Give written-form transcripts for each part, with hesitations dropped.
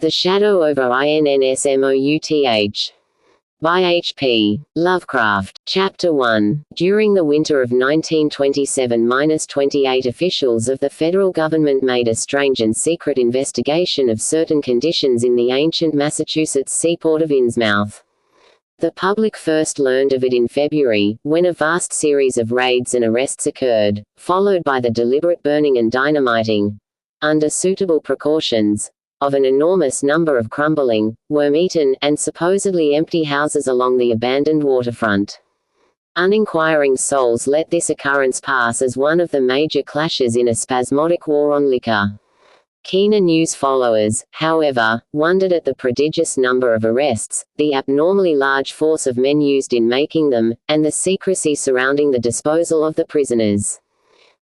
The Shadow over INNSMOUTH. By H.P. Lovecraft. Chapter 1. During the winter of 1927–28, officials of the federal government made a strange and secret investigation of certain conditions in the ancient Massachusetts seaport of INNSMOUTH. The public first learned of it in February, when a vast series of raids and arrests occurred, followed by the deliberate burning and dynamiting, under suitable precautions, of an enormous number of crumbling, worm-eaten, and supposedly empty houses along the abandoned waterfront. Uninquiring souls let this occurrence pass as one of the major clashes in a spasmodic war on liquor. Keener news followers, however, wondered at the prodigious number of arrests, the abnormally large force of men used in making them, and the secrecy surrounding the disposal of the prisoners.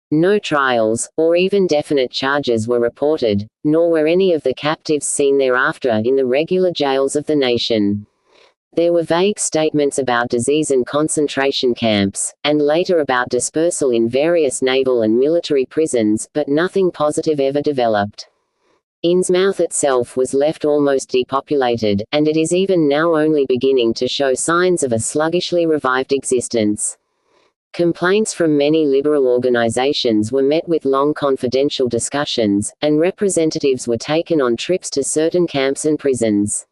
No trials, or even definite charges were reported, nor were any of the captives seen thereafter in the regular jails of the nation. There were vague statements about disease and concentration camps, and later about dispersal in various naval and military prisons, but nothing positive ever developed. INNSMOUTH itself was left almost depopulated, and it is even now only beginning to show signs of a sluggishly revived existence. Complaints from many liberal organizations were met with long confidential discussions, and representatives were taken on trips to certain camps and prisons.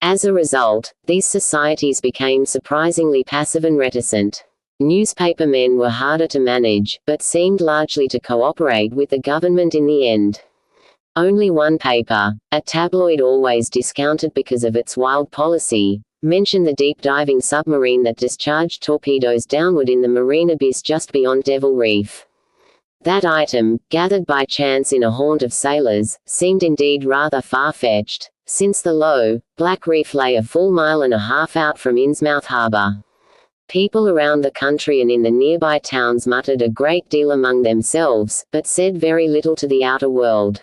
As a result, these societies became surprisingly passive and reticent. Newspaper men were harder to manage, but seemed largely to cooperate with the government in the end. Only one paper, a tabloid always discounted because of its wild policy, mentioned the deep-diving submarine that discharged torpedoes downward in the marine abyss just beyond Devil Reef. That item, gathered by chance in a haunt of sailors, seemed indeed rather far-fetched, since the low, black reef lay a full mile and a half out from INNSMOUTH harbor. People around the country and in the nearby towns muttered a great deal among themselves, but said very little to the outer world.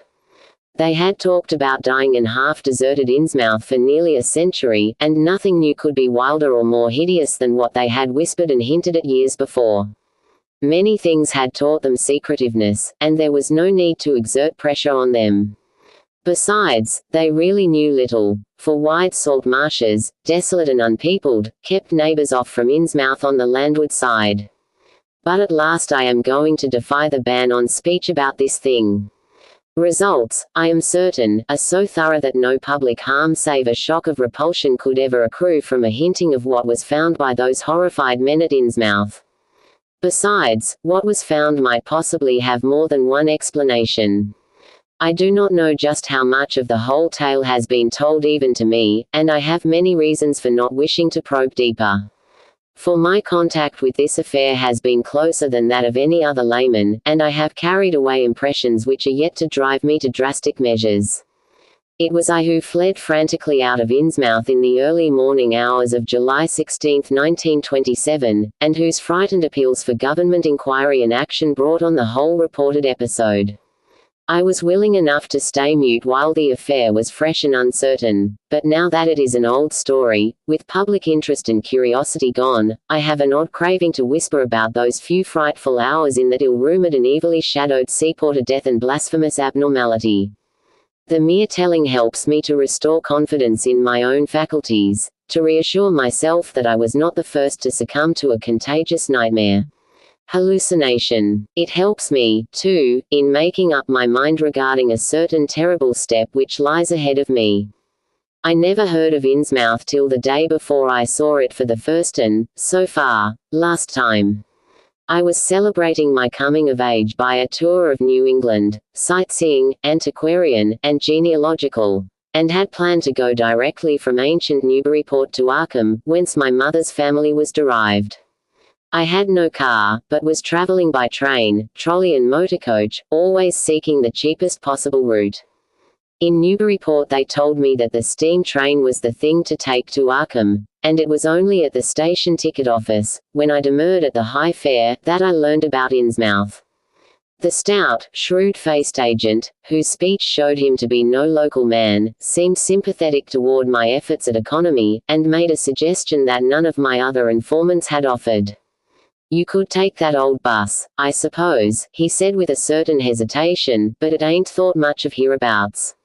They had talked about dying and half-deserted INNSMOUTH for nearly a century, and nothing new could be wilder or more hideous than what they had whispered and hinted at years before. Many things had taught them secretiveness, and there was no need to exert pressure on them. Besides, they really knew little, for wide salt marshes, desolate and unpeopled, kept neighbors off from INNSMOUTH on the landward side. But at last I am going to defy the ban on speech about this thing. Results, I am certain, are so thorough that no public harm save a shock of repulsion could ever accrue from a hinting of what was found by those horrified men at INNSMOUTH. Besides, what was found might possibly have more than one explanation. I do not know just how much of the whole tale has been told even to me, and I have many reasons for not wishing to probe deeper. For my contact with this affair has been closer than that of any other layman, and I have carried away impressions which are yet to drive me to drastic measures. It was I who fled frantically out of INNSMOUTH in the early morning hours of July 16, 1927, and whose frightened appeals for government inquiry and action brought on the whole reported episode. I was willing enough to stay mute while the affair was fresh and uncertain, but now that it is an old story, with public interest and curiosity gone, I have an odd craving to whisper about those few frightful hours in that ill-rumored and evilly shadowed seaport of death and blasphemous abnormality. The mere telling helps me to restore confidence in my own faculties, to reassure myself that I was not the first to succumb to a contagious nightmare. Hallucination. It helps me, too, in making up my mind regarding a certain terrible step which lies ahead of me. I never heard of INNSMOUTH till the day before I saw it for the first and, so far, last time. I was celebrating my coming of age by a tour of New England, sightseeing, antiquarian, and genealogical, and had planned to go directly from ancient Newburyport to Arkham, whence my mother's family was derived. I had no car, but was traveling by train, trolley and motorcoach, always seeking the cheapest possible route. In Newburyport they told me that the steam train was the thing to take to Arkham, and it was only at the station ticket office, when I demurred at the high fare, that I learned about INNSMOUTH. The stout, shrewd-faced agent, whose speech showed him to be no local man, seemed sympathetic toward my efforts at economy, and made a suggestion that none of my other informants had offered. "You could take that old bus, I suppose," he said with a certain hesitation, "but it ain't thought much of hereabouts.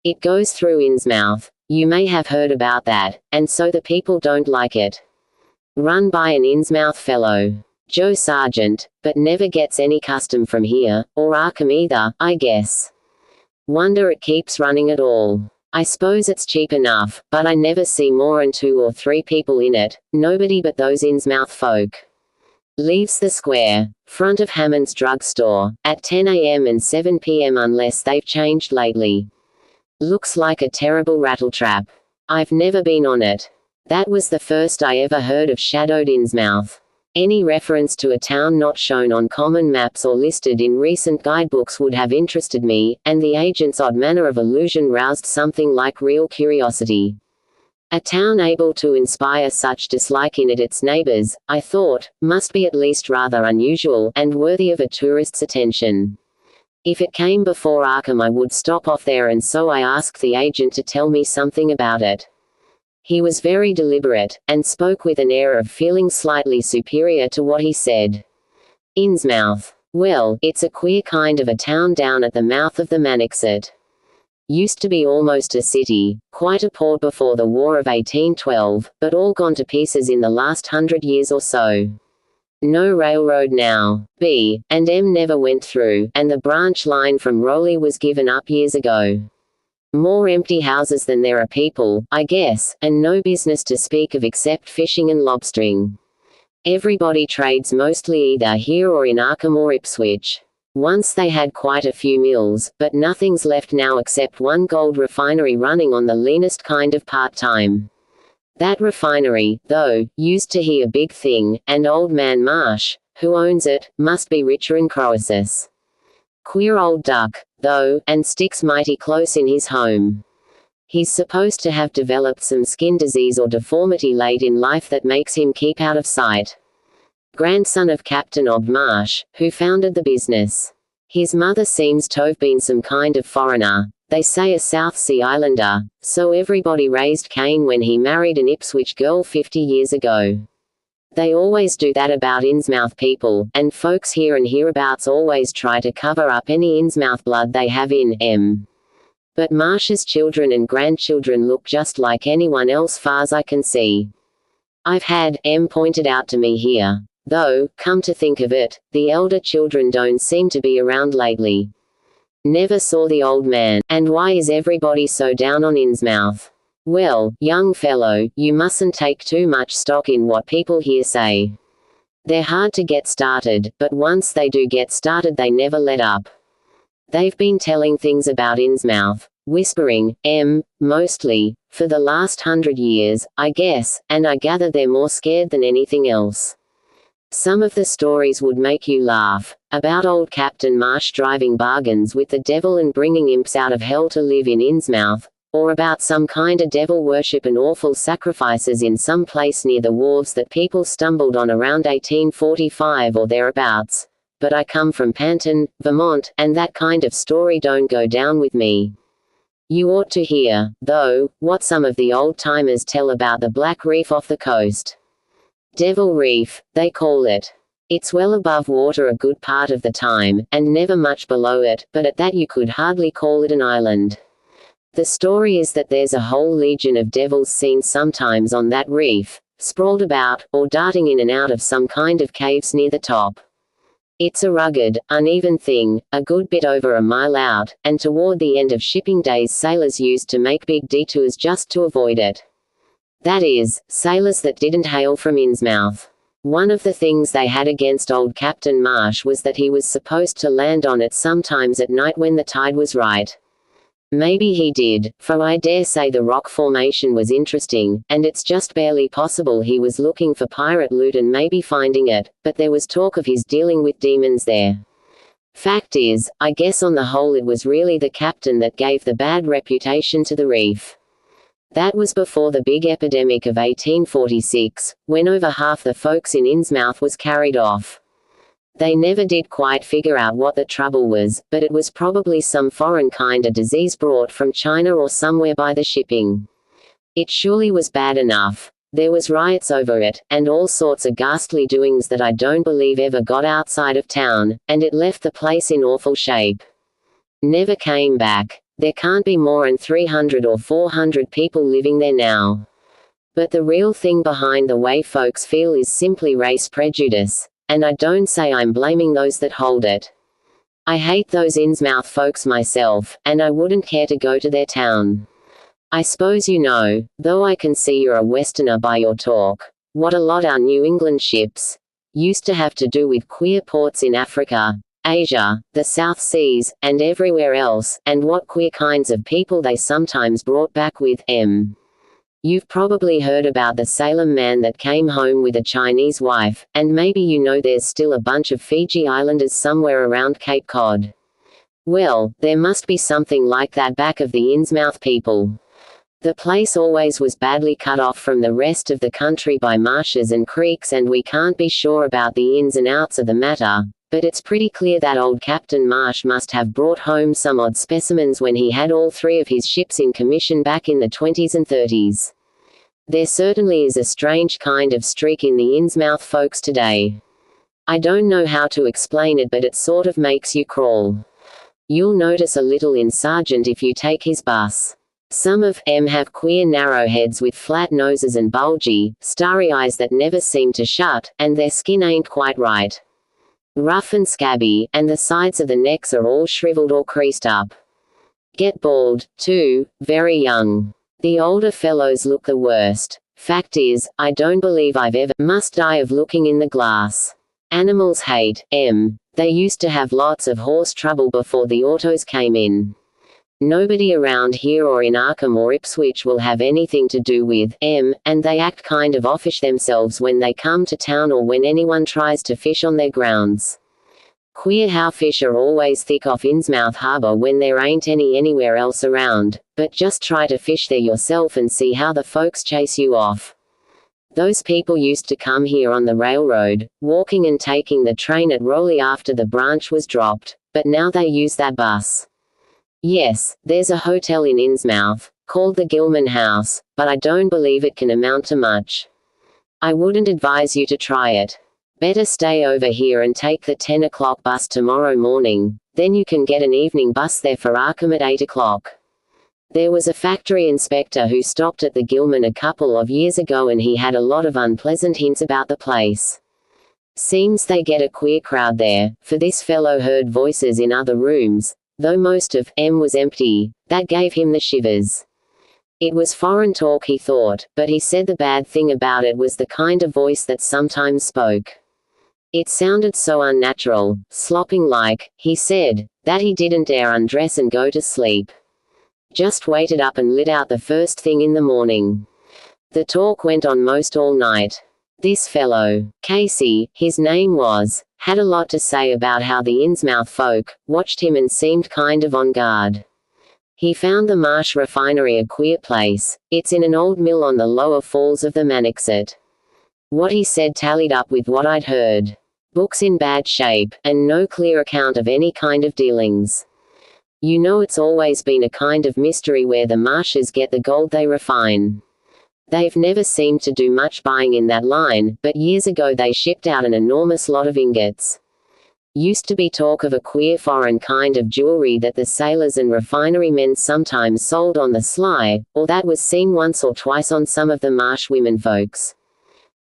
It goes through INNSMOUTH. You may have heard about that, and so the people don't like it. Run by an INNSMOUTH fellow, Joe Sargent, but never gets any custom from here, or Arkham either, I guess. Wonder it keeps running at all. I suppose it's cheap enough, but I never see more'n 2 or 3 people in it, nobody but those INNSMOUTH folk. Leaves the square, front of Hammond's drugstore, at 10 a.m. and 7 p.m. unless they've changed lately. Looks like a terrible rattletrap. I've never been on it. That was the first I ever heard of shadowed INNSMOUTH. Any reference to a town not shown on common maps or listed in recent guidebooks would have interested me, and the agent's odd manner of allusion roused something like real curiosity. A town able to inspire such dislike in its neighbors, I thought, must be at least rather unusual, and worthy of a tourist's attention. If it came before Arkham I would stop off there, and so I asked the agent to tell me something about it. He was very deliberate, and spoke with an air of feeling slightly superior to what he said. INNSMOUTH. Well, it's a queer kind of a town down at the mouth of the Manaxet. Used to be almost a city, quite a port before the War of 1812, but all gone to pieces in the last 100 years or so. No railroad now. B and M never went through, and the branch line from Rowley was given up years ago. More empty houses than there are people, I guess, and no business to speak of except fishing and lobstering. Everybody trades mostly either here or in Arkham or Ipswich. Once they had quite a few mills, but nothing's left now except one gold refinery running on the leanest kind of part-time. That refinery, though, used to be a big thing, and old man Marsh, who owns it, must be richer in Croesus. Queer old duck, though, and sticks mighty close in his home. He's supposed to have developed some skin disease or deformity late in life that makes him keep out of sight. Grandson of Captain Ob Marsh, who founded the business. His mother seems to have been some kind of foreigner, they say a South Sea Islander, so everybody raised Cain when he married an Ipswich girl 50 years ago. They always do that about INNSMOUTH people, and folks here and hereabouts always try to cover up any INNSMOUTH blood they have in M. But Marsh's children and grandchildren look just like anyone else far's I can see. I've had M pointed out to me here. Though, come to think of it, the elder children don't seem to be around lately. Never saw the old man. And why is everybody so down on INNSMOUTH? Well, young fellow, you mustn't take too much stock in what people here say. They're hard to get started, but once they do get started they never let up. They've been telling things about INNSMOUTH, whispering, mostly, for the last 100 years, I guess, and I gather they're more scared than anything else. Some of the stories would make you laugh, about old Captain Marsh driving bargains with the devil and bringing imps out of hell to live in INNSMOUTH, or about some kind of devil worship and awful sacrifices in some place near the wharves that people stumbled on around 1845 or thereabouts. But I come from Panton, Vermont, and that kind of story don't go down with me. You ought to hear, though, what some of the old-timers tell about the Black Reef off the coast. Devil Reef, they call it. It's well above water a good part of the time, and never much below it, but at that you could hardly call it an island. The story is that there's a whole legion of devils seen sometimes on that reef, sprawled about, or darting in and out of some kind of caves near the top. It's a rugged, uneven thing, a good bit over a mile out, and toward the end of shipping days sailors used to make big detours just to avoid it. That is, sailors that didn't hail from INNSMOUTH. One of the things they had against old Captain Marsh was that he was supposed to land on it sometimes at night when the tide was right. Maybe he did, for I dare say the rock formation was interesting, and it's just barely possible he was looking for pirate loot and maybe finding it, but there was talk of his dealing with demons there. Fact is, I guess on the whole it was really the captain that gave the bad reputation to the reef. That was before the big epidemic of 1846, when over half the folks in INNSMOUTH was carried off. They never did quite figure out what the trouble was, but it was probably some foreign kind of disease brought from China or somewhere by the shipping. It surely was bad enough. There was riots over it, and all sorts of ghastly doings that I don't believe ever got outside of town, and it left the place in awful shape. Never came back. There can't be more than 300 or 400 people living there now. But the real thing behind the way folks feel is simply race prejudice, and I don't say I'm blaming those that hold it. I hate those INNSMOUTH folks myself, and I wouldn't care to go to their town. I suppose you know, though I can see you're a Westerner by your talk, what a lot our New England ships used to have to do with queer ports in Africa, Asia, the South Seas, and everywhere else, and what queer kinds of people they sometimes brought back with them. You've probably heard about the Salem man that came home with a Chinese wife, and maybe you know there's still a bunch of Fiji Islanders somewhere around Cape Cod. Well, there must be something like that back of the INNSMOUTH people. The place always was badly cut off from the rest of the country by marshes and creeks, and we can't be sure about the ins and outs of the matter, but it's pretty clear that old Captain Marsh must have brought home some odd specimens when he had all three of his ships in commission back in the 20s and 30s. There certainly is a strange kind of streak in the INNSMOUTH folks today. I don't know how to explain it, but it sort of makes you crawl. You'll notice a little in Sargent if you take his bus. Some of them have queer narrow heads with flat noses and bulgy, starry eyes that never seem to shut, and their skin ain't quite right. Rough and scabby, and the sides of the necks are all shriveled or creased up. Get bald, too, very young. The older fellows look the worst. Fact is, I don't believe I've ever must die of looking in the glass. Animals hate them. They used to have lots of horse trouble before the autos came in. Nobody around here or in Arkham or Ipswich will have anything to do with them, and they act kind of offish themselves when they come to town or when anyone tries to fish on their grounds. Queer how fish are always thick off INNSMOUTH Harbour when there ain't any anywhere else around, but just try to fish there yourself and see how the folks chase you off. Those people used to come here on the railroad, walking and taking the train at Rowley after the branch was dropped, but now they use that bus. Yes, there's a hotel in INNSMOUTH, called the Gilman House, but I don't believe it can amount to much. I wouldn't advise you to try it. Better stay over here and take the 10 o'clock bus tomorrow morning, then you can get an evening bus there for Arkham at 8 o'clock. There was a factory inspector who stopped at the Gilman a couple of years ago and he had a lot of unpleasant hints about the place. Seems they get a queer crowd there, for this fellow heard voices in other rooms, though most of them was empty. That gave him the shivers. It was foreign talk, he thought, but he said the bad thing about it was the kind of voice that sometimes spoke. It sounded so unnatural, slopping like, he said, that he didn't dare undress and go to sleep. Just waited up and lit out the first thing in the morning. The talk went on most all night. This fellow, Casey, his name was, had a lot to say about how the INNSMOUTH folk watched him and seemed kind of on guard. He found the Marsh refinery a queer place. It's in an old mill on the lower falls of the Manaxet. What he said tallied up with what I'd heard. Books in bad shape, and no clear account of any kind of dealings. You know, it's always been a kind of mystery where the Marshes get the gold they refine. They've never seemed to do much buying in that line, but years ago they shipped out an enormous lot of ingots. Used to be talk of a queer foreign kind of jewelry that the sailors and refinery men sometimes sold on the sly, or that was seen once or twice on some of the Marsh women folks.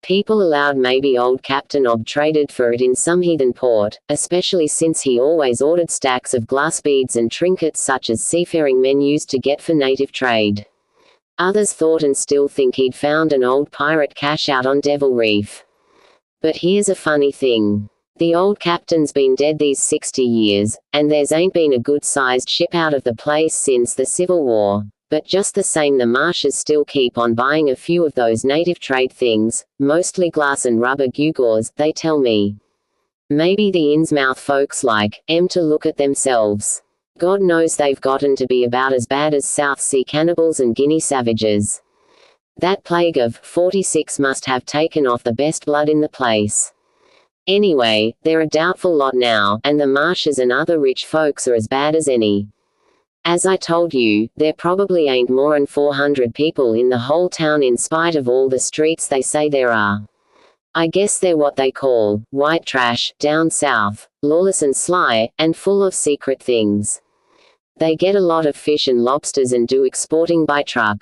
People allowed maybe old Captain Ob traded for it in some heathen port, especially since he always ordered stacks of glass beads and trinkets such as seafaring men used to get for native trade. Others thought and still think he'd found an old pirate cache out on Devil Reef. But here's a funny thing. The old captain's been dead these 60 years, and there's ain't been a good-sized ship out of the place since the Civil War. But just the same, the Marshes still keep on buying a few of those native trade things, mostly glass and rubber gewgaws, they tell me. Maybe the INNSMOUTH folks like em to look at themselves. God knows they've gotten to be about as bad as South Sea cannibals and Guinea savages. That plague of 46 must have taken off the best blood in the place. Anyway, they're a doubtful lot now, and the Marshes and other rich folks are as bad as any. As I told you, there probably ain't more'n 400 people in the whole town in spite of all the streets they say there are. I guess they're what they call white trash, down south, lawless and sly, and full of secret things. They get a lot of fish and lobsters and do exporting by truck.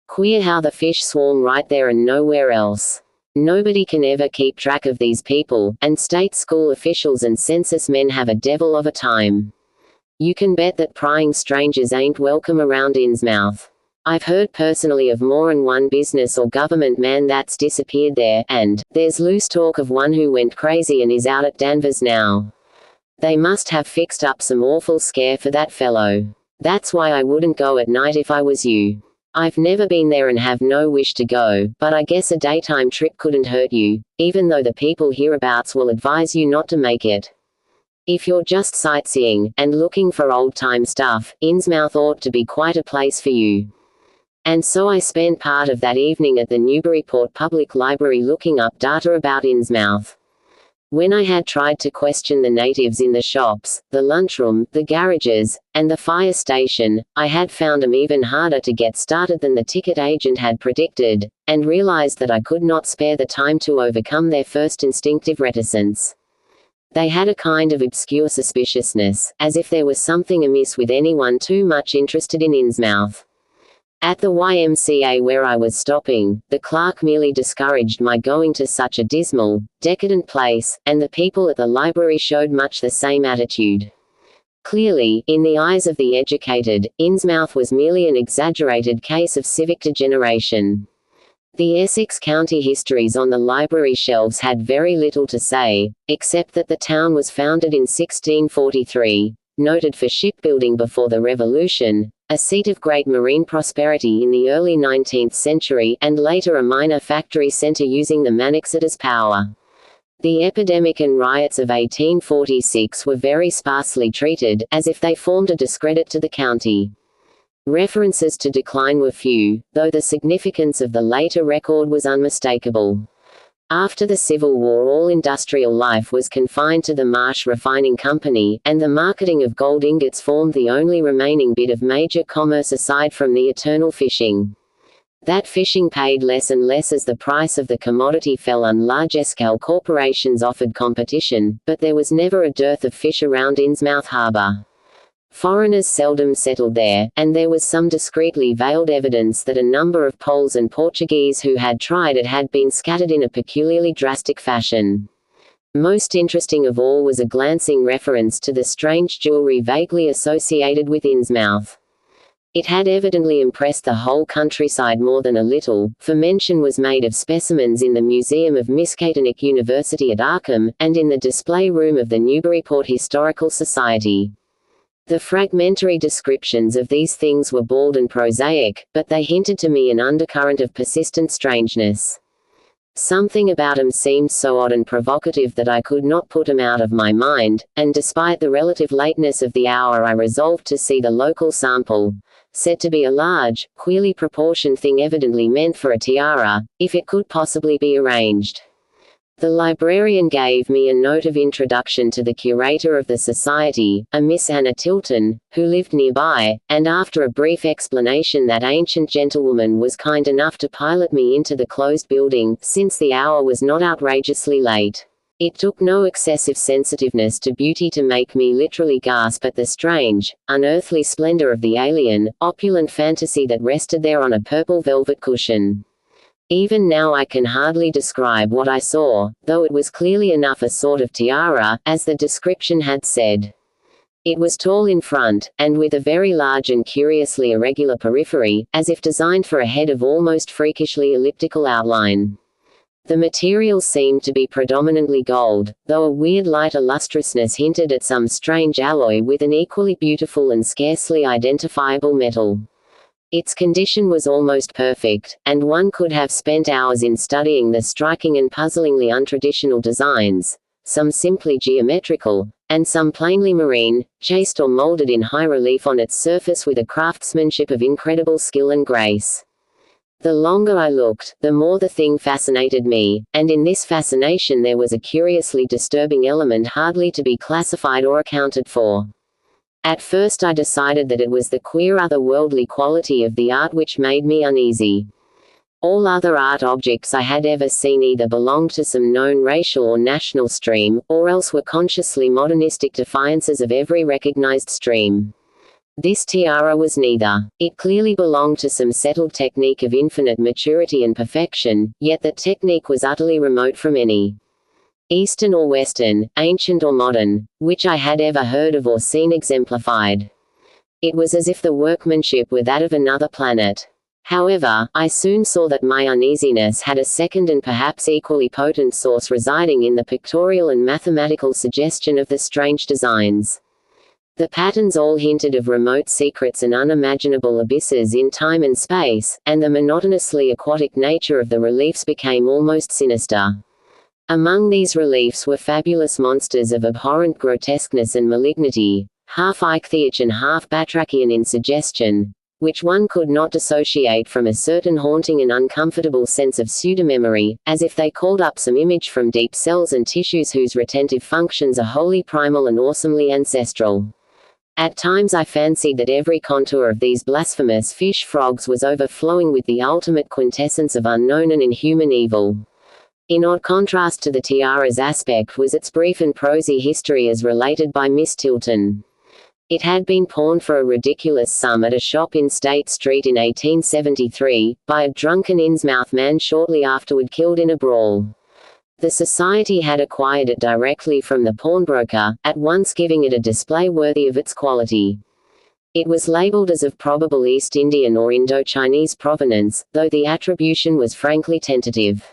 Queer how the fish swarm right there and nowhere else. Nobody can ever keep track of these people, and state school officials and census men have a devil of a time. You can bet that prying strangers ain't welcome around INNSMOUTH. I've heard personally of more than one business or government man that's disappeared there, and there's loose talk of one who went crazy and is out at Danvers now. They must have fixed up some awful scare for that fellow. That's why I wouldn't go at night if I was you. I've never been there and have no wish to go, but I guess a daytime trip couldn't hurt you, even though the people hereabouts will advise you not to make it. If you're just sightseeing, and looking for old-time stuff, INNSMOUTH ought to be quite a place for you. And so I spent part of that evening at the Newburyport Public Library looking up data about INNSMOUTH. When I had tried to question the natives in the shops, the lunchroom, the garages, and the fire station, I had found them even harder to get started than the ticket agent had predicted, and realized that I could not spare the time to overcome their first instinctive reticence. They had a kind of obscure suspiciousness, as if there was something amiss with anyone too much interested in INNSMOUTH. At the YMCA where I was stopping, the clerk merely discouraged my going to such a dismal, decadent place, and the people at the library showed much the same attitude. Clearly, in the eyes of the educated, INNSMOUTH was merely an exaggerated case of civic degeneration. The Essex County histories on the library shelves had very little to say, except that the town was founded in 1643, noted for shipbuilding before the Revolution, a seat of great marine prosperity in the early 19th century, and later a minor factory centre using the Manaxeter's power. The epidemic and riots of 1846 were very sparsely treated, as if they formed a discredit to the county. References to decline were few, though the significance of the later record was unmistakable. After the Civil War, all industrial life was confined to the Marsh Refining Company, and the marketing of gold ingots formed the only remaining bit of major commerce aside from the eternal fishing. That fishing paid less and less as the price of the commodity fell and large-scale corporations offered competition, but there was never a dearth of fish around INNSMOUTH Harbour. Foreigners seldom settled there, and there was some discreetly veiled evidence that a number of Poles and Portuguese who had tried it had been scattered in a peculiarly drastic fashion. Most interesting of all was a glancing reference to the strange jewelry vaguely associated with INNSMOUTH. It had evidently impressed the whole countryside more than a little, for mention was made of specimens in the Museum of Miskatonic University at Arkham, and in the display room of the Newburyport Historical Society. The fragmentary descriptions of these things were bald and prosaic, but they hinted to me an undercurrent of persistent strangeness. Something about 'em seemed so odd and provocative that I could not put 'em out of my mind, and despite the relative lateness of the hour I resolved to see the local sample, said to be a large, queerly proportioned thing evidently meant for a tiara, if it could possibly be arranged. The librarian gave me a note of introduction to the curator of the society, a Miss Anna Tilton, who lived nearby, and after a brief explanation that ancient gentlewoman was kind enough to pilot me into the closed building, since the hour was not outrageously late. It took no excessive sensitiveness to beauty to make me literally gasp at the strange, unearthly splendor of the alien, opulent fantasy that rested there on a purple velvet cushion. Even now I can hardly describe what I saw, though it was clearly enough a sort of tiara, as the description had said. It was tall in front, and with a very large and curiously irregular periphery, as if designed for a head of almost freakishly elliptical outline. The material seemed to be predominantly gold, though a weird light lustrousness hinted at some strange alloy with an equally beautiful and scarcely identifiable metal. Its condition was almost perfect, and one could have spent hours in studying the striking and puzzlingly untraditional designs, some simply geometrical, and some plainly marine, chased or molded in high relief on its surface with a craftsmanship of incredible skill and grace. The longer I looked, the more the thing fascinated me, and in this fascination there was a curiously disturbing element hardly to be classified or accounted for. At first I decided that it was the queer otherworldly quality of the art which made me uneasy. All other art objects I had ever seen either belonged to some known racial or national stream, or else were consciously modernistic defiances of every recognized stream. This tiara was neither. It clearly belonged to some settled technique of infinite maturity and perfection, yet that technique was utterly remote from any Eastern or Western, ancient or modern, which I had ever heard of or seen exemplified. It was as if the workmanship were that of another planet. However, I soon saw that my uneasiness had a second and perhaps equally potent source residing in the pictorial and mathematical suggestion of the strange designs. The patterns all hinted of remote secrets and unimaginable abysses in time and space, and the monotonously aquatic nature of the reliefs became almost sinister. Among these reliefs were fabulous monsters of abhorrent grotesqueness and malignity, half ichthyich and half batrachian in suggestion, which one could not dissociate from a certain haunting and uncomfortable sense of pseudo-memory, as if they called up some image from deep cells and tissues whose retentive functions are wholly primal and awesomely ancestral. At times I fancied that every contour of these blasphemous fish-frogs was overflowing with the ultimate quintessence of unknown and inhuman evil. In odd contrast to the tiara's aspect was its brief and prosy history as related by Miss Tilton. It had been pawned for a ridiculous sum at a shop in State Street in 1873, by a drunken INNSMOUTH man shortly afterward killed in a brawl. The Society had acquired it directly from the pawnbroker, at once giving it a display worthy of its quality. It was labeled as of probable East Indian or Indo-Chinese provenance, though the attribution was frankly tentative.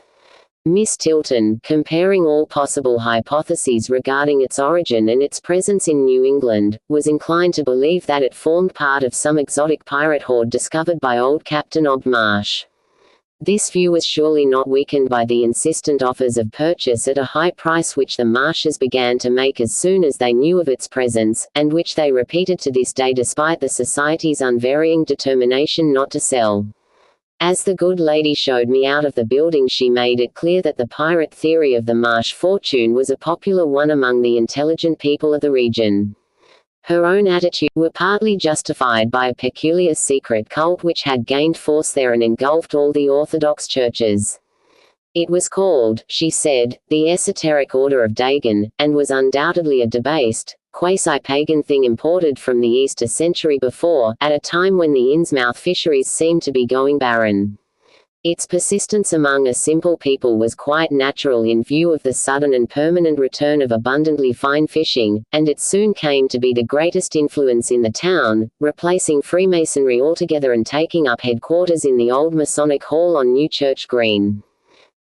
Miss Tilton, comparing all possible hypotheses regarding its origin and its presence in New England, was inclined to believe that it formed part of some exotic pirate horde discovered by old Captain Ob Marsh. This view was surely not weakened by the insistent offers of purchase at a high price which the Marshes began to make as soon as they knew of its presence, and which they repeated to this day despite the Society's unvarying determination not to sell. As the good lady showed me out of the building, she made it clear that the pirate theory of the Marsh fortune was a popular one among the intelligent people of the region. Her own attitude were partly justified by a peculiar secret cult which had gained force there and engulfed all the Orthodox churches. It was called, she said, the Esoteric Order of Dagon, and was undoubtedly a debased, quasi-pagan thing imported from the East a century before, at a time when the INNSMOUTH fisheries seemed to be going barren. Its persistence among a simple people was quite natural in view of the sudden and permanent return of abundantly fine fishing, and it soon came to be the greatest influence in the town, replacing Freemasonry altogether and taking up headquarters in the old Masonic Hall on New Church Green.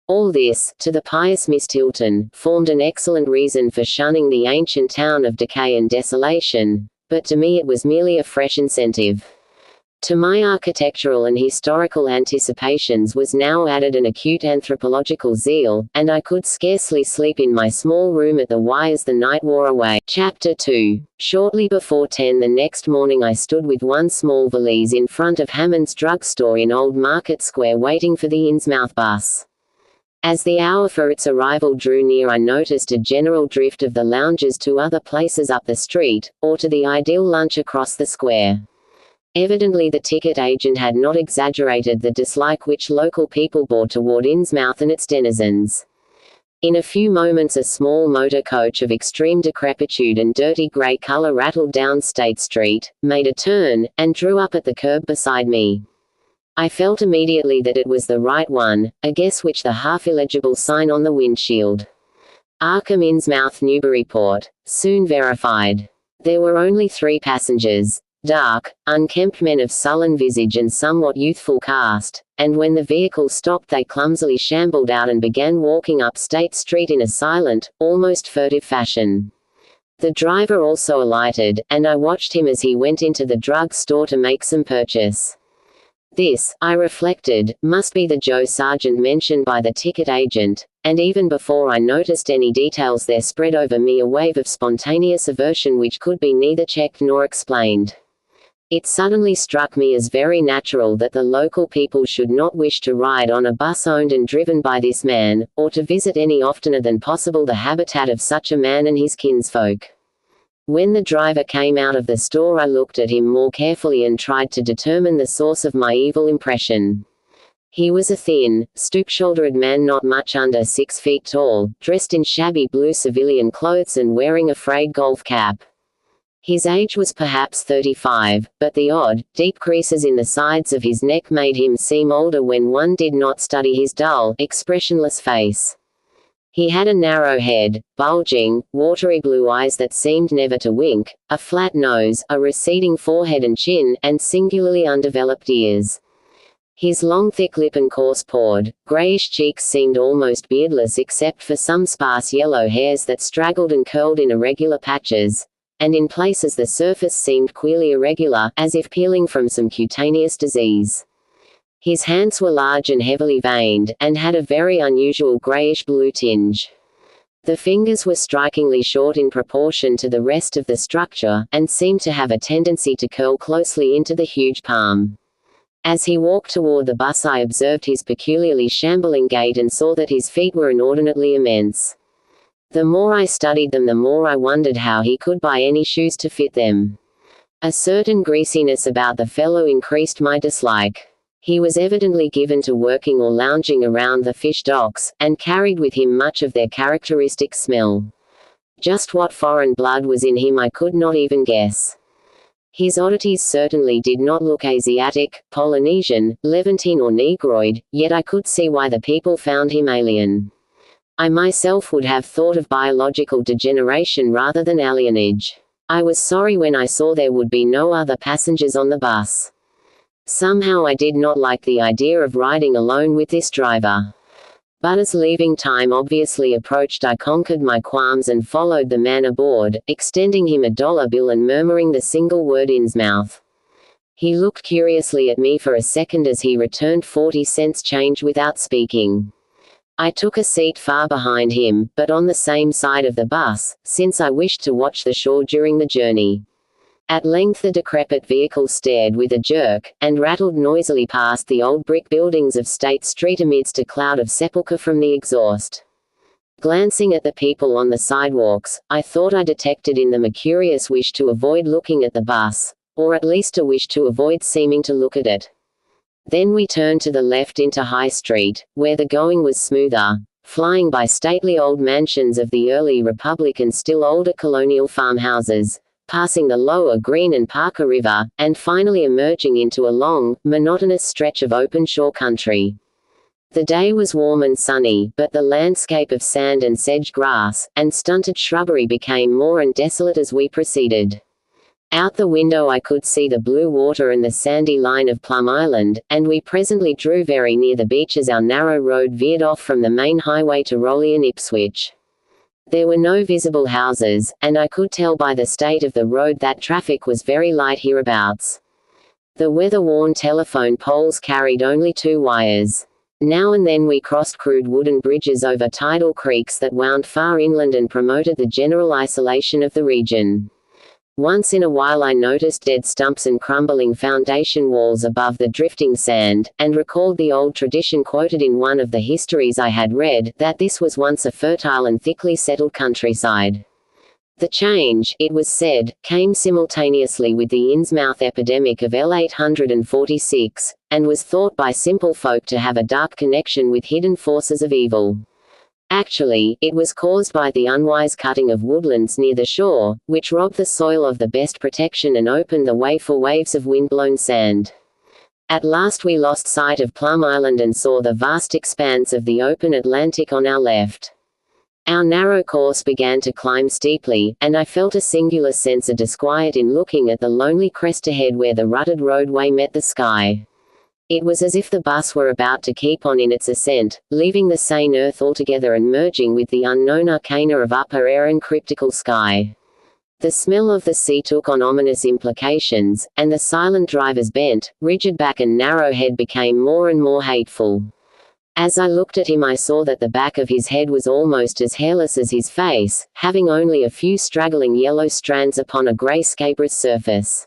All this, to the pious Miss Tilton, formed an excellent reason for shunning the ancient town of decay and desolation, but to me it was merely a fresh incentive. To my architectural and historical anticipations was now added an acute anthropological zeal, and I could scarcely sleep in my small room at the Y as the night wore away. Chapter 2. Shortly before 10 the next morning I stood with one small valise in front of Hammond's drugstore in Old Market Square waiting for the INNSMOUTH bus. As the hour for its arrival drew near, I noticed a general drift of the loungers to other places up the street, or to the ideal lunch across the square. Evidently the ticket agent had not exaggerated the dislike which local people bore toward INNSMOUTH and its denizens. In a few moments a small motor coach of extreme decrepitude and dirty grey colour rattled down State Street, made a turn, and drew up at the curb beside me. I felt immediately that it was the right one, a guess which the half-illegible sign on the windshield. Arkham INNSMOUTH Newburyport, soon verified. There were only 3 passengers, dark, unkempt men of sullen visage and somewhat youthful cast, and when the vehicle stopped they clumsily shambled out and began walking up State Street in a silent, almost furtive fashion. The driver also alighted, and I watched him as he went into the drug store to make some purchase. This, I reflected, must be the Joe Sargent mentioned by the ticket agent, and even before I noticed any details there spread over me a wave of spontaneous aversion which could be neither checked nor explained. It suddenly struck me as very natural that the local people should not wish to ride on a bus owned and driven by this man, or to visit any oftener than possible the habitat of such a man and his kinsfolk. When the driver came out of the store I looked at him more carefully and tried to determine the source of my evil impression. He was a thin, stoop-shouldered man not much under 6 feet tall, dressed in shabby blue civilian clothes and wearing a frayed golf cap. His age was perhaps 35, but the odd, deep creases in the sides of his neck made him seem older when one did not study his dull, expressionless face. He had a narrow head, bulging, watery blue eyes that seemed never to wink, a flat nose, a receding forehead and chin, and singularly undeveloped ears. His long thick lip and coarse-pored, greyish cheeks seemed almost beardless except for some sparse yellow hairs that straggled and curled in irregular patches, and in places the surface seemed queerly irregular, as if peeling from some cutaneous disease. His hands were large and heavily veined, and had a very unusual greyish-blue tinge. The fingers were strikingly short in proportion to the rest of the structure, and seemed to have a tendency to curl closely into the huge palm. As he walked toward the bus I observed his peculiarly shambling gait and saw that his feet were inordinately immense. The more I studied them, the more I wondered how he could buy any shoes to fit them. A certain greasiness about the fellow increased my dislike. He was evidently given to working or lounging around the fish docks, and carried with him much of their characteristic smell. Just what foreign blood was in him I could not even guess. His oddities certainly did not look Asiatic, Polynesian, Levantine or Negroid, yet I could see why the people found him alien. I myself would have thought of biological degeneration rather than alienage. I was sorry when I saw there would be no other passengers on the bus. Somehow I did not like the idea of riding alone with this driver. But as leaving time obviously approached, I conquered my qualms and followed the man aboard, extending him a dollar bill and murmuring the single word "INNSMOUTH." He looked curiously at me for a second as he returned 40 cents change without speaking. I took a seat far behind him, but on the same side of the bus, since I wished to watch the shore during the journey. At length the decrepit vehicle stared with a jerk, and rattled noisily past the old brick buildings of State Street amidst a cloud of sepulchre from the exhaust. Glancing at the people on the sidewalks, I thought I detected in them a curious wish to avoid looking at the bus, or at least a wish to avoid seeming to look at it. Then we turned to the left into High Street, where the going was smoother, flying by stately old mansions of the early Republic and still older colonial farmhouses, passing the lower Green and Parker River, and finally emerging into a long, monotonous stretch of open shore country. The day was warm and sunny, but the landscape of sand and sedge grass, and stunted shrubbery became more and desolate as we proceeded. Out the window I could see the blue water and the sandy line of Plum Island, and we presently drew very near the beach as our narrow road veered off from the main highway to Rowley and Ipswich. There were no visible houses, and I could tell by the state of the road that traffic was very light hereabouts. The weather-worn telephone poles carried only 2 wires. Now and then we crossed crude wooden bridges over tidal creeks that wound far inland and promoted the general isolation of the region. Once in a while I noticed dead stumps and crumbling foundation walls above the drifting sand, and recalled the old tradition quoted in one of the histories I had read, that this was once a fertile and thickly settled countryside. The change, it was said, came simultaneously with the INNSMOUTH epidemic of L846, and was thought by simple folk to have a dark connection with hidden forces of evil. Actually, it was caused by the unwise cutting of woodlands near the shore, which robbed the soil of the best protection and opened the way for waves of windblown sand. At last we lost sight of Plum Island and saw the vast expanse of the open Atlantic on our left. Our narrow course began to climb steeply, and I felt a singular sense of disquiet in looking at the lonely crest ahead where the rutted roadway met the sky. It was as if the bus were about to keep on in its ascent, leaving the sane earth altogether and merging with the unknown arcana of upper air and cryptical sky. The smell of the sea took on ominous implications, and the silent driver's bent, rigid back and narrow head became more and more hateful. As I looked at him I saw that the back of his head was almost as hairless as his face, having only a few straggling yellow strands upon a grey scabrous surface.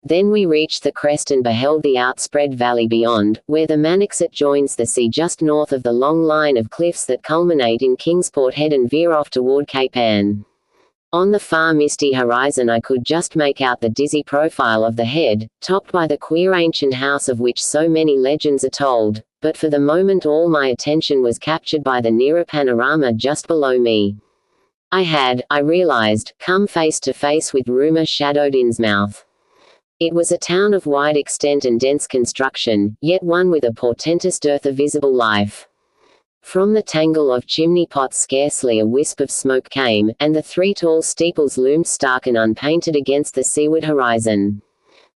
Then we reached the crest and beheld the outspread valley beyond, where the Manaxet joins the sea just north of the long line of cliffs that culminate in Kingsport Head and veer off toward Cape Ann. On the far misty horizon I could just make out the dizzy profile of the head, topped by the queer ancient house of which so many legends are told, but for the moment all my attention was captured by the nearer panorama just below me. I realized, come face to face with rumor-shadowed INNSMOUTH. It was a town of wide extent and dense construction, yet one with a portentous dearth of visible life. From the tangle of chimney pots scarcely a wisp of smoke came, and the three tall steeples loomed stark and unpainted against the seaward horizon.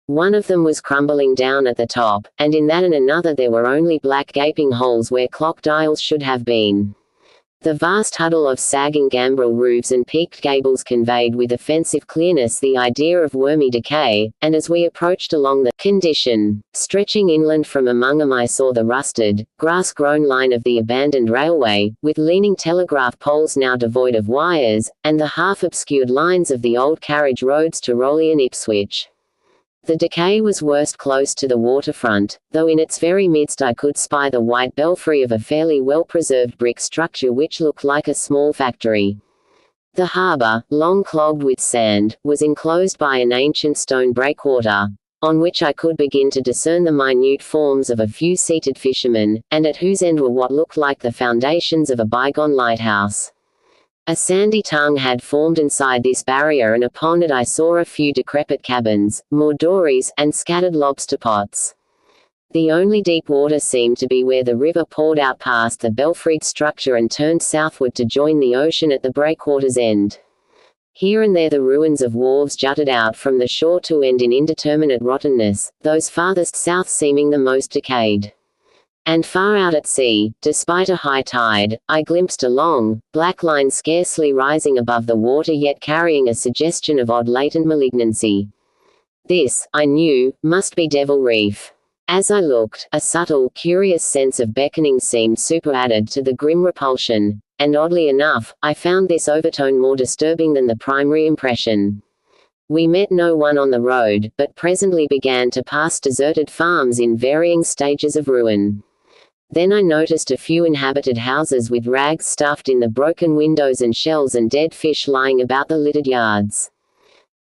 One of them was crumbling down at the top, and in that and another there were only black gaping holes where clock dials should have been. The vast huddle of sagging gambrel roofs and peaked gables conveyed with offensive clearness the idea of wormy decay, and as we approached along the condition, stretching inland from among them I saw the rusted, grass-grown line of the abandoned railway, with leaning telegraph poles now devoid of wires, and the half-obscured lines of the old carriage roads to Rowley and Ipswich. The decay was worst close to the waterfront, though in its very midst I could spy the white belfry of a fairly well-preserved brick structure which looked like a small factory. The harbour, long clogged with sand, was enclosed by an ancient stone breakwater, on which I could begin to discern the minute forms of a few seated fishermen, and at whose end were what looked like the foundations of a bygone lighthouse. A sandy tongue had formed inside this barrier, and upon it I saw a few decrepit cabins, more dories, and scattered lobster pots. The only deep water seemed to be where the river poured out past the belfried structure and turned southward to join the ocean at the breakwater's end. Here and there the ruins of wharves jutted out from the shore to end in indeterminate rottenness, those farthest south seeming the most decayed. And far out at sea, despite a high tide, I glimpsed a long, black line scarcely rising above the water yet carrying a suggestion of odd latent malignancy. This, I knew, must be Devil Reef. As I looked, a subtle, curious sense of beckoning seemed superadded to the grim repulsion, and oddly enough, I found this overtone more disturbing than the primary impression. We met no one on the road, but presently began to pass deserted farms in varying stages of ruin. Then I noticed a few inhabited houses with rags stuffed in the broken windows and shells and dead fish lying about the littered yards.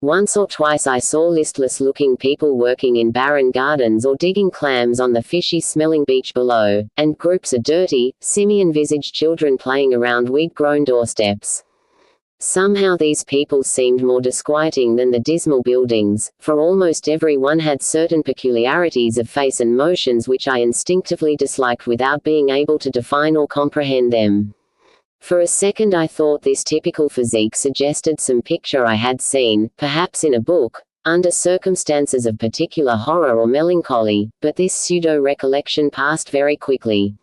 Once or twice I saw listless-looking people working in barren gardens or digging clams on the fishy-smelling beach below, and groups of dirty, simian-visaged children playing around weed-grown doorsteps. Somehow these people seemed more disquieting than the dismal buildings, for almost every one had certain peculiarities of face and motions which I instinctively disliked without being able to define or comprehend them. For a second I thought this typical physique suggested some picture I had seen, perhaps in a book, under circumstances of particular horror or melancholy, but this pseudo-recollection passed very quickly.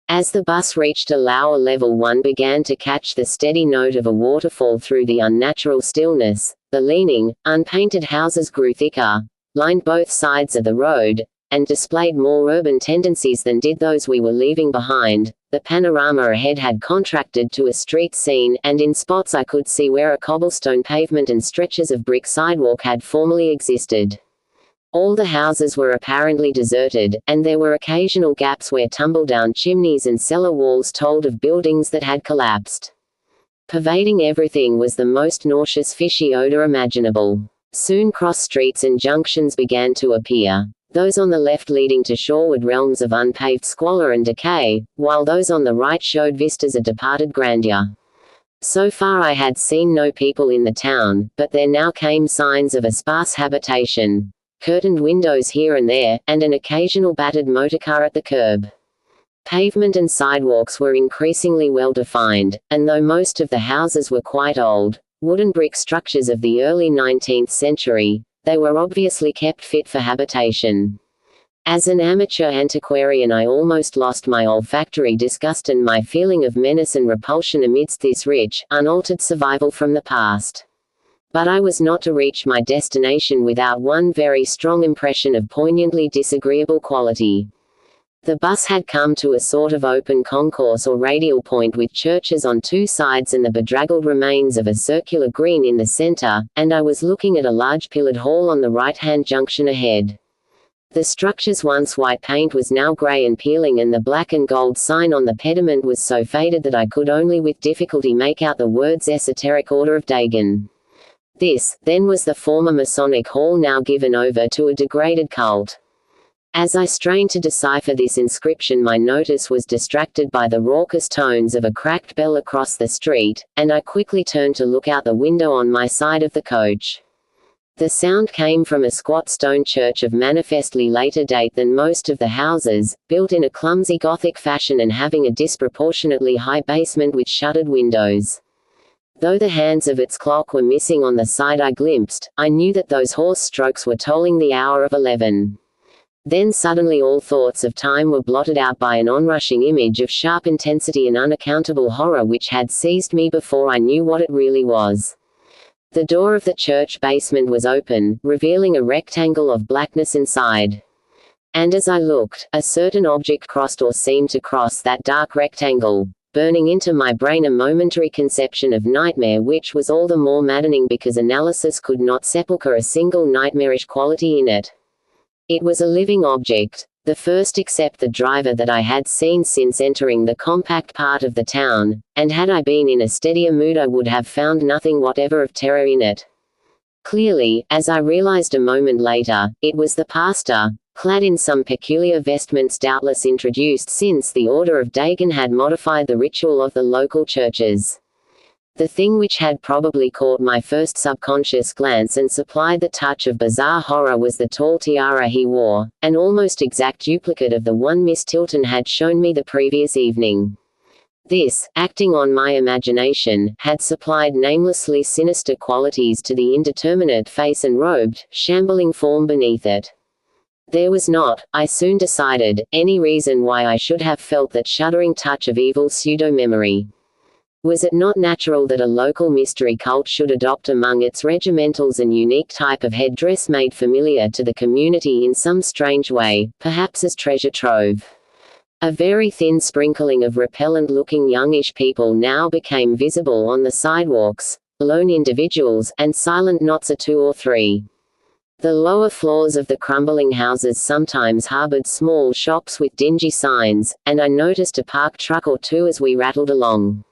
As the bus reached a lower level one began to catch the steady note of a waterfall through the unnatural stillness. The leaning, unpainted houses grew thicker, lined both sides of the road, and displayed more urban tendencies than did those we were leaving behind. The panorama ahead had contracted to a street scene, and in spots I could see where a cobblestone pavement and stretches of brick sidewalk had formerly existed. All the houses were apparently deserted, and there were occasional gaps where tumble-down chimneys and cellar walls told of buildings that had collapsed. Pervading everything was the most nauseous fishy odor imaginable. Soon cross streets and junctions began to appear, those on the left leading to shoreward realms of unpaved squalor and decay, while those on the right showed vistas of departed grandeur. So far I had seen no people in the town, but there now came signs of a sparse habitation. Curtained windows here and there, and an occasional battered motorcar at the curb. Pavement and sidewalks were increasingly well defined, and though most of the houses were quite old, wooden brick structures of the early 19th century, they were obviously kept fit for habitation. As an amateur antiquarian I almost lost my olfactory disgust and my feeling of menace and repulsion amidst this rich, unaltered survival from the past. But I was not to reach my destination without one very strong impression of poignantly disagreeable quality. The bus had come to a sort of open concourse or radial point with churches on two sides and the bedraggled remains of a circular green in the center, and I was looking at a large pillared hall on the right-hand junction ahead. The structure's once white paint was now grey and peeling, and the black and gold sign on the pediment was so faded that I could only with difficulty make out the words Esoteric Order of Dagon. This, then, was the former Masonic hall now given over to a degraded cult. As I strained to decipher this inscription, my notice was distracted by the raucous tones of a cracked bell across the street, and I quickly turned to look out the window on my side of the coach. The sound came from a squat stone church of manifestly later date than most of the houses, built in a clumsy Gothic fashion and having a disproportionately high basement with shuttered windows. Though the hands of its clock were missing on the side I glimpsed, I knew that those horse strokes were tolling the hour of 11. Then suddenly all thoughts of time were blotted out by an onrushing image of sharp intensity and unaccountable horror which had seized me before I knew what it really was. The door of the church basement was open, revealing a rectangle of blackness inside. And as I looked, a certain object crossed or seemed to cross that dark rectangle, burning into my brain a momentary conception of nightmare which was all the more maddening because analysis could not sepulchre a single nightmarish quality in it. It was a living object, the first except the driver that I had seen since entering the compact part of the town, and had I been in a steadier mood I would have found nothing whatever of terror in it. Clearly, as I realized a moment later, it was the pastor, clad in some peculiar vestments doubtless introduced since the Order of Dagon had modified the ritual of the local churches. The thing which had probably caught my first subconscious glance and supplied the touch of bizarre horror was the tall tiara he wore, an almost exact duplicate of the one Miss Tilton had shown me the previous evening. This, acting on my imagination, had supplied namelessly sinister qualities to the indeterminate face and robed, shambling form beneath it. There was not, I soon decided, any reason why I should have felt that shuddering touch of evil pseudo-memory. Was it not natural that a local mystery cult should adopt among its regimentals an unique type of headdress made familiar to the community in some strange way, perhaps as treasure trove? A very thin sprinkling of repellent-looking youngish people now became visible on the sidewalks, lone individuals, and silent knots of 2 or 3. The lower floors of the crumbling houses sometimes harbored small shops with dingy signs, and I noticed a parked truck or two as we rattled along.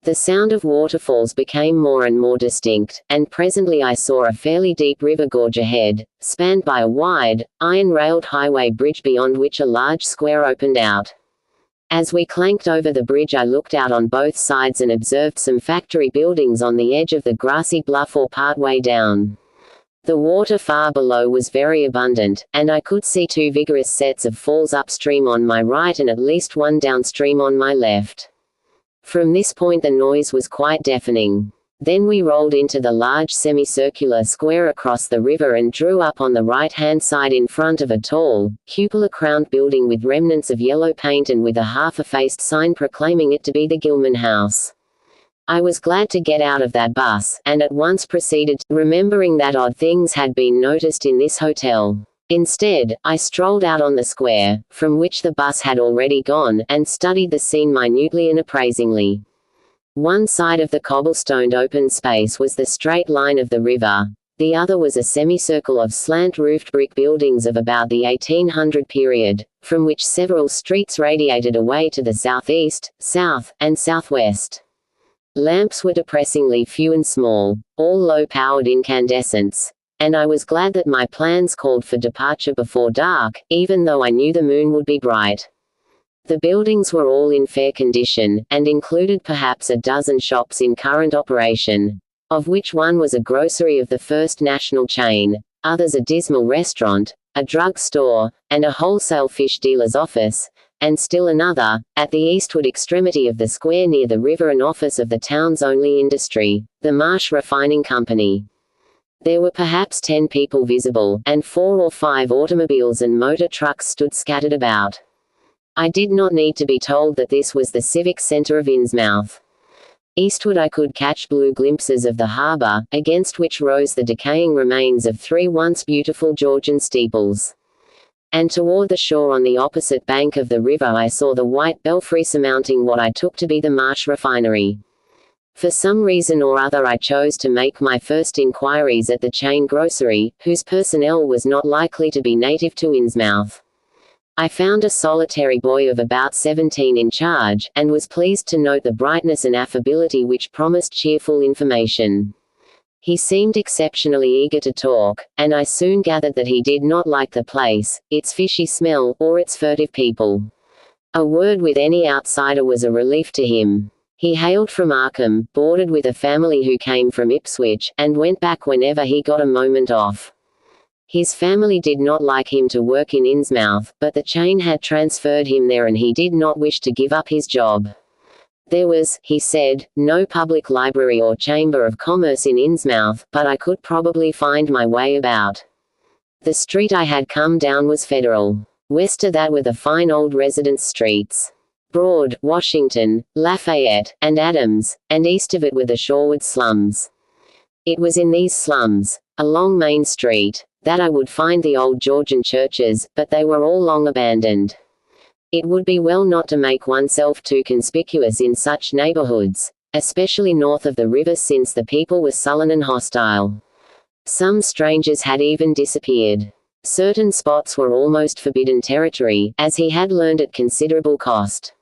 The sound of waterfalls became more and more distinct, and presently I saw a fairly deep river gorge ahead, spanned by a wide, iron-railed highway bridge beyond which a large square opened out. As we clanked over the bridge I looked out on both sides and observed some factory buildings on the edge of the grassy bluff or part way down. The water far below was very abundant, and I could see 2 vigorous sets of falls upstream on my right and at least one downstream on my left. From this point the noise was quite deafening. Then we rolled into the large semicircular square across the river and drew up on the right-hand side in front of a tall, cupola-crowned building with remnants of yellow paint and with a half-effaced sign proclaiming it to be the Gilman House. I was glad to get out of that bus, and at once proceeded, remembering that odd things had been noticed in this hotel. Instead, I strolled out on the square, from which the bus had already gone, and studied the scene minutely and appraisingly. One side of the cobblestoned open space was the straight line of the river, the other was a semicircle of slant-roofed brick buildings of about the 1800 period, from which several streets radiated away to the southeast, south, and southwest. Lamps were depressingly few and small, all low-powered incandescents, and I was glad that my plans called for departure before dark, even though I knew the moon would be bright. The buildings were all in fair condition, and included perhaps a dozen shops in current operation, of which one was a grocery of the first national chain, others a dismal restaurant, a drug store, and a wholesale fish dealer's office, and still another, at the eastward extremity of the square near the river, an office of the town's only industry, the Marsh Refining Company. There were perhaps 10 people visible, and 4 or 5 automobiles and motor trucks stood scattered about. I did not need to be told that this was the civic center of INNSMOUTH. Eastward I could catch blue glimpses of the harbor, against which rose the decaying remains of 3 once beautiful Georgian steeples. And toward the shore on the opposite bank of the river I saw the white belfry surmounting what I took to be the Marsh Refinery. For some reason or other I chose to make my first inquiries at the chain grocery, whose personnel was not likely to be native to INNSMOUTH. I found a solitary boy of about 17 in charge, and was pleased to note the brightness and affability which promised cheerful information. He seemed exceptionally eager to talk, and I soon gathered that he did not like the place, its fishy smell, or its furtive people. A word with any outsider was a relief to him. He hailed from Arkham, boarded with a family who came from Ipswich, and went back whenever he got a moment off. His family did not like him to work in INNSMOUTH, but the chain had transferred him there and he did not wish to give up his job. There was, he said, no public library or chamber of commerce in INNSMOUTH, but I could probably find my way about. The street I had come down was Federal. West of that were the fine old residence streets. Broad, Washington, Lafayette, and Adams, and east of it were the shoreward slums. It was in these slums, along Main Street, that I would find the old Georgian churches, but they were all long abandoned. It would be well not to make oneself too conspicuous in such neighborhoods, especially north of the river, since the people were sullen and hostile. Some strangers had even disappeared. Certain spots were almost forbidden territory, as he had learned at considerable cost.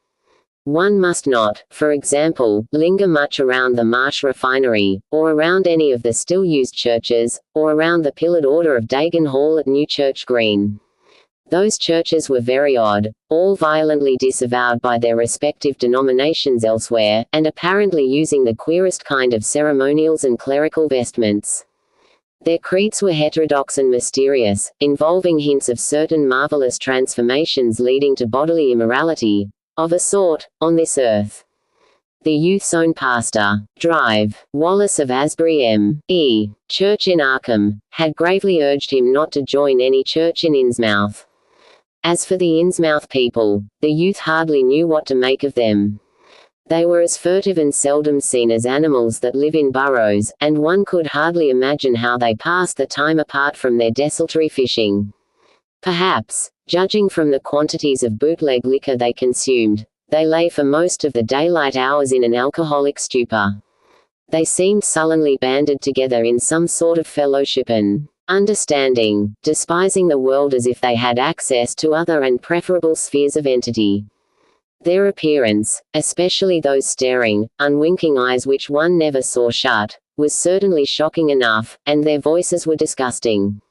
One must not, for example, linger much around the Marsh refinery, or around any of the still used churches, or around the pillared order of Dagon Hall at New Church Green. Those churches were very odd, all violently disavowed by their respective denominations elsewhere, and apparently using the queerest kind of ceremonials and clerical vestments. Their creeds were heterodox and mysterious, involving hints of certain marvelous transformations leading to bodily immorality, of a sort, on this earth. The youth's own pastor, Drive Wallace of Asbury M.E. Church in Arkham, had gravely urged him not to join any church in INNSMOUTH. As for the INNSMOUTH people, the youth hardly knew what to make of them. They were as furtive and seldom seen as animals that live in burrows, and one could hardly imagine how they passed the time apart from their desultory fishing. Perhaps, judging from the quantities of bootleg liquor they consumed, they lay for most of the daylight hours in an alcoholic stupor. They seemed sullenly banded together in some sort of fellowship and understanding, despising the world as if they had access to other and preferable spheres of entity. Their appearance, especially those staring, unwinking eyes which one never saw shut, was certainly shocking enough, and their voices were disgusting.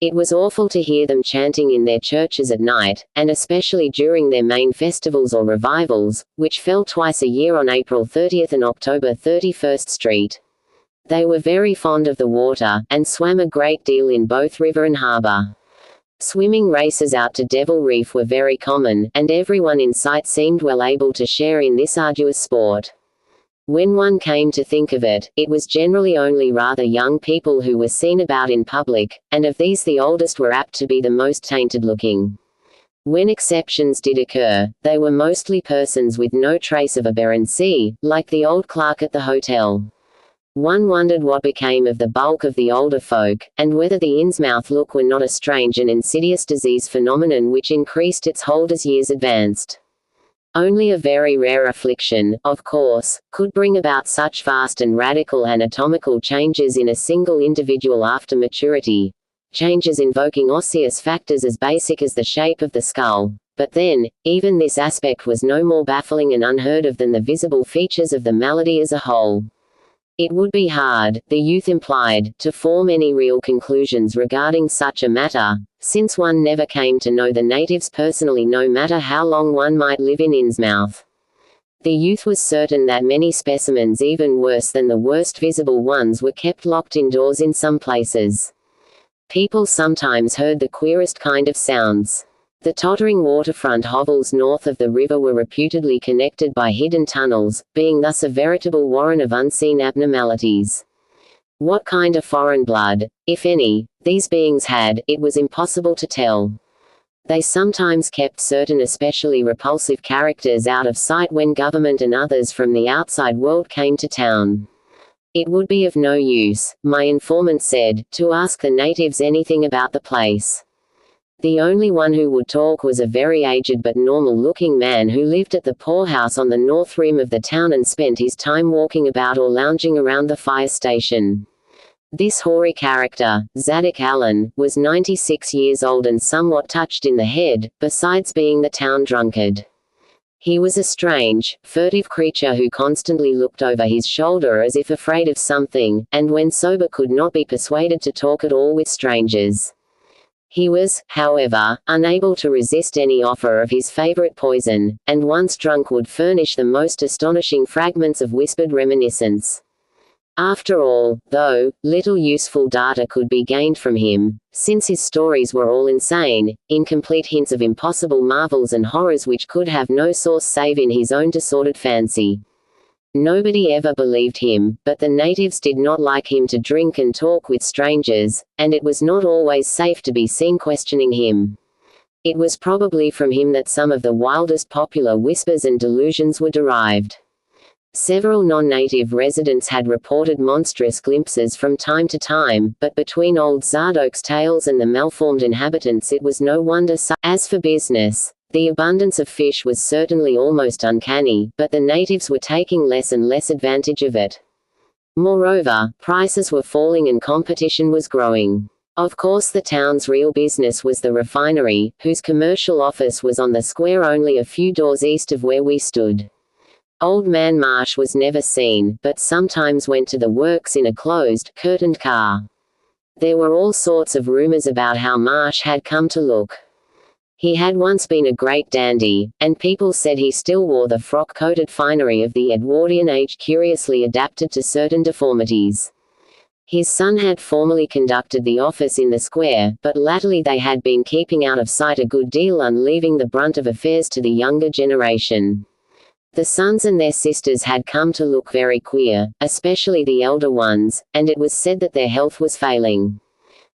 It was awful to hear them chanting in their churches at night, and especially during their main festivals or revivals, which fell twice a year on April 30th and October 31st Street. They were very fond of the water, and swam a great deal in both river and harbor. Swimming races out to Devil Reef were very common, and everyone in sight seemed well able to share in this arduous sport. When one came to think of it, it was generally only rather young people who were seen about in public, and of these the oldest were apt to be the most tainted-looking. When exceptions did occur, they were mostly persons with no trace of aberrancy, like the old clerk at the hotel. One wondered what became of the bulk of the older folk, and whether the INNSMOUTH look were not a strange and insidious disease phenomenon which increased its hold as years advanced. Only a very rare affliction, of course, could bring about such vast and radical anatomical changes in a single individual after maturity, changes invoking osseous factors as basic as the shape of the skull. But then, even this aspect was no more baffling and unheard of than the visible features of the malady as a whole. It would be hard, the youth implied, to form any real conclusions regarding such a matter, since one never came to know the natives personally no matter how long one might live in INNSMOUTH. The youth was certain that many specimens even worse than the worst visible ones were kept locked indoors in some places. People sometimes heard the queerest kind of sounds. The tottering waterfront hovels north of the river were reputedly connected by hidden tunnels, being thus a veritable warren of unseen abnormalities. What kind of foreign blood, if any, these beings had, it was impossible to tell. They sometimes kept certain especially repulsive characters out of sight when government and others from the outside world came to town. It would be of no use, my informant said, to ask the natives anything about the place. The only one who would talk was a very aged but normal-looking man who lived at the poorhouse on the north rim of the town and spent his time walking about or lounging around the fire station. This hoary character, Zadok Allen, was 96 years old and somewhat touched in the head, besides being the town drunkard. He was a strange, furtive creature who constantly looked over his shoulder as if afraid of something, and when sober could not be persuaded to talk at all with strangers. He was, however, unable to resist any offer of his favorite poison, and once drunk would furnish the most astonishing fragments of whispered reminiscence. After all, though, little useful data could be gained from him, since his stories were all insane, incomplete hints of impossible marvels and horrors which could have no source save in his own disordered fancy. Nobody ever believed him, but the natives did not like him to drink and talk with strangers, and it was not always safe to be seen questioning him. It was probably from him that some of the wildest popular whispers and delusions were derived. Several non-native residents had reported monstrous glimpses from time to time, but between old Zadok's tales and the malformed inhabitants it was no wonder. As for business, the abundance of fish was certainly almost uncanny, but the natives were taking less and less advantage of it. Moreover, prices were falling and competition was growing. Of course, the town's real business was the refinery, whose commercial office was on the square only a few doors east of where we stood. Old Man Marsh was never seen, but sometimes went to the works in a closed, curtained car. There were all sorts of rumors about how Marsh had come to look. He had once been a great dandy, and people said he still wore the frock-coated finery of the Edwardian age curiously adapted to certain deformities. His son had formerly conducted the office in the square, but latterly they had been keeping out of sight a good deal and leaving the brunt of affairs to the younger generation. The sons and their sisters had come to look very queer, especially the elder ones, and it was said that their health was failing.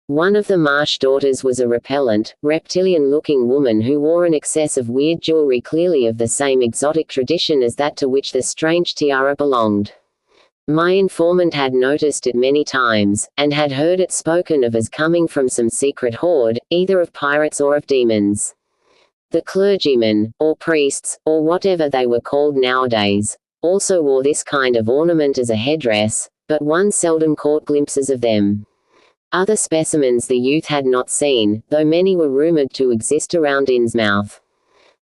One of the Marsh daughters was a repellent, reptilian-looking woman who wore an excess of weird jewelry clearly of the same exotic tradition as that to which the strange tiara belonged. My informant had noticed it many times, and had heard it spoken of as coming from some secret horde, either of pirates or of demons. The clergymen, or priests, or whatever they were called nowadays, also wore this kind of ornament as a headdress, but one seldom caught glimpses of them. Other specimens the youth had not seen, though many were rumored to exist around INNSMOUTH.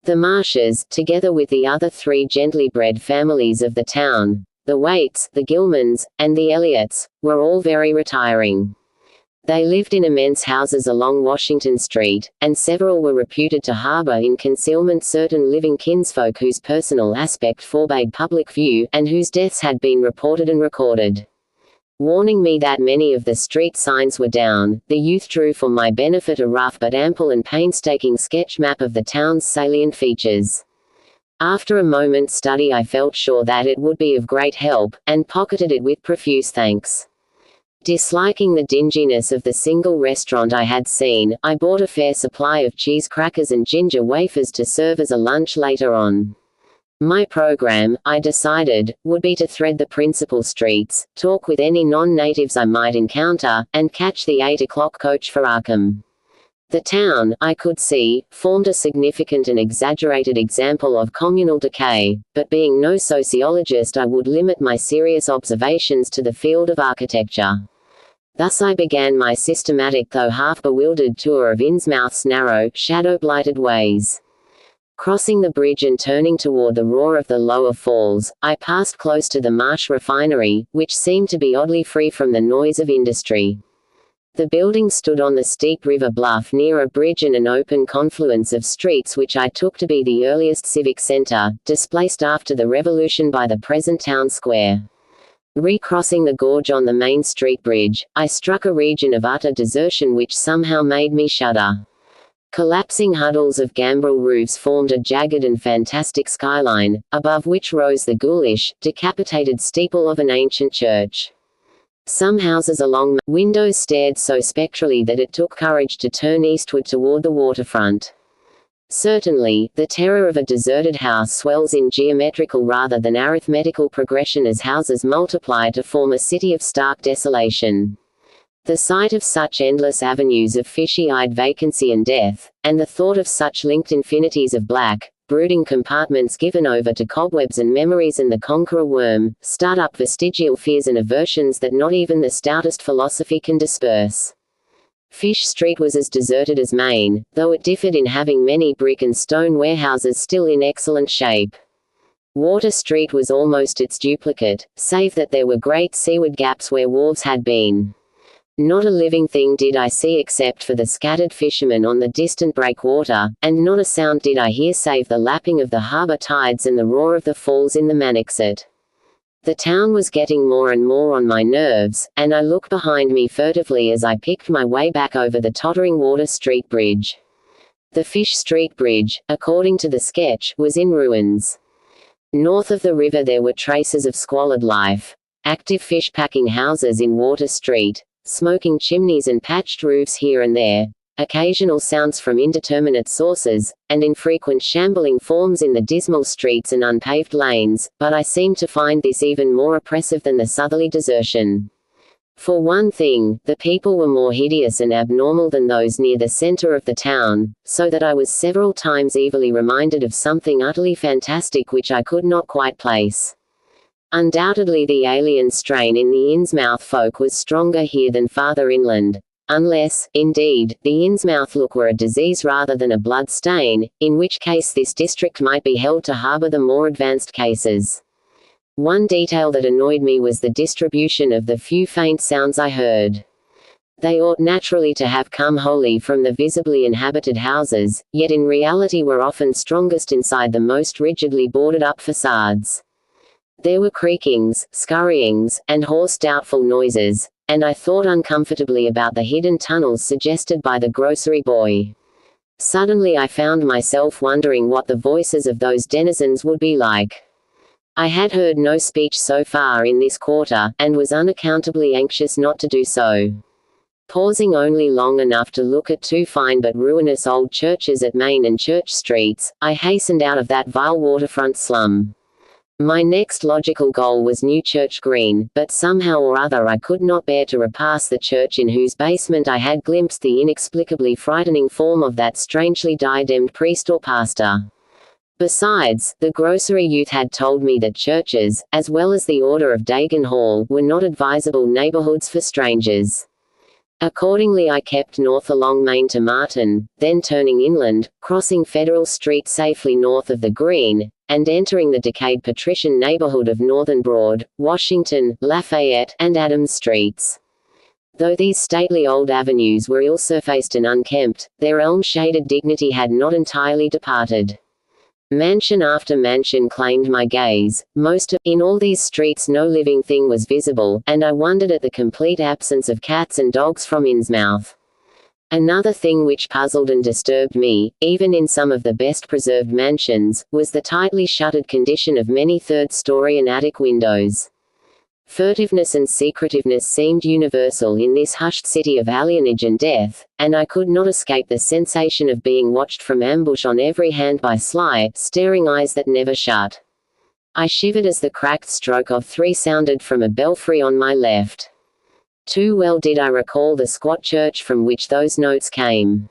The Marshes, together with the other three gently bred families of the town, the Waits, the Gilmans, and the Elliots, were all very retiring. They lived in immense houses along Washington Street, and several were reputed to harbor in concealment certain living kinsfolk whose personal aspect forbade public view, and whose deaths had been reported and recorded. Warning me that many of the street signs were down, the youth drew for my benefit a rough but ample and painstaking sketch map of the town's salient features. After a moment's study I felt sure that it would be of great help, and pocketed it with profuse thanks. Disliking the dinginess of the single restaurant I had seen, I bought a fair supply of cheese crackers and ginger wafers to serve as a lunch later on. My program, I decided, would be to thread the principal streets, talk with any non-natives I might encounter, and catch the 8 o'clock coach for Arkham. The town, I could see, formed a significant and exaggerated example of communal decay, but being no sociologist I would limit my serious observations to the field of architecture. Thus I began my systematic though half-bewildered tour of INNSMOUTH's narrow, shadow-blighted ways. Crossing the bridge and turning toward the roar of the lower falls, I passed close to the Marsh refinery, which seemed to be oddly free from the noise of industry. The building stood on the steep river bluff near a bridge and an open confluence of streets which I took to be the earliest civic center, displaced after the revolution by the present town square. Recrossing the gorge on the Main Street Bridge, I struck a region of utter desertion which somehow made me shudder. Collapsing huddles of gambrel roofs formed a jagged and fantastic skyline, above which rose the ghoulish, decapitated steeple of an ancient church. Some houses along windows stared so spectrally that it took courage to turn eastward toward the waterfront. Certainly, the terror of a deserted house swells in geometrical rather than arithmetical progression as houses multiply to form a city of stark desolation. The sight of such endless avenues of fishy-eyed vacancy and death, and the thought of such linked infinities of black, brooding compartments given over to cobwebs and memories and the conqueror worm, start up vestigial fears and aversions that not even the stoutest philosophy can disperse. Fish Street was as deserted as Main, though it differed in having many brick and stone warehouses still in excellent shape. Water Street was almost its duplicate, save that there were great seaward gaps where wharves had been. Not a living thing did I see except for the scattered fishermen on the distant breakwater, and not a sound did I hear save the lapping of the harbour tides and the roar of the falls in the Mannixet. The town was getting more and more on my nerves, and I looked behind me furtively as I picked my way back over the tottering Water Street Bridge. The Fish Street Bridge, according to the sketch, was in ruins. North of the river there were traces of squalid life. Active fish-packing houses in Water Street, smoking chimneys and patched roofs here and there, occasional sounds from indeterminate sources, and infrequent shambling forms in the dismal streets and unpaved lanes, but I seemed to find this even more oppressive than the southerly desertion. For one thing, the people were more hideous and abnormal than those near the center of the town, so that I was several times evilly reminded of something utterly fantastic which I could not quite place. Undoubtedly the alien strain in the INNSMOUTH folk was stronger here than farther inland. Unless, indeed, the INNSMOUTH look were a disease rather than a blood stain, in which case this district might be held to harbour the more advanced cases. One detail that annoyed me was the distribution of the few faint sounds I heard. They ought naturally to have come wholly from the visibly inhabited houses, yet in reality were often strongest inside the most rigidly boarded-up facades. There were creakings, scurryings, and hoarse doubtful noises, and I thought uncomfortably about the hidden tunnels suggested by the grocery boy. Suddenly I found myself wondering what the voices of those denizens would be like. I had heard no speech so far in this quarter, and was unaccountably anxious not to do so. Pausing only long enough to look at two fine but ruinous old churches at Main and Church Streets, I hastened out of that vile waterfront slum. My next logical goal was New Church Green, but somehow or other I could not bear to repass the church in whose basement I had glimpsed the inexplicably frightening form of that strangely diademed priest or pastor. Besides, the grocery youth had told me that churches, as well as the Order of Dagon Hall, were not advisable neighborhoods for strangers. Accordingly I kept north along Main to Martin, then turning inland, crossing Federal Street safely north of the Green, and entering the decayed patrician neighborhood of Northern Broad, Washington, Lafayette, and Adams Streets. Though these stately old avenues were ill-surfaced and unkempt, their elm-shaded dignity had not entirely departed. Mansion after mansion claimed my gaze. In all these streets no living thing was visible, and I wondered at the complete absence of cats and dogs from INNSMOUTH. Another thing which puzzled and disturbed me, even in some of the best preserved mansions, was the tightly shuttered condition of many third-story and attic windows. Furtiveness and secretiveness seemed universal in this hushed city of alienage and death, and I could not escape the sensation of being watched from ambush on every hand by sly, staring eyes that never shut. I shivered as the cracked stroke of 3 sounded from a belfry on my left. Too well did I recall the squat church from which those notes came.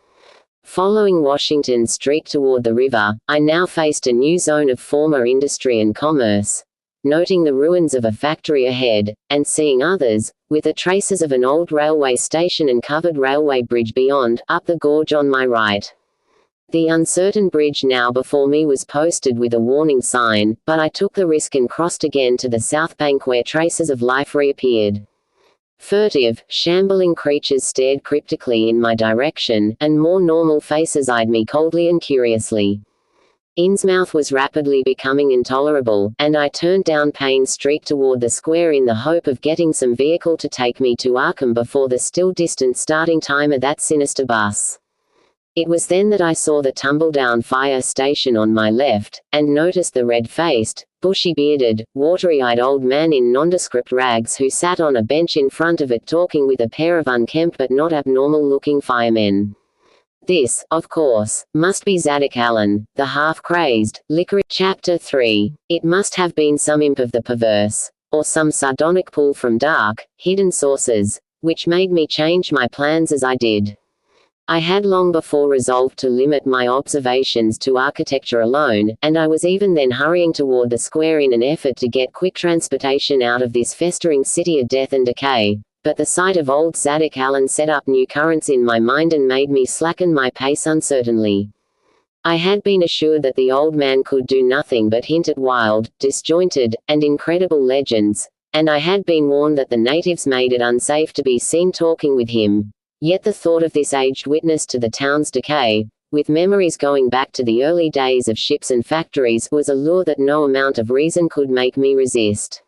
Following Washington Street toward the river, I now faced a new zone of former industry and commerce, noting the ruins of a factory ahead, and seeing others, with the traces of an old railway station and covered railway bridge beyond, up the gorge on my right. The uncertain bridge now before me was posted with a warning sign, but I took the risk and crossed again to the south bank where traces of life reappeared. Furtive, shambling creatures stared cryptically in my direction, and more normal faces eyed me coldly and curiously. INNSMOUTH was rapidly becoming intolerable, and I turned down Payne Street toward the square in the hope of getting some vehicle to take me to Arkham before the still distant starting time of that sinister bus. It was then that I saw the tumble-down fire station on my left, and noticed the red-faced, bushy-bearded, watery-eyed old man in nondescript rags who sat on a bench in front of it talking with a pair of unkempt but not abnormal-looking firemen. This, of course, must be Zadok Allen, the half-crazed, licorice. Chapter 3. It must have been some imp of the perverse, or some sardonic pull from dark, hidden sources, which made me change my plans as I did. I had long before resolved to limit my observations to architecture alone, and I was even then hurrying toward the square in an effort to get quick transportation out of this festering city of death and decay. but the sight of old Zadok Allen set up new currents in my mind and made me slacken my pace uncertainly. I had been assured that the old man could do nothing but hint at wild, disjointed, and incredible legends, and I had been warned that the natives made it unsafe to be seen talking with him. Yet the thought of this aged witness to the town's decay, with memories going back to the early days of ships and factories, was a lure that no amount of reason could make me resist.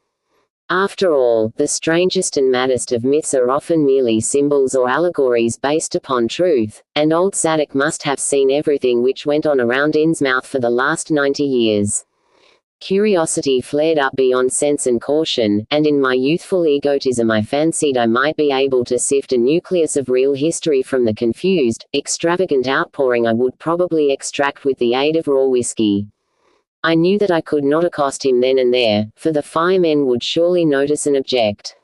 After all, the strangest and maddest of myths are often merely symbols or allegories based upon truth, and old Zadok must have seen everything which went on around INNSMOUTH for the last 90 years. Curiosity flared up beyond sense and caution, and in my youthful egotism I fancied I might be able to sift a nucleus of real history from the confused, extravagant outpouring I would probably extract with the aid of raw whiskey. I knew that I could not accost him then and there, for the firemen would surely notice and object.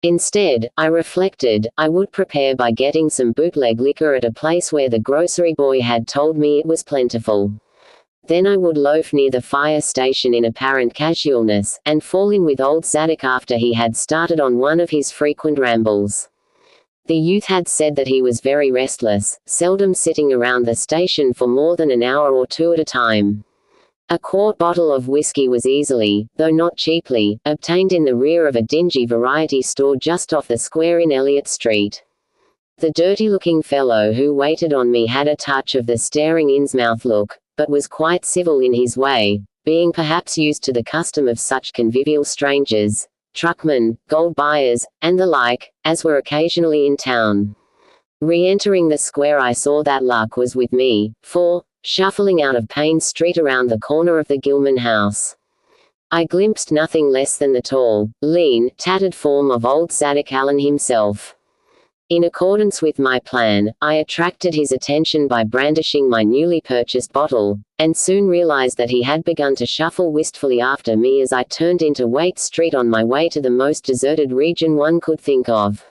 Instead, I reflected, I would prepare by getting some bootleg liquor at a place where the grocery boy had told me it was plentiful. Then I would loaf near the fire station in apparent casualness, and fall in with old Zadok after he had started on one of his frequent rambles. The youth had said that he was very restless, seldom sitting around the station for more than an hour or two at a time. A quart bottle of whiskey was easily, though not cheaply, obtained in the rear of a dingy variety store just off the square in Elliott Street. The dirty-looking fellow who waited on me had a touch of the staring INNSMOUTH look, but was quite civil in his way, being perhaps used to the custom of such convivial strangers, truckmen, gold buyers, and the like, as were occasionally in town. Re-entering the square I saw that luck was with me, for, shuffling out of Payne Street around the corner of the Gilman house, I glimpsed nothing less than the tall, lean, tattered form of old Zadok Allen himself. In accordance with my plan, I attracted his attention by brandishing my newly purchased bottle, and soon realized that he had begun to shuffle wistfully after me as I turned into Waite Street on my way to the most deserted region one could think of.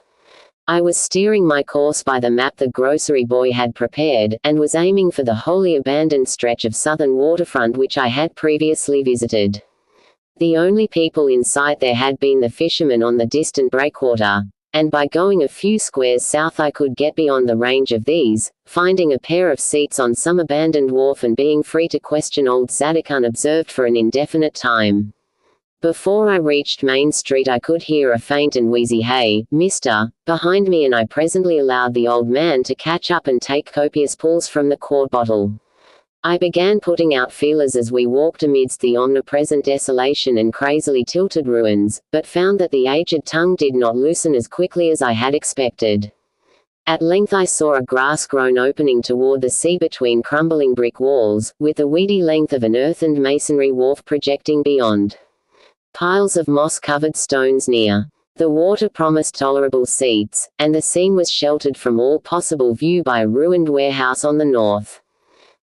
I was steering my course by the map the grocery boy had prepared, and was aiming for the wholly abandoned stretch of southern waterfront which I had previously visited. The only people in sight there had been the fishermen on the distant breakwater, and by going a few squares south I could get beyond the range of these, finding a pair of seats on some abandoned wharf and being free to question old Zadok unobserved for an indefinite time. Before I reached Main Street I could hear a faint and wheezy "Hey, mister," behind me, and I presently allowed the old man to catch up and take copious pulls from the quart bottle. I began putting out feelers as we walked amidst the omnipresent desolation and crazily tilted ruins, but found that the aged tongue did not loosen as quickly as I had expected. At length I saw a grass-grown opening toward the sea between crumbling brick walls, with the weedy length of an earthened masonry wharf projecting beyond. Piles of moss-covered stones near. The water promised tolerable seats, and the scene was sheltered from all possible view by a ruined warehouse on the north.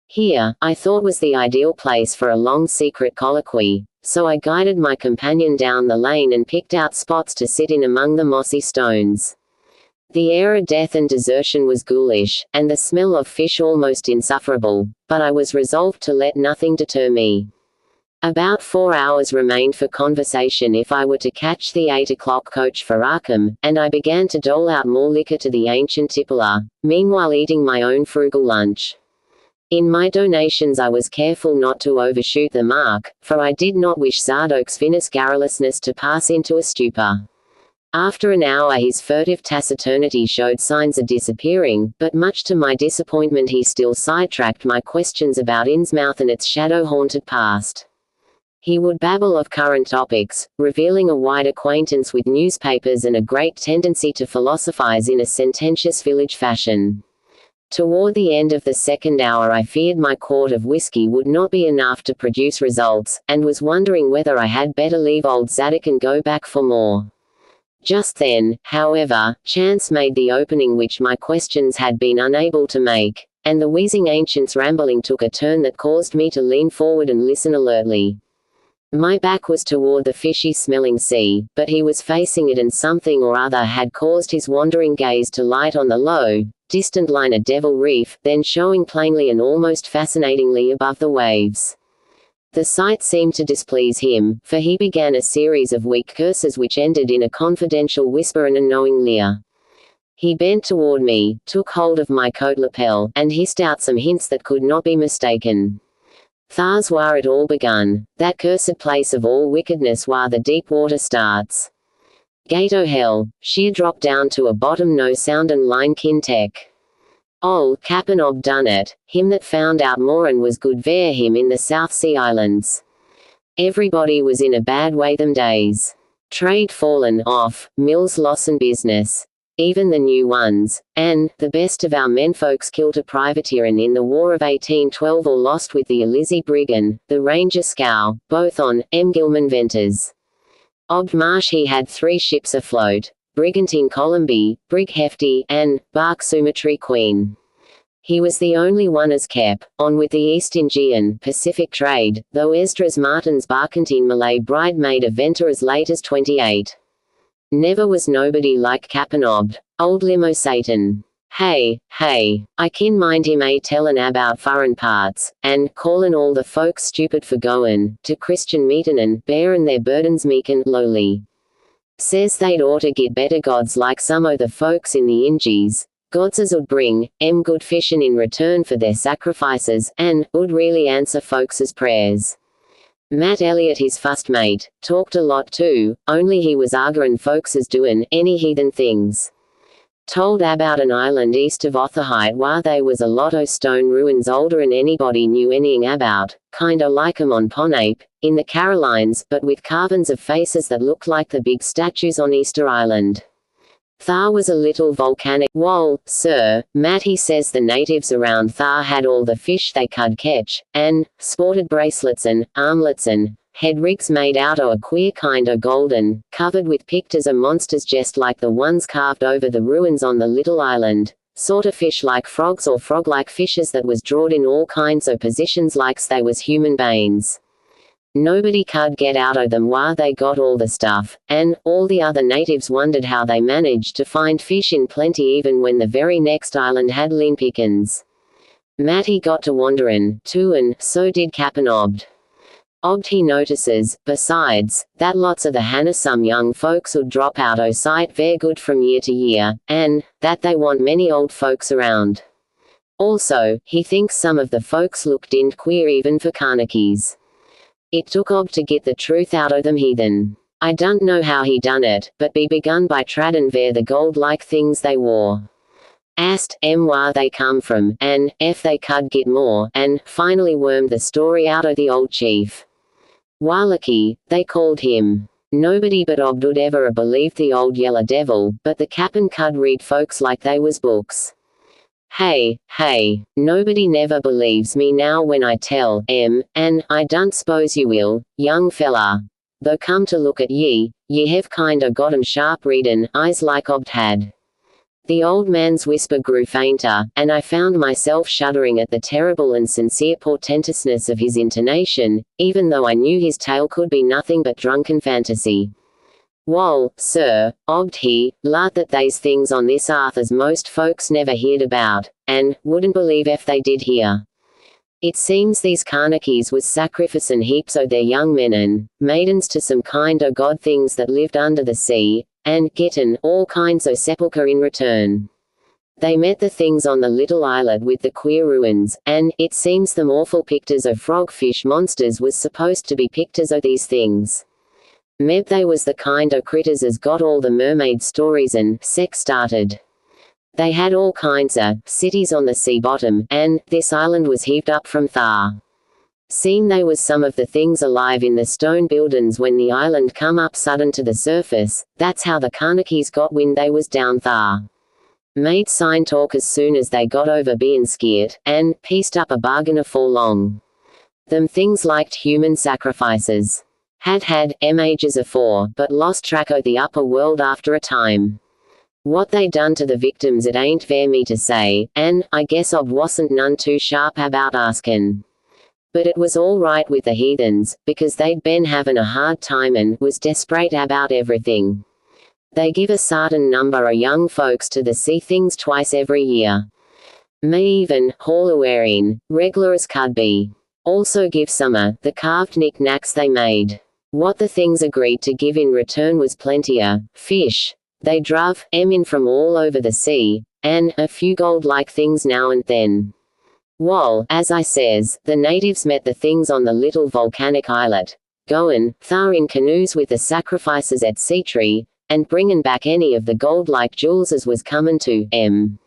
Here, I thought, was the ideal place for a long secret colloquy, so I guided my companion down the lane and picked out spots to sit in among the mossy stones. The air of death and desertion was ghoulish, and the smell of fish almost insufferable, but I was resolved to let nothing deter me. About 4 hours remained for conversation if I were to catch the 8 o'clock coach for Arkham, and I began to dole out more liquor to the ancient tippler, meanwhile eating my own frugal lunch. In my donations I was careful not to overshoot the mark, for I did not wish Zadok's vinous garrulousness to pass into a stupor. After an hour his furtive taciturnity showed signs of disappearing, but much to my disappointment he still sidetracked my questions about INNSMOUTH and its shadow-haunted past. He would babble of current topics, revealing a wide acquaintance with newspapers and a great tendency to philosophize in a sententious village fashion. Toward the end of the second hour I feared my quart of whiskey would not be enough to produce results, and was wondering whether I had better leave old Zadok and go back for more. Just then, however, chance made the opening which my questions had been unable to make, and the wheezing ancient's rambling took a turn that caused me to lean forward and listen alertly. My back was toward the fishy-smelling sea, but he was facing it, and something or other had caused his wandering gaze to light on the low, distant line of Devil Reef, then showing plainly and almost fascinatingly above the waves. The sight seemed to displease him, for he began a series of weak curses which ended in a confidential whisper and a knowing leer. He bent toward me, took hold of my coat lapel, and hissed out some hints that could not be mistaken. "Thar's whar it all begun, that cursed place of all wickedness whar the deep water starts. Gate o' hell, sheer drop down to a bottom no sound and line kin tech. Ol' Cap'n Ob done it, him that found out more and was good ver him in the South Sea Islands. Everybody was in a bad way them days. Trade fallen off, mills lossin' business. Even the new ones, and the best of our menfolks killed a privateerin' in the War of 1812 or lost with the Elizabeth brig and the Ranger scow, both on Gilman Venters. Ob Marsh he had 3 ships afloat, Brigantine Columby, Brig Hefty, and Bark Sumatry Queen. He was the only one as kept on with the East Indian Pacific trade, though Esdras Martin's barkentine Malay bride made a venture as late as 28. Never was nobody like Cap'n Ob, old limo Satan. Hey, I kin mind him tellin' about foreign parts, and callin' all the folks stupid for goin' to Christian meetin' and bearin' their burdens meek and lowly. Says they'd oughter git better gods like some o' the folks in the Ingies, gods as ud bring good fishin' in return for their sacrifices, and ud really answer folks' prayers. Matt Elliott his fust mate, talked a lot too, only he was arguin' folks as doin' any heathen things. Told about an island east of Otaheite whar they was a lot o' stone ruins older'n anybody knew anything about, kinda like 'em on Ponape, in the Carolines, but with carvin's of faces that looked like the big statues on Easter Island. Thar was a little volcanic wall, sir. Matt he says the natives around Thar had all the fish they could catch, and sported bracelets and armlets and head rigs made out o' a queer kind o' golden, covered with pictures o' monsters just like the ones carved over the ruins on the little island, sort o' fish like frogs or frog-like fishes that was drawed in all kinds o' positions like's they was human beings. Nobody could get out o' them whar they got all the stuff, and all the other natives wondered how they managed to find fish in plenty even when the very next island had lean pickins. Matty got to wanderin', too, and so did Cap'n Ob. Ob he notices, besides, that lots of the handsome young folks would drop out o' sight ver good from year to year, and that they want many old folks around. Also, he thinks some of the folks looked in queer even for Carnackies. It took Ob to get the truth out o' them heathen. I don't know how he done it, but be begun by traddin' ver the gold-like things they wore. Asked whar they come from, and if they could get more, and finally wormed the story out o' the old chief. Walaki, they called him. Nobody but Ob would ever a believed the old yeller devil, but the cap'n could read folks like they was books. Hey, nobody never believes me now when I tell and I don't s'pose you will, young fella. Though come to look at ye hev kinda got 'em sharp readin' eyes like Ob had. The old man's whisper grew fainter, and I found myself shuddering at the terrible and sincere portentousness of his intonation, even though I knew his tale could be nothing but drunken fantasy. Wall, sir, Ob'd he, lart that they's things on this arth as most folks never heerd about, and wouldn't believe if they did hear. It seems these Carnackies was sacrificin' heaps o' their young men and maidens to some kind o' god things that lived under the sea, and gettin' all kinds o' sepulchre in return. They met the things on the little islet with the queer ruins, and it seems them awful pictures o' frog-fish monsters was supposed to be pictures o' these things. Meb they was the kind o' critters as got all the mermaid stories and sex started. They had all kinds o' cities on the sea bottom, and this island was heaved up from Thar. Seen they was some of the things alive in the stone buildings when the island come up sudden to the surface, that's how the Carnackies got wind they was down Thar. Made sign talk as soon as they got over bein' skeert, and pieced up a bargain afore long. Them things liked human sacrifices. Had ages afore, but lost track o' the upper world after a time. What they done to the victims it ain't fair me to say, and I guess Ob wasn't none too sharp about askin'. But it was all right with the heathens, because they'd been havin' a hard time and was desperate about everything. They give a sartin number o' young folks to the sea things twice every year. May even haul a wearin', reg'lar as could be. Also give summer, the carved knick-knacks they made. What the things agreed to give in return was plenty fish. They druv in from all over the sea, and a few gold-like things now and then. Wall, as I says, the natives met the things on the little volcanic islet, goin' thar in canoes with the sacrifices etc., and bringin' back any of the gold-like jewels as was comin' to 'em.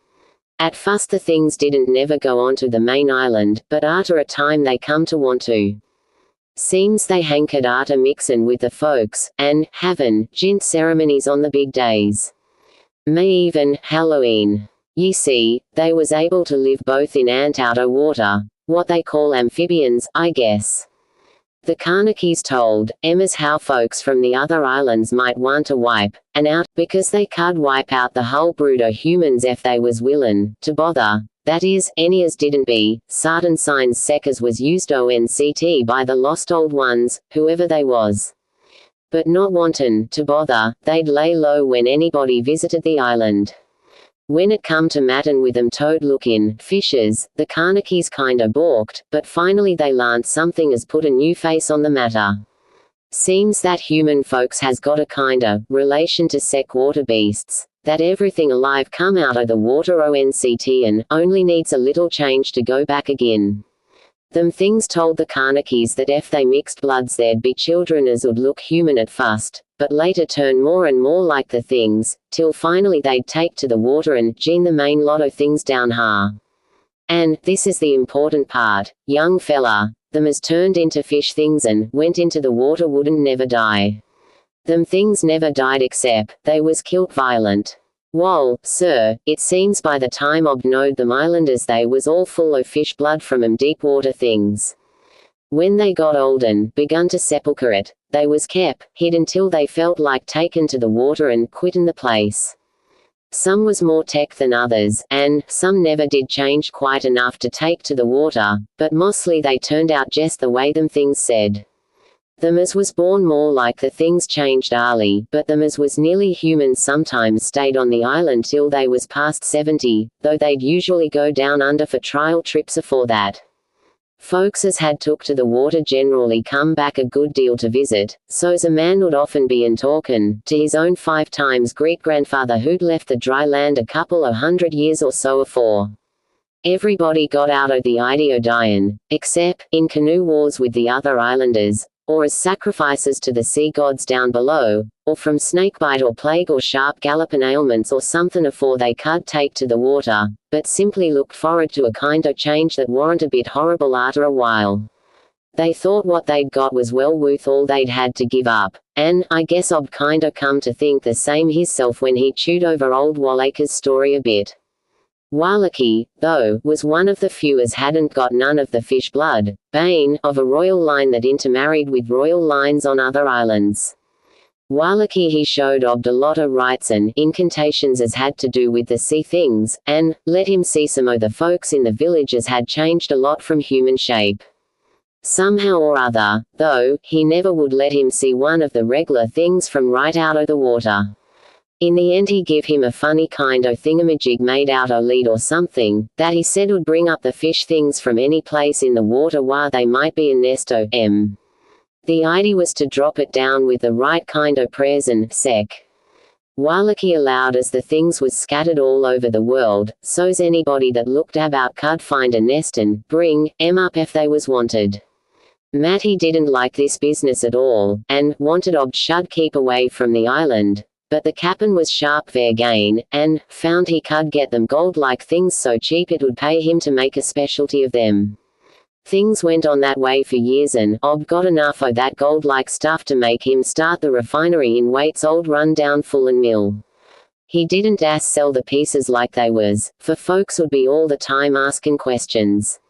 At fust the things didn't never go onto the main island, but arter a time they come to want to. Seems they hankered arter mixin' with the folks, and havin' gin ceremonies on the big days. May even Halloween. Ye see, they was able to live both in and out o' water, what they call amphibians, I guess. The Karnakis told as how folks from the other islands might want to wipe and out, because they could wipe out the hull brood o' humans if they was willin' to bother. That is, any as didn't be sartin signs seckers was used onct by the lost old ones, whoever they was. But not wantin' to bother, they'd lay low when anybody visited the island. When it come to mattin' with them toad-lookin' fishes, the Karnakis kinda balked, but finally they larnt something as put a new face on the matter. Seems that human folks has got a kinda relation to sek water beasts, that everything alive come out o' the water onct and only needs a little change to go back again. Them things told the Karnakis that if they mixed bloods there'd be children as would look human at fust, but later turn more and more like the things, till finally they'd take to the water and gene the main lot o' things down ha. And, this is the important part, young fella, them as turned into fish things and went into the water wouldn't never die. Them things never died except, they was killed violent. Wall, sir, it seems by the time ob knowed them islanders they was all full o' fish blood from 'em deep water things. When they got old and begun to sepulchre it, they was kep hid until they felt like takin' to the water and quittin' the place. Some was more tech than others, and some never did change quite enough to take to the water, but mostly they turned out jest the way them things said. Them as was born more like the things changed early, but them as was nearly human sometimes stayed on the island till they was past 70, though they'd usually go down under for trial trips afore that. Folks as had took to the water generally come back a good deal to visit, so's a man would often be in talkin' to his own 5 times great-grandfather who'd left the dry land a couple o' 100 years or so afore. Everybody got out o' the idea o' dyin', except in canoe wars with the other islanders, or as sacrifices to the sea gods down below, or from snakebite or plague or sharp gallopin' ailments or somethin' afore they could take to the water, but simply looked forward to a kind o' change that warn't a bit horrible arter a while. They thought what they'd got was well worth all they'd had to give up, and I guess Ob kinda come to think the same hisself when he chewed over old Wallaker's story a bit. Wallaki, though, was one of the few as hadn't got none of the fish blood, bane of a royal line that intermarried with royal lines on other islands. Wallaki he showed Obd a lot of rites and incantations as had to do with the sea things, and let him see some o' the folks in the villages had changed a lot from human shape. Somehow or other, though, he never would let him see one of the regular things from right out o' the water. In the end he give him a funny kind o' thingamajig made out o' lead or something, that he said would bring up the fish things from any place in the water where they might be a nest o' 'em. The idea was to drop it down with the right kind o' prayers and sec. Wallaki allowed as the things was scattered all over the world, so's anybody that looked about could find a nest and bring 'em up if they was wanted. Matty didn't like this business at all, and wanted Ob should keep away from the island. But the cap'n was sharp vergain, and found he could get them gold-like things so cheap it would pay him to make a specialty of them. Things went on that way for years and Ob got enough o' that gold-like stuff to make him start the refinery in Waite's old run-down Fullen Mill. He didn't sell the pieces like they was, for folks would be all the time askin' questions.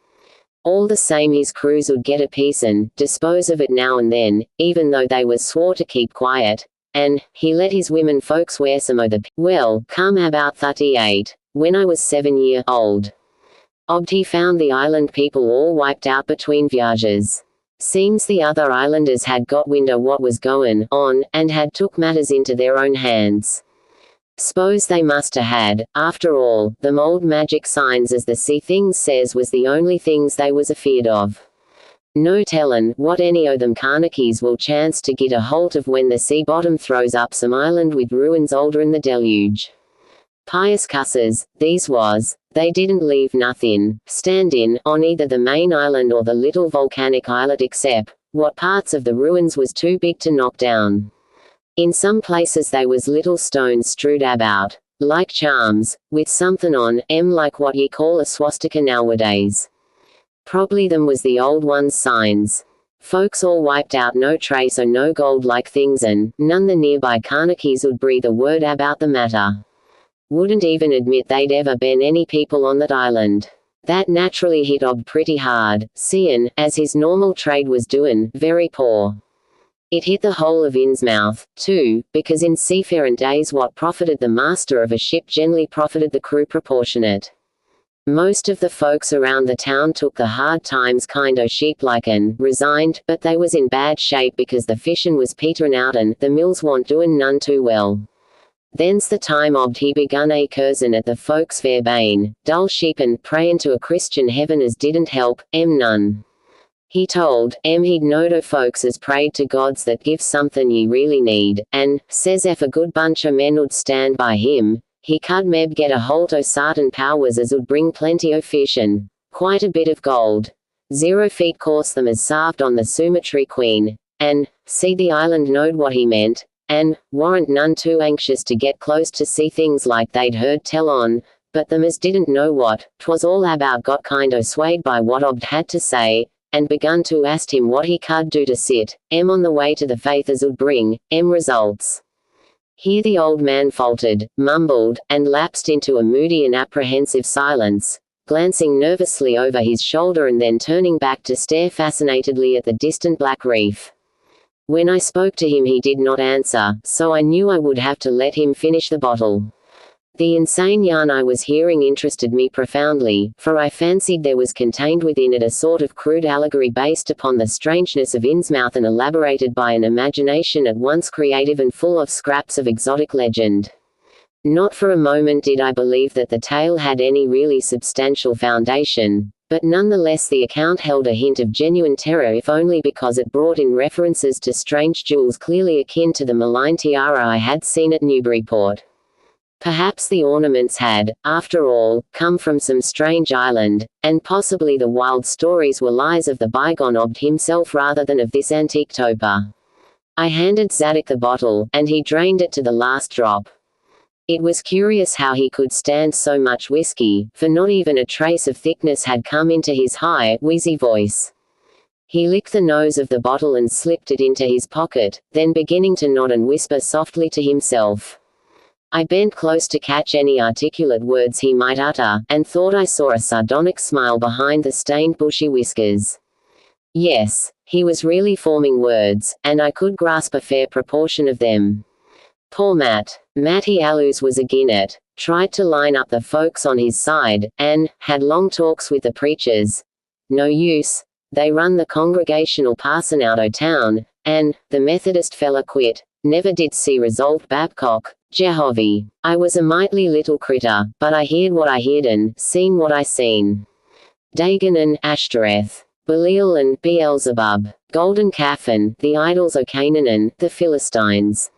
All the same his crews would get a piece and dispose of it now and then, even though they was swore to keep quiet. And he let his women folks wear some o' the well, come about 38, when I was 7-year-old. Obd he found the island people all wiped out between viages. Seems the other islanders had got wind o' what was goin' on, and had took matters into their own hands. S'pose they must 'a' had, after all, them old magic signs as the sea things says was the only things they was afeard of. No tellin' what any o' them Carnackies will chance to git a holt of when the sea bottom throws up some island with ruins older'n the deluge. Pious cusses, these was. They didn't leave nothin' standin' on either the main island or the little volcanic islet except what parts of the ruins was too big to knock down. In some places they was little stones strewed about, like charms, with somethin' on 'em like what ye call a swastika nowadays. Probably them was the old one's signs. Folks all wiped out no trace o' no gold-like things and none the nearby Carnackies 'ud breathe a word about the matter. Wouldn't even admit they'd ever been any people on that island. That naturally hit Ob pretty hard, seein', as his normal trade was doin', very poor. It hit the whole of INNSMOUTH, too, because in seafarin' days what profited the master of a ship generally profited the crew proportionate. Most of the folks around the town took the hard times kind o' sheep-like and resigned, but they was in bad shape because the fishin' was peterin' out and the mills wa'n't doin' none too well. Then's the time Obd he begun a cursin' at the folks verbain, dull sheepin', prayin' to a Christian heaven as didn't help 'em none. He told 'em he'd knowed o' folks as prayed to gods that give somethin' ye really need, and says ef a good bunch o' men 'ud stand by him, he could meb get a holt o' sartin powers as 'ud bring plenty o' fish and quite a bit of gold. 0 feet course them as sarved on the Sumatry Queen, and see the island knowed what he meant, and warn't none too anxious to get close to see things like they'd heard tell on, but them as didn't know what 'twas all about got kind o' swayed by what Obd had to say, and begun to ask him what he could do to sit 'em on the way to the faith as 'ud bring 'em results. Here the old man faltered, mumbled, and lapsed into a moody and apprehensive silence, glancing nervously over his shoulder and then turning back to stare fascinatedly at the distant black reef. When I spoke to him he did not answer, so I knew I would have to let him finish the bottle. The insane yarn I was hearing interested me profoundly, for I fancied there was contained within it a sort of crude allegory based upon the strangeness of INNSMOUTH and elaborated by an imagination at once creative and full of scraps of exotic legend. Not for a moment did I believe that the tale had any really substantial foundation, but nonetheless the account held a hint of genuine terror if only because it brought in references to strange jewels clearly akin to the malign tiara I had seen at Newburyport. Perhaps the ornaments had, after all, come from some strange island, and possibly the wild stories were lies of the bygone Obd himself rather than of this antique toper. I handed Zadok the bottle, and he drained it to the last drop. It was curious how he could stand so much whiskey, for not even a trace of thickness had come into his high, wheezy voice. He licked the nose of the bottle and slipped it into his pocket, then beginning to nod and whisper softly to himself. I bent close to catch any articulate words he might utter, and thought I saw a sardonic smile behind the stained bushy whiskers. Yes, he was really forming words, and I could grasp a fair proportion of them. Poor Matt. Matty Allows was agin it, tried to line up the folks on his side, and had long talks with the preachers. No use. They run the Congregational parson out o' town, and the Methodist fella quit. Never did see result Babcock. Jehovah. I was a mightly little critter, but I heerd what I heerd and seen what I seen. Dagon and Ashtoreth, Belial and Beelzebub, Golden Calf and the idols o' Canaan and the Philistines.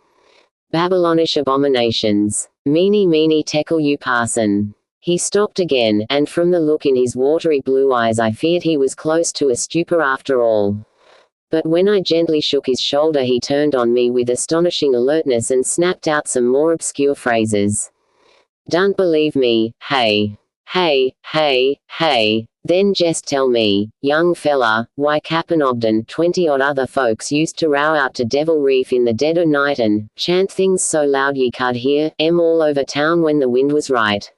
Babylonish abominations. Meeny tekel you parson. He stopped again, and from the look in his watery blue eyes I feared he was close to a stupor after all. But when I gently shook his shoulder he turned on me with astonishing alertness and snapped out some more obscure phrases. "Don't believe me, hey. Hey, hey, hey. Then jest tell me, young fella, why Cap'n Obden 20-odd other folks used to row out to Devil Reef in the dead o' night and chant things so loud ye could hear 'em all over town when the wind was right.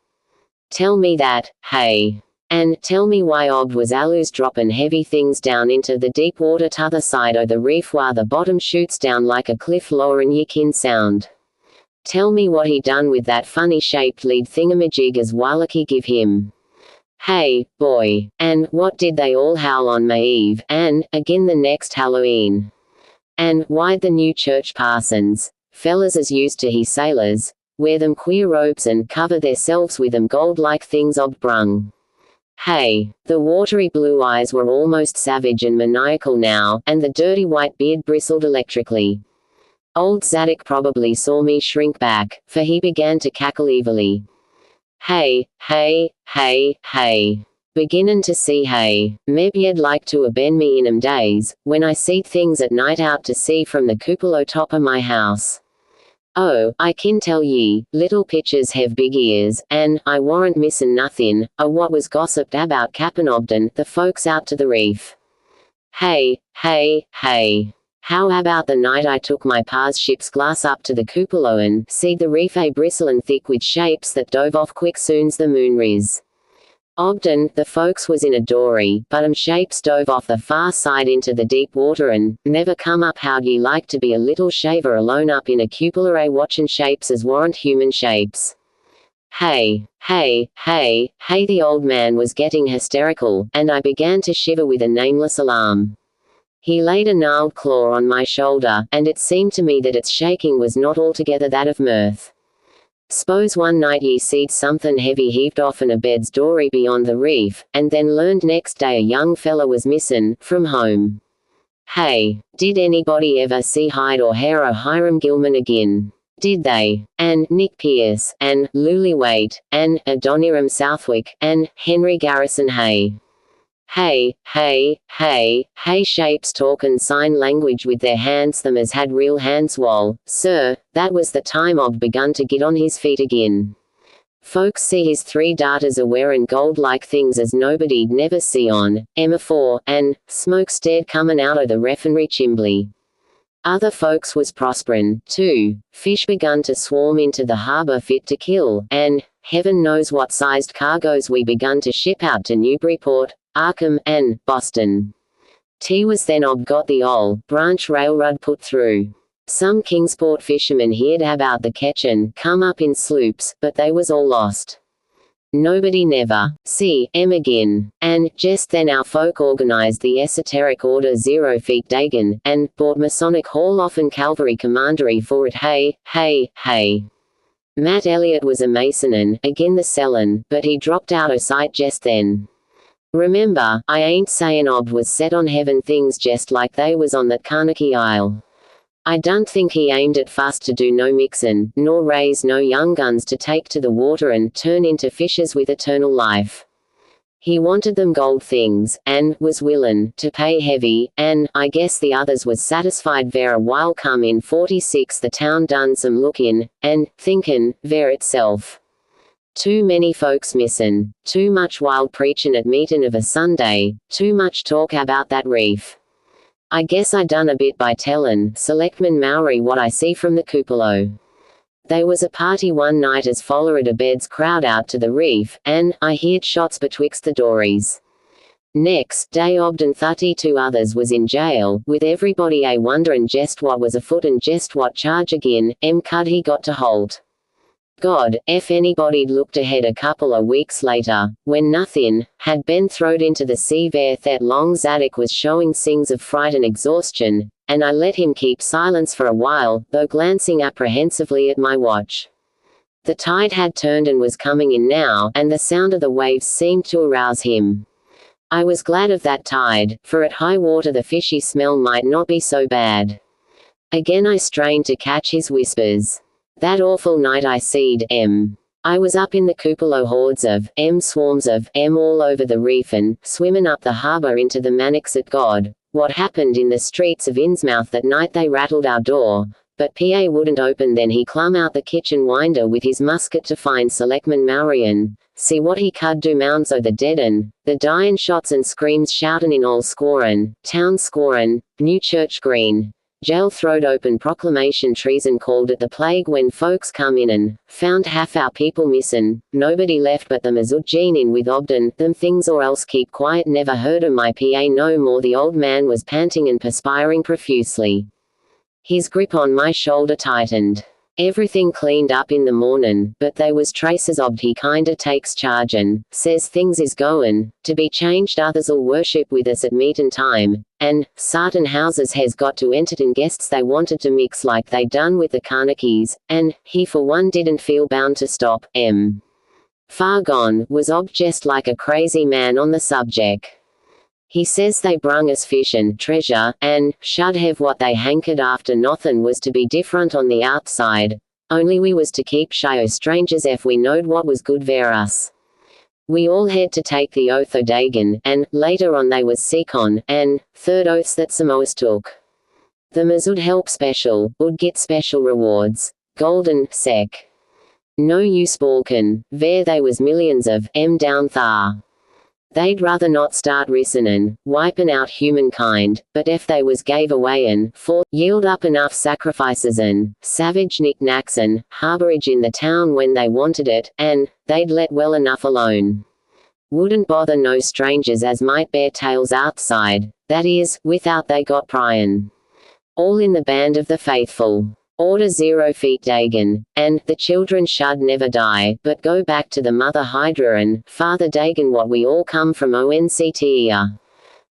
Tell me that, hey. And tell me why Obd was always droppin' heavy things down into the deep water t'other side o' the reef while the bottom shoots down like a cliff lower'n ye kin sound. Tell me what he done with that funny-shaped lead thingamajig as Wallachy give him. Hey, boy. And what did they all howl on May Eve, and agin the next Halloween? And why'd the new church parsons, fellas as used to he sailors, wear them queer robes and cover theirselves with them gold-like things Obd brung? hey. The watery blue eyes were almost savage and maniacal now, and the dirty white beard bristled electrically. Old Zadok probably saw me shrink back, for he began to cackle evilly. Hey, hey, hey, hey. Beginnin' to see hey. Maybe you'd like to a-been me in 'em days, when I seed things at night out to sea from the cupola top o' my house. Oh, I kin tell ye, little pitchers hev big ears, an' I warn't missin' nothin' o' what was gossiped about Cap'n Obden, the folks out to the reef. Hey, hey, hey. How about the night I took my pa's ship's glass up to the cupola and seed the reef bristlin' thick with shapes that dove off quick soon's the moon riz. Obden, the folks was in a dory, but 'em shapes dove off the far side into the deep water and never come up. How'd ye like to be a little shaver alone up in a cupola watchin' shapes as warn't human shapes? Hey, hey, hey, hey. The old man was getting hysterical, and I began to shiver with a nameless alarm. He laid a gnarled claw on my shoulder, and it seemed to me that its shaking was not altogether that of mirth. S'pose one night ye seed somethin' heavy heaved off'n a bed's dory beyond the reef, and then learned next day a young fella was missin' from home. Hey, did anybody ever see hide or hair o' Hiram Gilman agin? Did they? An' Nick Pierce, an' Lully Waite, an' Adoniram Southwick, an' Henry Garrison Hay? Hey, hey, hey, hey. Shapes talkin' sign language with their hands, them as had real hands. Wall, sir, that was the time Ob begun to git on his feet agin. Folks see his 3 darters a wearin' gold-like things as nobody'd never see on 'em afore, an' smoke stared comin' out o' the refinery chimbly. Other folks was prosperin', too. Fish begun to swarm into the harbor fit to kill, an' heaven knows what sized cargoes we begun to ship out to Newburyport, Arkham, and Boston. Was then Ob got the Ol' Branch Railroad put through. Some Kingsport fishermen heerd about the ketchin' come up in sloops, but they was all lost. Nobody never see 'em agin. And jest then our folk organized the esoteric Order 0 Feet Dagon, and bought Masonic Hall offen Calvary Commandery for it. Hey, hey, hey. Matt Elliott was a Masonin, agin the sellin', but he dropped out o' sight jest then. Remember, I ain't sayin' Ob was set on heaven things jest like they was on that Carnegie Isle. I don't think he aimed at fust to do no mixin', nor raise no young guns to take to the water and turn into fishes with eternal life. He wanted them gold things, an' was willin' to pay heavy, an' I guess the others was satisfied. Ver a while come in 46 the town done some lookin', an' thinkin', ver itself. Too many folks missin', too much wild preachin' at meetin' of a Sunday, too much talk about that reef. I guess I done a bit by tellin' Selectman Mowry what I see from the cupola. They was a party one night as follered a bed's crowd out to the reef, an' I heerd shots betwixt the dories. Next day Obden 32 others was in jail, with everybody wonderin' jest what was afoot and jest what charge agin cud he got to halt. God, if anybody'd looked ahead a couple of weeks later, when nothin' had been throwed into the sea ver that long Zadok was showing signs of fright and exhaustion, and I let him keep silence for a while, though glancing apprehensively at my watch. The tide had turned and was coming in now, and the sound of the waves seemed to arouse him. I was glad of that tide, for at high water the fishy smell might not be so bad. Again I strained to catch his whispers. That awful night I seed I was up in the cupola, hordes of swarms of all over the reef and swimmin' up the harbor into the Manaxet. God, what happened in the streets of INNSMOUTH that night? They rattled our door, but PA wouldn't open. Then he clum out the kitchen winder with his musket to find Selectman Mowry and see what he could do. Mounds o' the dead'n, the dyin' shots and screams shoutin' in all scorin', town scorin', New Church Green. Jail throwed open proclamation treason, called it the plague when folks come in and found half our people missin', nobody left but them as gene in with Obden, them things or else keep quiet. Never heard of my PA no more. The old man was panting and perspiring profusely. His grip on my shoulder tightened. Everything cleaned up in the mornin', but they was traces ob. He kinda takes charge and says things is goin' to be changed. Others'll worship with us at meetin' time, and sartin houses has got to entertain guests they wanted to mix like they done with the Carnegies, and he for one didn't feel bound to stop. Far gone, was Ob just like a crazy man on the subject. He says they brung us fish and treasure, and should have what they hankered after. Nothin' was to be different on the outside, only we was to keep shy o' strangers ef we knowed what was good ver us. We all had to take the oath o' Dagon, and later on they was second and third oaths that some o' us took. Them as would help special, would get special rewards. Golden, sec. No use balkin, ver they was millions of down thar. They'd rather not start rissenin', wipin' out humankind, but if they was gave away and, for, yield up enough sacrifices and, savage knick-knacks and, harborage in the town when they wanted it, and, they'd let well enough alone. Wouldn't bother no strangers as might bear tales outside, that is, without they got pryin'. All in the band of the faithful. Order 0 feet Dagon, and the children should never die, but go back to the mother Hydra and father Dagon what we all come from ONCT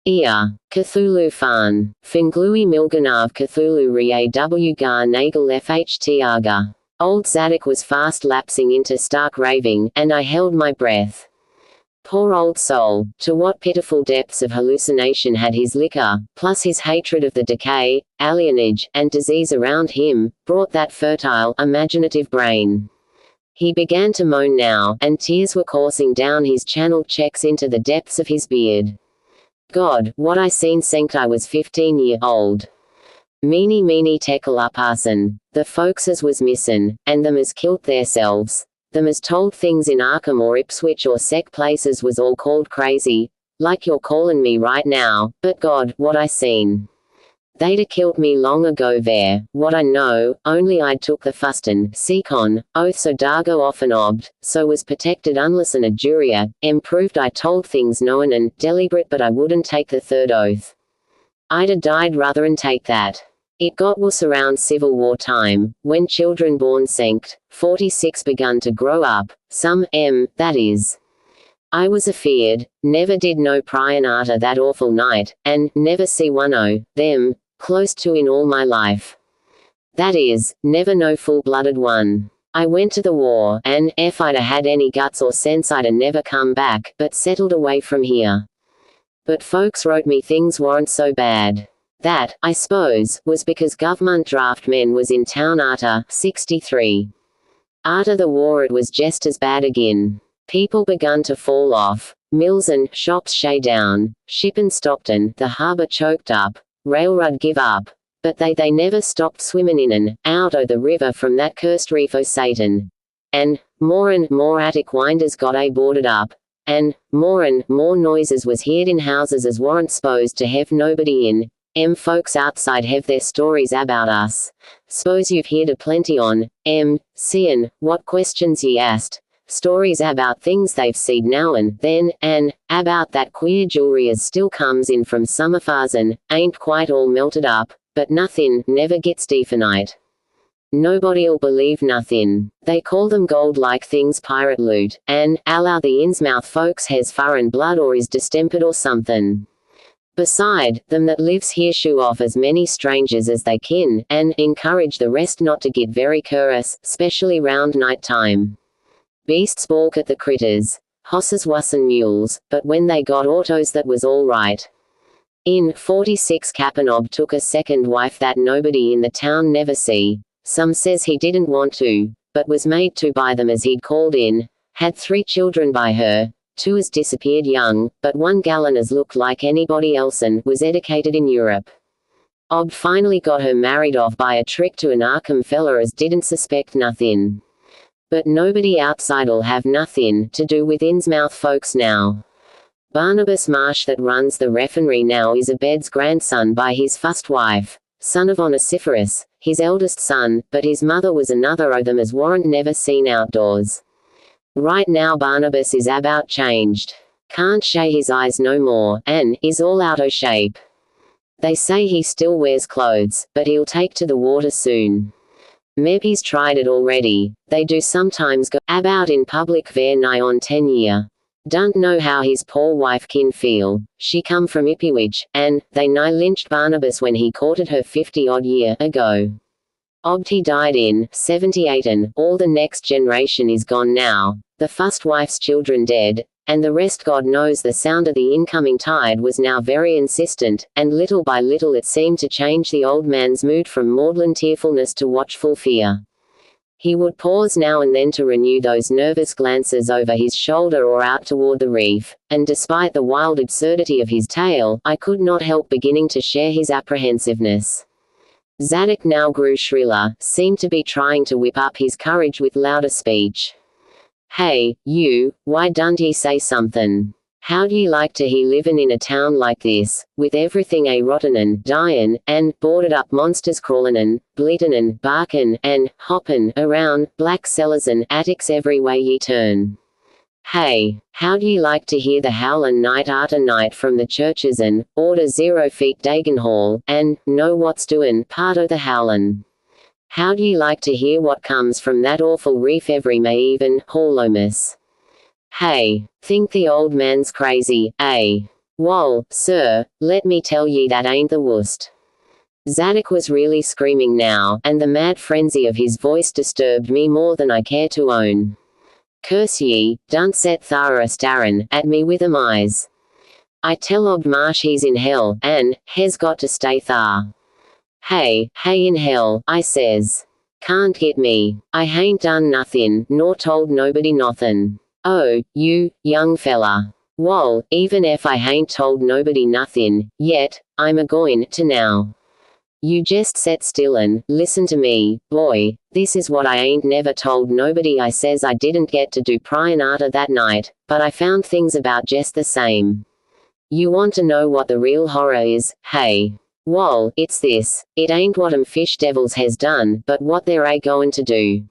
Cthulhu fan. Finglui Milganav Cthulhu Rie W Gar Nagel FHT Old Zadok was fast lapsing into stark raving, and I held my breath. Poor old soul, to what pitiful depths of hallucination had his liquor, plus his hatred of the decay, alienage, and disease around him, brought that fertile, imaginative brain. He began to moan now, and tears were coursing down his channeled checks into the depths of his beard. God, what I seen senked I was 15-year-old. Meeny tekel uparson, the folks as was missin', and them as killed theirselves. Them as told things in Arkham or Ipswich or sec places was all called crazy, like you're callin' me right now, but God, what I seen. They'd a killed me long ago ver, what I know, only I'd took the fustin', secon, oath so dargo often obbed, so was protected unless an adjuria, proved I told things knowin' and deliberate but I wouldn't take the third oath. I'd a died rather'n take that. It got worse around Civil War time, when children born senked, 46 begun to grow up, some, that is. I was afeard, never did no pryin' arter that awful night, and never see one o' them, close to in all my life. That is, never no full-blooded one. I went to the war, and, if I'd a had any guts or sense I'd a never come back, but settled away from here. But folks wrote me things warn't so bad. That, I suppose, was because government draft men was in town arter 63. Arter the war it was just as bad again. People begun to fall off, mills and shops shay down, shippin' stopped and the harbour choked up, railroad give up, but they never stopped swimmin' in and out o' the river from that cursed reef o' Satan. And more attic winders got boarded up, and more noises was heard in houses as warn't s'posed to hev nobody in. Folks outside have their stories about us. S'pose you've heard a plenty on, seein' what questions ye asked. Stories about things they've seed now and then, and about that queer jewelry as still comes in from some afars and ain't quite all melted up, but nothin' never gets definite. Nobody'll believe nothin'. They call them gold-like things pirate loot, and allow the INNSMOUTH folks has furrin blood or is distempered or somethin'. Beside, them that lives here shoo off as many strangers as they kin, and encourage the rest not to get very cur'ous, specially round night time. Beasts balk at the critters. Hosses wuss'n mules, but when they got autos that was all right. In 46 Capanob took a second wife that nobody in the town never see. Some says he didn't want to, but was made to by them as he'd called in, had 3 children by her. 2 as disappeared young, but 1 gallant as looked like anybody else and was educated in Europe. Ob finally got her married off by a trick to an Arkham fella as didn't suspect nothin'. But nobody outside'll have nothin' to do with INNSMOUTH folks now. Barnabas Marsh that runs the refinery now is Abed's grandson by his first wife, son of Onesiphorus, his eldest son, but his mother was another o' them as warn't never seen outdoors. Right now Barnabas is about changed. Can't shay his eyes no more, and is all out o' shape. They say he still wears clothes, but he'll take to the water soon. Meb he's tried it already. They do sometimes go about in public ver nigh on 10 year. Don't know how his poor wife kin feel. She come from Ipswich, and they nigh lynched Barnabas when he courted her 50-odd year ago. Obt he died in 78 and all the next generation is gone now. the first wife's children dead, and the rest God knows. The sound of the incoming tide was now very insistent, and little by little it seemed to change the old man's mood from maudlin tearfulness to watchful fear. He would pause now and then to renew those nervous glances over his shoulder or out toward the reef, and despite the wild absurdity of his tale, I could not help beginning to share his apprehensiveness. Zadok now grew shriller, seemed to be trying to whip up his courage with louder speech. "Hey, you, why don't ye say somethin'? How'd ye like to he livin' in a town like this, with everything a rottin' dyin', and boarded up monsters crawlin' bleatin' barkin' hoppin' around, black cellars attics every way ye turn? Hey, how'd ye like to hear the howlin' night arter night from the churches order 0 feet Dagon Hall, know what's doin' part o' the howlin'? How'd ye like to hear what comes from that awful reef every May even, Holomus? Hey, think the old man's crazy, eh? Wall, sir, let me tell ye that ain't the worst." Zadok was really screaming now, and the mad frenzy of his voice disturbed me more than I care to own. "Curse ye, don't set thar a starrin' at me with 'em eyes. I tell Ob Marsh he's in hell, hes got to stay thar. Hey in hell, I says. Can't get me. I hain't done nothin', nor told nobody nothin'. Oh, you, young fella. Wall, even if I hain't told nobody nothin', yet, I'm a-goin' to now. You jest set still listen to me, boy. This is what I ain't never told nobody. I says I didn't get to do pryin' arter that night, but I found things about jest the same. You want to know what the real horror is, hey? Wall, it's this. It ain't what 'em fish devils has done, but what they're a-goin' to do.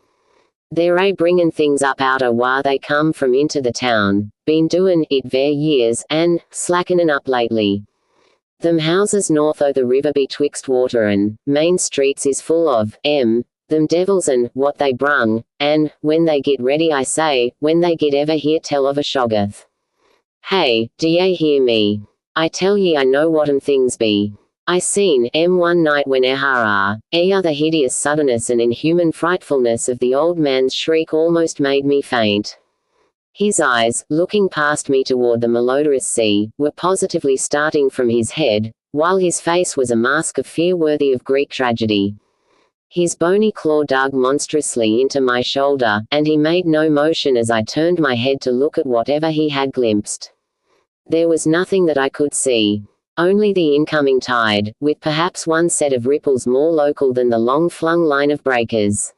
They're a-bringin' things up outer whar they come from into the town. Been doin' it ver years, slackenin' up lately. Them houses north o' the river betwixt water main streets is full of them devils what they brung, when they get ready, I say, when they get ever hear tell of a shoggoth. Hey, d'ye hear me? I tell ye I know what 'em things be. I seen one night when the hideous suddenness and inhuman frightfulness of the old man's shriek almost made me faint. His eyes, looking past me toward the malodorous sea, were positively starting from his head, while his face was a mask of fear worthy of Greek tragedy. His bony claw dug monstrously into my shoulder, and he made no motion as I turned my head to look at whatever he had glimpsed. There was nothing that I could see. Only the incoming tide, with perhaps one set of ripples more local than the long-flung line of breakers.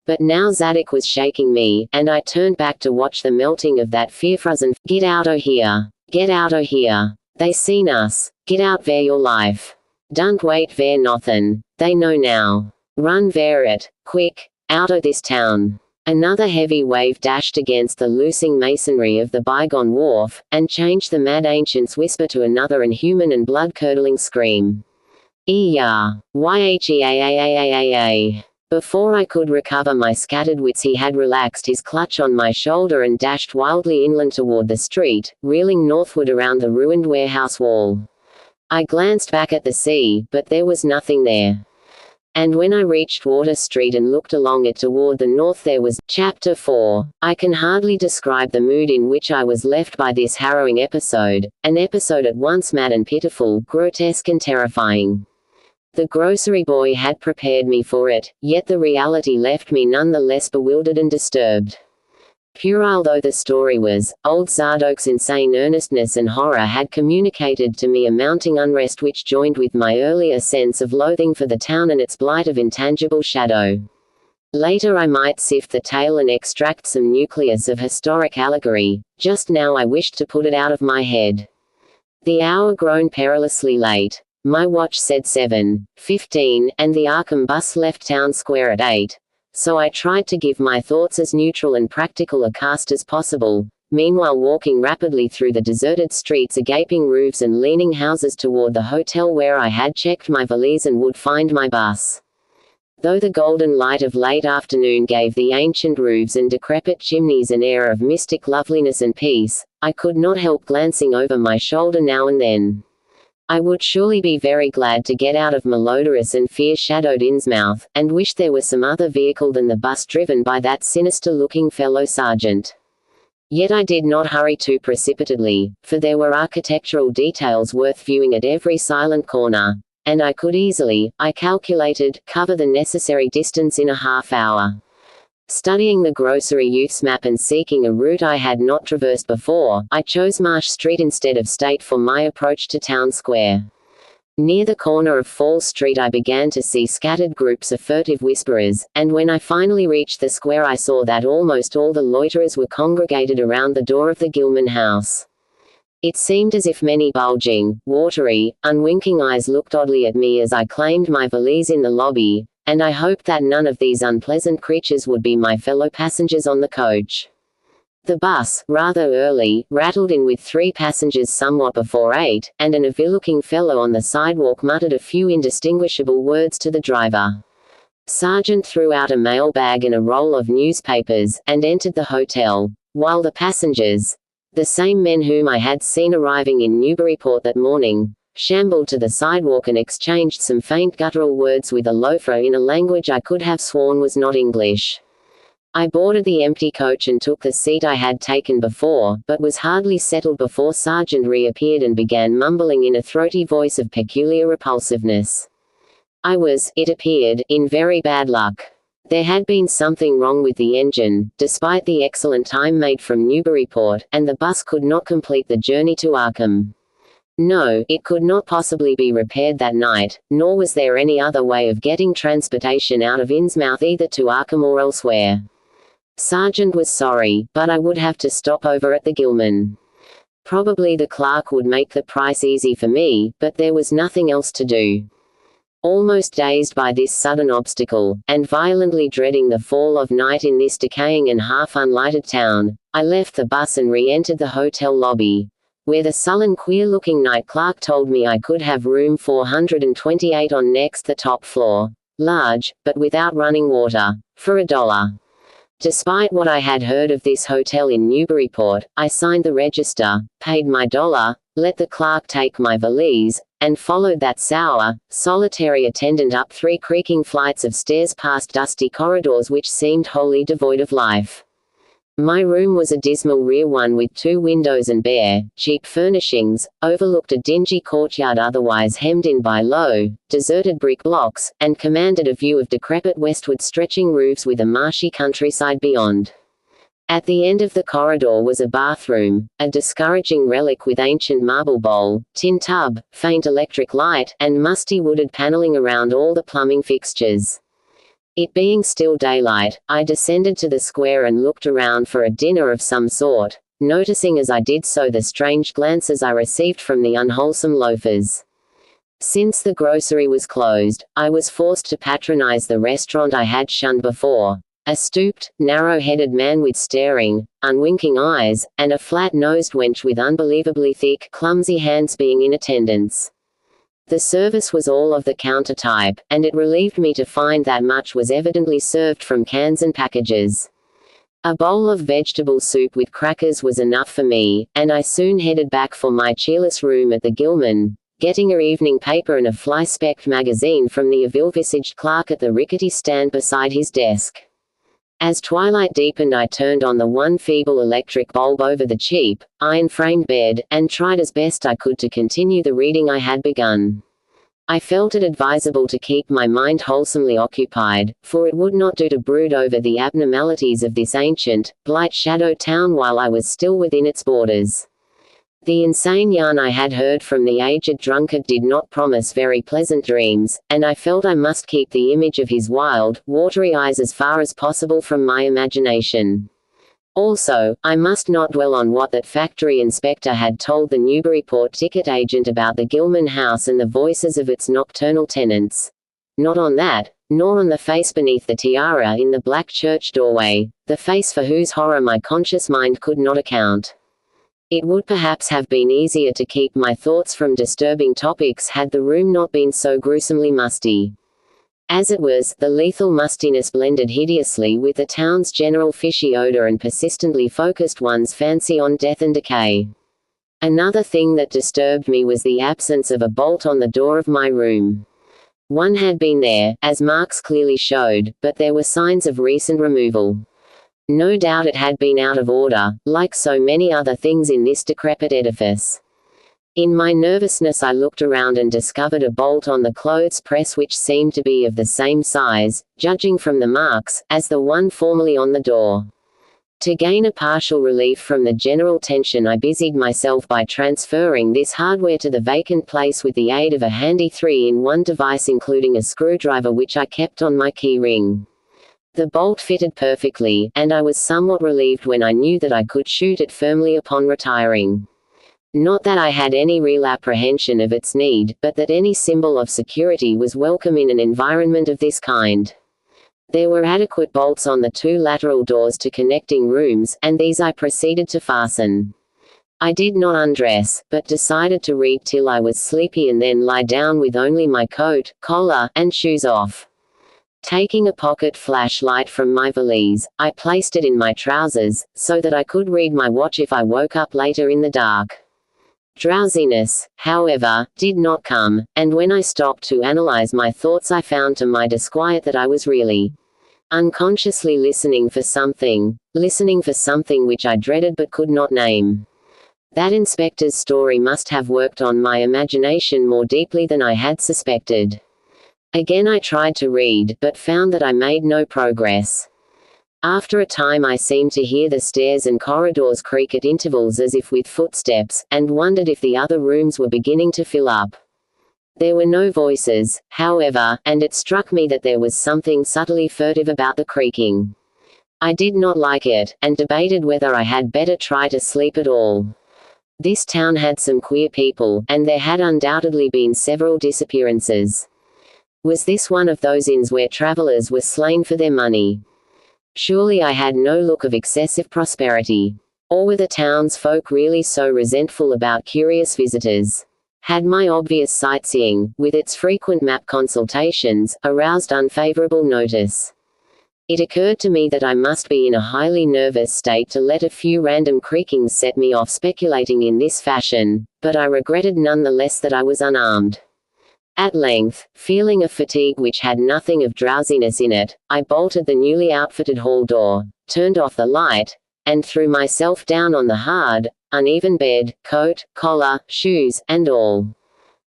But now Zadok was shaking me, and I turned back to watch the melting of that fear-frozen "Get out o' here! Get out o' here! They seen us! Get out ver your life! Don't wait ver nothin'! They know now! Run ver it! Quick! Out o' this town!" Another heavy wave dashed against the loosing masonry of the bygone wharf, and changed the mad ancient's whisper to another inhuman and blood-curdling scream. "Ee-yah! Yheaaaaaa!" Before I could recover my scattered wits, he had relaxed his clutch on my shoulder and dashed wildly inland toward the street, reeling northward around the ruined warehouse wall. I glanced back at the sea, but there was nothing there. And when I reached Water Street and looked along it toward the north, there was. Chapter 4. I can hardly describe the mood in which I was left by this harrowing episode, an episode at once mad and pitiful, grotesque and terrifying. The grocery boy had prepared me for it, yet the reality left me none the less bewildered and disturbed. Puerile though the story was, old Zadok's insane earnestness and horror had communicated to me a mounting unrest which joined with my earlier sense of loathing for the town and its blight of intangible shadow. Later I might sift the tale and extract some nucleus of historic allegory, just now I wished to put it out of my head. The hour grown perilously late. My watch said 7:15, and the Arkham bus left town square at 8. So I tried to give my thoughts as neutral and practical a cast as possible, meanwhile walking rapidly through the deserted streets, gaping roofs and leaning houses toward the hotel where I had checked my valise and would find my bus. Though the golden light of late afternoon gave the ancient roofs and decrepit chimneys an air of mystic loveliness and peace, I could not help glancing over my shoulder now and then. I would surely be very glad to get out of malodorous and fear-shadowed INNSMOUTH, and wish there was some other vehicle than the bus driven by that sinister-looking fellow sergeant. Yet I did not hurry too precipitately, for there were architectural details worth viewing at every silent corner, and I could easily, I calculated, cover the necessary distance in a half-hour. Studying the grocery youth's map and seeking a route I had not traversed before, I chose Marsh Street instead of State for my approach to Town Square. Near the corner of Fall Street I began to see scattered groups of furtive whisperers, and when I finally reached the square I saw that almost all the loiterers were congregated around the door of the Gilman house. It seemed as if many bulging, watery, unwinking eyes looked oddly at me as I claimed my valise in the lobby, and I hoped that none of these unpleasant creatures would be my fellow passengers on the coach. The bus, rather early, rattled in with 3 passengers somewhat before 8, and an evil-looking fellow on the sidewalk muttered a few indistinguishable words to the driver. Sergeant threw out a mail bag and a roll of newspapers, and entered the hotel, while the passengers, the same men whom I had seen arriving in Newburyport that morning, shambled to the sidewalk and exchanged some faint guttural words with a loafer in a language I could have sworn was not English. I boarded the empty coach and took the seat I had taken before, but was hardly settled before Sergeant reappeared and began mumbling in a throaty voice of peculiar repulsiveness. I was, it appeared, in very bad luck. There had been something wrong with the engine, despite the excellent time made from Newburyport, and the bus could not complete the journey to Arkham. No, it could not possibly be repaired that night, nor was there any other way of getting transportation out of INNSMOUTH either to Arkham or elsewhere. Sergeant was sorry, but I would have to stop over at the Gilman. Probably the clerk would make the price easy for me, but there was nothing else to do. Almost dazed by this sudden obstacle, and violently dreading the fall of night in this decaying and half-unlighted town, I left the bus and re-entered the hotel lobby, where the sullen queer-looking night clerk told me I could have room 428 on next the top floor, large, but without running water, for $1. Despite what I had heard of this hotel in Newburyport, I signed the register, paid my $1, let the clerk take my valise, and followed that sour, solitary attendant up 3 creaking flights of stairs past dusty corridors which seemed wholly devoid of life. My room was a dismal rear one with 2 windows and bare, cheap furnishings, overlooked a dingy courtyard otherwise hemmed in by low, deserted brick blocks, and commanded a view of decrepit westward stretching roofs with a marshy countryside beyond. At the end of the corridor was a bathroom, a discouraging relic with ancient marble bowl, tin tub, faint electric light, and musty wooded paneling around all the plumbing fixtures. It being still daylight, I descended to the square and looked around for a dinner of some sort, noticing as I did so the strange glances I received from the unwholesome loafers. Since the grocery was closed, I was forced to patronize the restaurant I had shunned before. A stooped, narrow-headed man with staring, unwinking eyes, and a flat-nosed wench with unbelievably thick, clumsy hands being in attendance. The service was all of the counter type, and it relieved me to find that much was evidently served from cans and packages. A bowl of vegetable soup with crackers was enough for me, and I soon headed back for my cheerless room at the Gilman, getting an evening paper and a fly-specked magazine from the evil-visaged clerk at the rickety stand beside his desk. As twilight deepened I turned on the one feeble electric bulb over the cheap, iron-framed bed, and tried as best I could to continue the reading I had begun. I felt it advisable to keep my mind wholesomely occupied, for it would not do to brood over the abnormalities of this ancient, blight-shadowed town while I was still within its borders. The insane yarn I had heard from the aged drunkard did not promise very pleasant dreams, and I felt I must keep the image of his wild, watery eyes as far as possible from my imagination. Also, I must not dwell on what that factory inspector had told the Newburyport ticket agent about the Gilman house and the voices of its nocturnal tenants. Not on that, nor on the face beneath the tiara in the black church doorway, the face for whose horror my conscious mind could not account. It would perhaps have been easier to keep my thoughts from disturbing topics had the room not been so gruesomely musty. As it was, the lethal mustiness blended hideously with the town's general fishy odor and persistently focused one's fancy on death and decay. Another thing that disturbed me was the absence of a bolt on the door of my room. One had been there, as marks clearly showed, but there were signs of recent removal. No doubt it had been out of order, like so many other things in this decrepit edifice. In my nervousness I looked around and discovered a bolt on the clothes press which seemed to be of the same size, judging from the marks, as the one formerly on the door. To gain a partial relief from the general tension I busied myself by transferring this hardware to the vacant place with the aid of a handy 3-in-1 device including a screwdriver which I kept on my key ring. The bolt fitted perfectly, and I was somewhat relieved when I knew that I could shoot it firmly upon retiring. Not that I had any real apprehension of its need, but that any symbol of security was welcome in an environment of this kind. There were adequate bolts on the 2 lateral doors to connecting rooms, and these I proceeded to fasten. I did not undress, but decided to read till I was sleepy and then lie down with only my coat, collar, and shoes off. Taking a pocket flashlight from my valise, I placed it in my trousers, so that I could read my watch if I woke up later in the dark. Drowsiness, however, did not come, and when I stopped to analyze my thoughts I found to my disquiet that I was really unconsciously listening for something which I dreaded but could not name. That inspector's story must have worked on my imagination more deeply than I had suspected. Again I tried to read, but found that I made no progress. After a time I seemed to hear the stairs and corridors creak at intervals as if with footsteps, and wondered if the other rooms were beginning to fill up. There were no voices, however, and it struck me that there was something subtly furtive about the creaking. I did not like it, and debated whether I had better try to sleep at all. This town had some queer people, and there had undoubtedly been several disappearances. Was this one of those inns where travelers were slain for their money? Surely I had no look of excessive prosperity. Or were the townsfolk really so resentful about curious visitors? Had my obvious sightseeing, with its frequent map consultations, aroused unfavorable notice? It occurred to me that I must be in a highly nervous state to let a few random creakings set me off speculating in this fashion, but I regretted none the less that I was unarmed. At length, feeling a fatigue which had nothing of drowsiness in it, I bolted the newly outfitted hall door, turned off the light, and threw myself down on the hard, uneven bed, coat, collar, shoes, and all.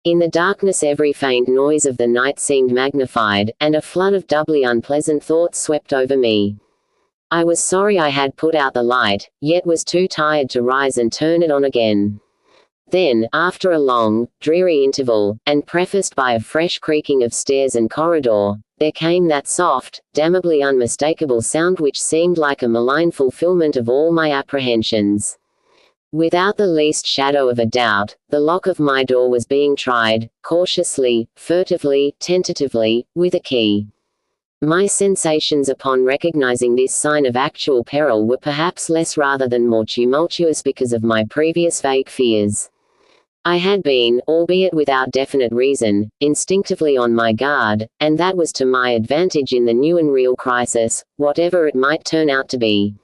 In the darkness every faint noise of the night seemed magnified, and a flood of doubly unpleasant thoughts swept over me. I was sorry I had put out the light, yet was too tired to rise and turn it on again. Then, after a long, dreary interval, and prefaced by a fresh creaking of stairs and corridor, there came that soft, damnably unmistakable sound which seemed like a malign fulfillment of all my apprehensions. Without the least shadow of a doubt, the lock of my door was being tried, cautiously, furtively, tentatively, with a key. My sensations upon recognizing this sign of actual peril were perhaps less rather than more tumultuous because of my previous vague fears. I had been, albeit without definite reason, instinctively on my guard, and that was to my advantage in the new and real crisis, whatever it might turn out to be.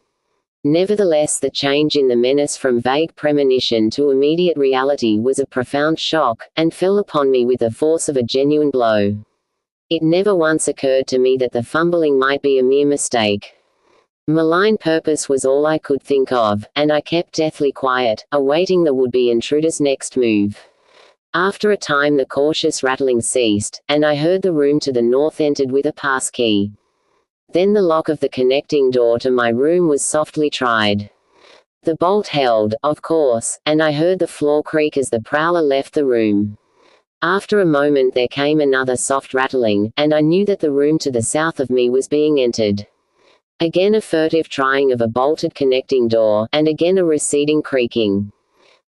Nevertheless, the change in the menace from vague premonition to immediate reality was a profound shock, and fell upon me with the force of a genuine blow. It never once occurred to me that the fumbling might be a mere mistake. Malign purpose was all I could think of, and I kept deathly quiet, awaiting the would-be intruder's next move. After a time the cautious rattling ceased, and I heard the room to the north entered with a pass key. Then the lock of the connecting door to my room was softly tried. The bolt held, of course, and I heard the floor creak as the prowler left the room. After a moment there came another soft rattling, and I knew that the room to the south of me was being entered. Again a furtive trying of a bolted connecting door, and again a receding creaking.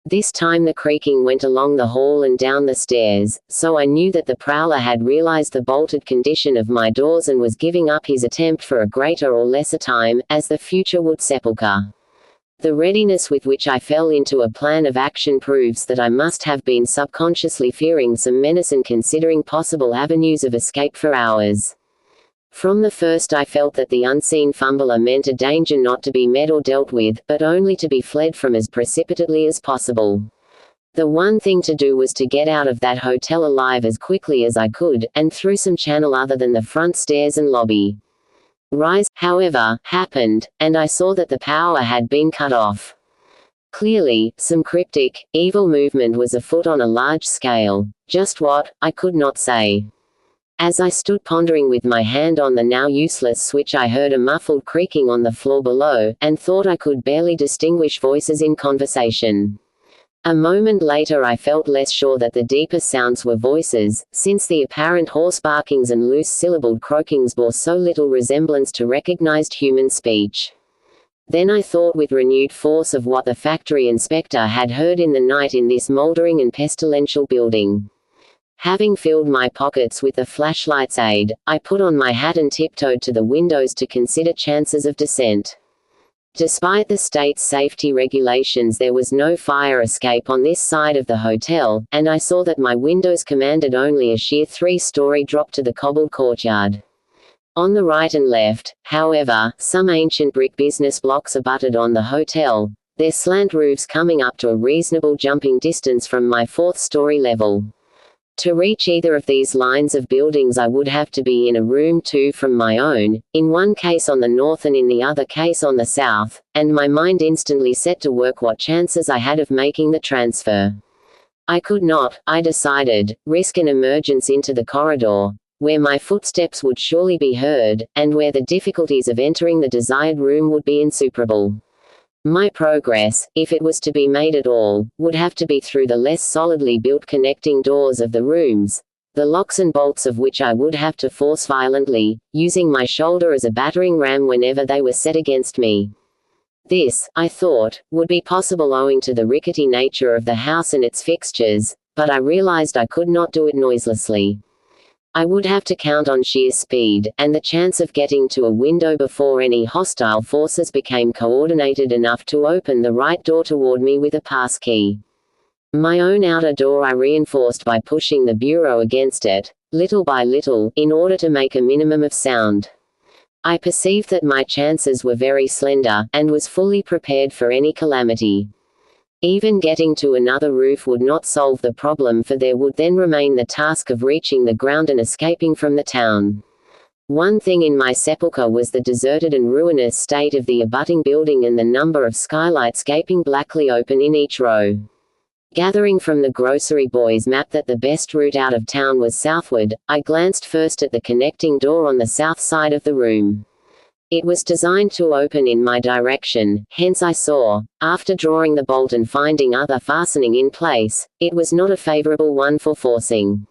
This time the creaking went along the hall and down the stairs, so I knew that the prowler had realized the bolted condition of my doors and was giving up his attempt for a greater or lesser time, as the future would sepulchre. The readiness with which I fell into a plan of action proves that I must have been subconsciously fearing some menace and considering possible avenues of escape for hours. From the first I felt that the unseen fumbler meant a danger not to be met or dealt with, but only to be fled from as precipitately as possible. The one thing to do was to get out of that hotel alive as quickly as I could, and through some channel other than the front stairs and lobby. rise, however, happened, and I saw that the power had been cut off. Clearly, some cryptic, evil movement was afoot on a large scale. Just what, I could not say. As I stood pondering with my hand on the now useless switch, I heard a muffled creaking on the floor below, and thought I could barely distinguish voices in conversation. A moment later I felt less sure that the deeper sounds were voices, since the apparent hoarse barkings and loose syllabled croakings bore so little resemblance to recognized human speech. Then I thought with renewed force of what the factory inspector had heard in the night in this mouldering and pestilential building. Having filled my pockets with the flashlight's aid, I put on my hat and tiptoed to the windows to consider chances of descent. Despite the state's safety regulations, there was no fire escape on this side of the hotel, and I saw that my windows commanded only a sheer 3-story drop to the cobbled courtyard. On the right and left, however, some ancient brick business blocks abutted on the hotel, their slant roofs coming up to a reasonable jumping distance from my 4th-story level. To reach either of these lines of buildings I would have to be in a room 2 from my own, in one case on the north and in the other case on the south, and my mind instantly set to work what chances I had of making the transfer. I could not, I decided, risk an emergence into the corridor, where my footsteps would surely be heard, and where the difficulties of entering the desired room would be insuperable. My progress, if it was to be made at all, would have to be through the less solidly built connecting doors of the rooms, the locks and bolts of which I would have to force violently, using my shoulder as a battering ram whenever they were set against me. This, I thought, would be possible owing to the rickety nature of the house and its fixtures, but I realized I could not do it noiselessly. I would have to count on sheer speed, and the chance of getting to a window before any hostile forces became coordinated enough to open the right door toward me with a pass key. My own outer door I reinforced by pushing the bureau against it, little by little, in order to make a minimum of sound. I perceived that my chances were very slender, and was fully prepared for any calamity. Even getting to another roof would not solve the problem, for there would then remain the task of reaching the ground and escaping from the town. One thing in my sepulchre was the deserted and ruinous state of the abutting building and the number of skylights gaping blackly open in each row. Gathering from the grocery boy's map that the best route out of town was southward, I glanced first at the connecting door on the south side of the room. It was designed to open in my direction, hence I saw, after drawing the bolt and finding other fastening in place, it was not a favorable one for forcing.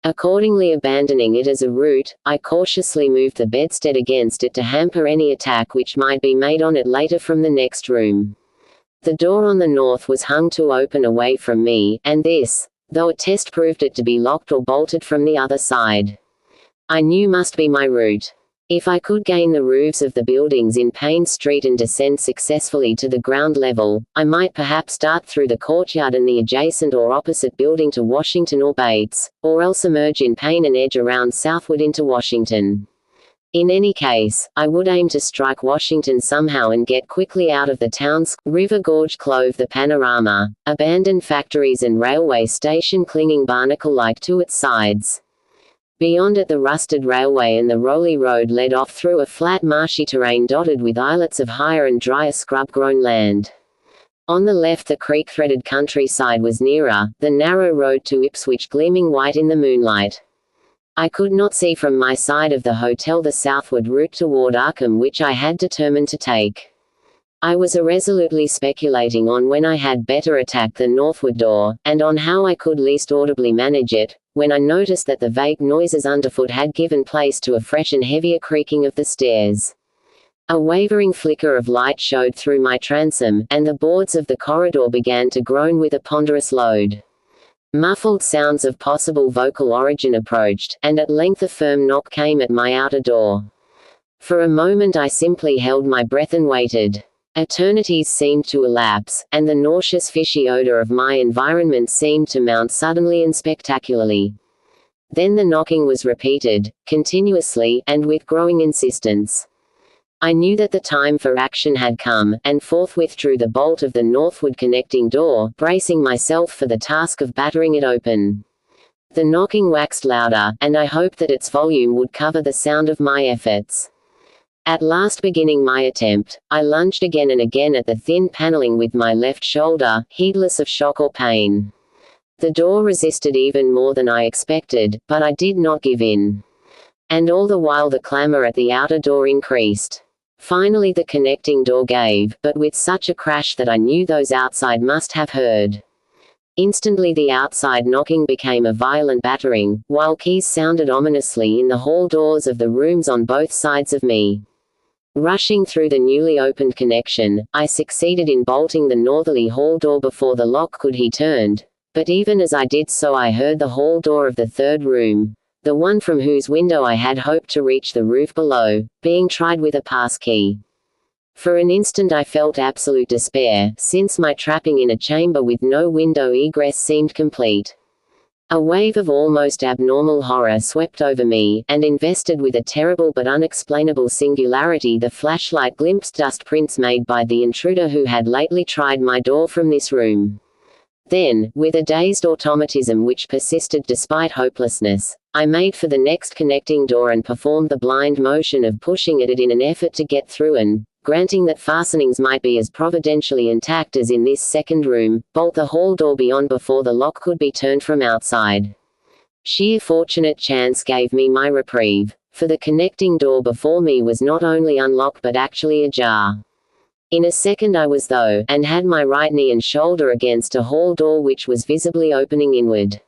Accordingly, abandoning it as a route, I cautiously moved the bedstead against it to hamper any attack which might be made on it later from the next room. The door on the north was hung to open away from me, and this, though a test proved it to be locked or bolted from the other side, I knew must be my route. If I could gain the roofs of the buildings in Payne Street and descend successfully to the ground level, I might perhaps dart through the courtyard and the adjacent or opposite building to Washington or Bates, or else emerge in Payne and edge around southward into Washington. In any case, I would aim to strike Washington somehow and get quickly out of the town's river gorge clove the panorama, abandoned factories and railway station clinging barnacle-like to its sides. Beyond it the rusted railway and the rolly road led off through a flat marshy terrain dotted with islets of higher and drier scrub-grown land. On the left the creek-threaded countryside was nearer, the narrow road to Ipswich gleaming white in the moonlight. I could not see from my side of the hotel the southward route toward Arkham which I had determined to take. I was irresolutely speculating on when I had better attack the northward door, and on how I could least audibly manage it, when I noticed that the vague noises underfoot had given place to a fresh and heavier creaking of the stairs. A wavering flicker of light showed through my transom, and the boards of the corridor began to groan with a ponderous load. Muffled sounds of possible vocal origin approached, and at length a firm knock came at my outer door. For a moment I simply held my breath and waited. Eternities seemed to elapse, and the nauseous fishy odor of my environment seemed to mount suddenly and spectacularly. Then the knocking was repeated, continuously, and with growing insistence. I knew that the time for action had come, and forthwith drew the bolt of the northward connecting door, bracing myself for the task of battering it open. The knocking waxed louder, and I hoped that its volume would cover the sound of my efforts. At last beginning my attempt, I lunged again and again at the thin paneling with my left shoulder, heedless of shock or pain. The door resisted even more than I expected, but I did not give in. And all the while the clamor at the outer door increased. Finally the connecting door gave, but with such a crash that I knew those outside must have heard. Instantly the outside knocking became a violent battering, while keys sounded ominously in the hall doors of the rooms on both sides of me. Rushing through the newly opened connection, I succeeded in bolting the northerly hall door before the lock could be turned, but even as I did so I heard the hall door of the third room, the one from whose window I had hoped to reach the roof below, being tried with a pass key. For an instant I felt absolute despair, since my trapping in a chamber with no window egress seemed complete. A wave of almost abnormal horror swept over me, and invested with a terrible but unexplainable singularity the flashlight glimpsed dust prints made by the intruder who had lately tried my door from this room. Then, with a dazed automatism which persisted despite hopelessness, I made for the next connecting door and performed the blind motion of pushing at it in an effort to get through and, granting that fastenings might be as providentially intact as in this second room, bolt the hall door beyond before the lock could be turned from outside. Sheer fortunate chance gave me my reprieve, for the connecting door before me was not only unlocked but actually ajar. In a second I was though, and had my right knee and shoulder against a hall door which was visibly opening inward.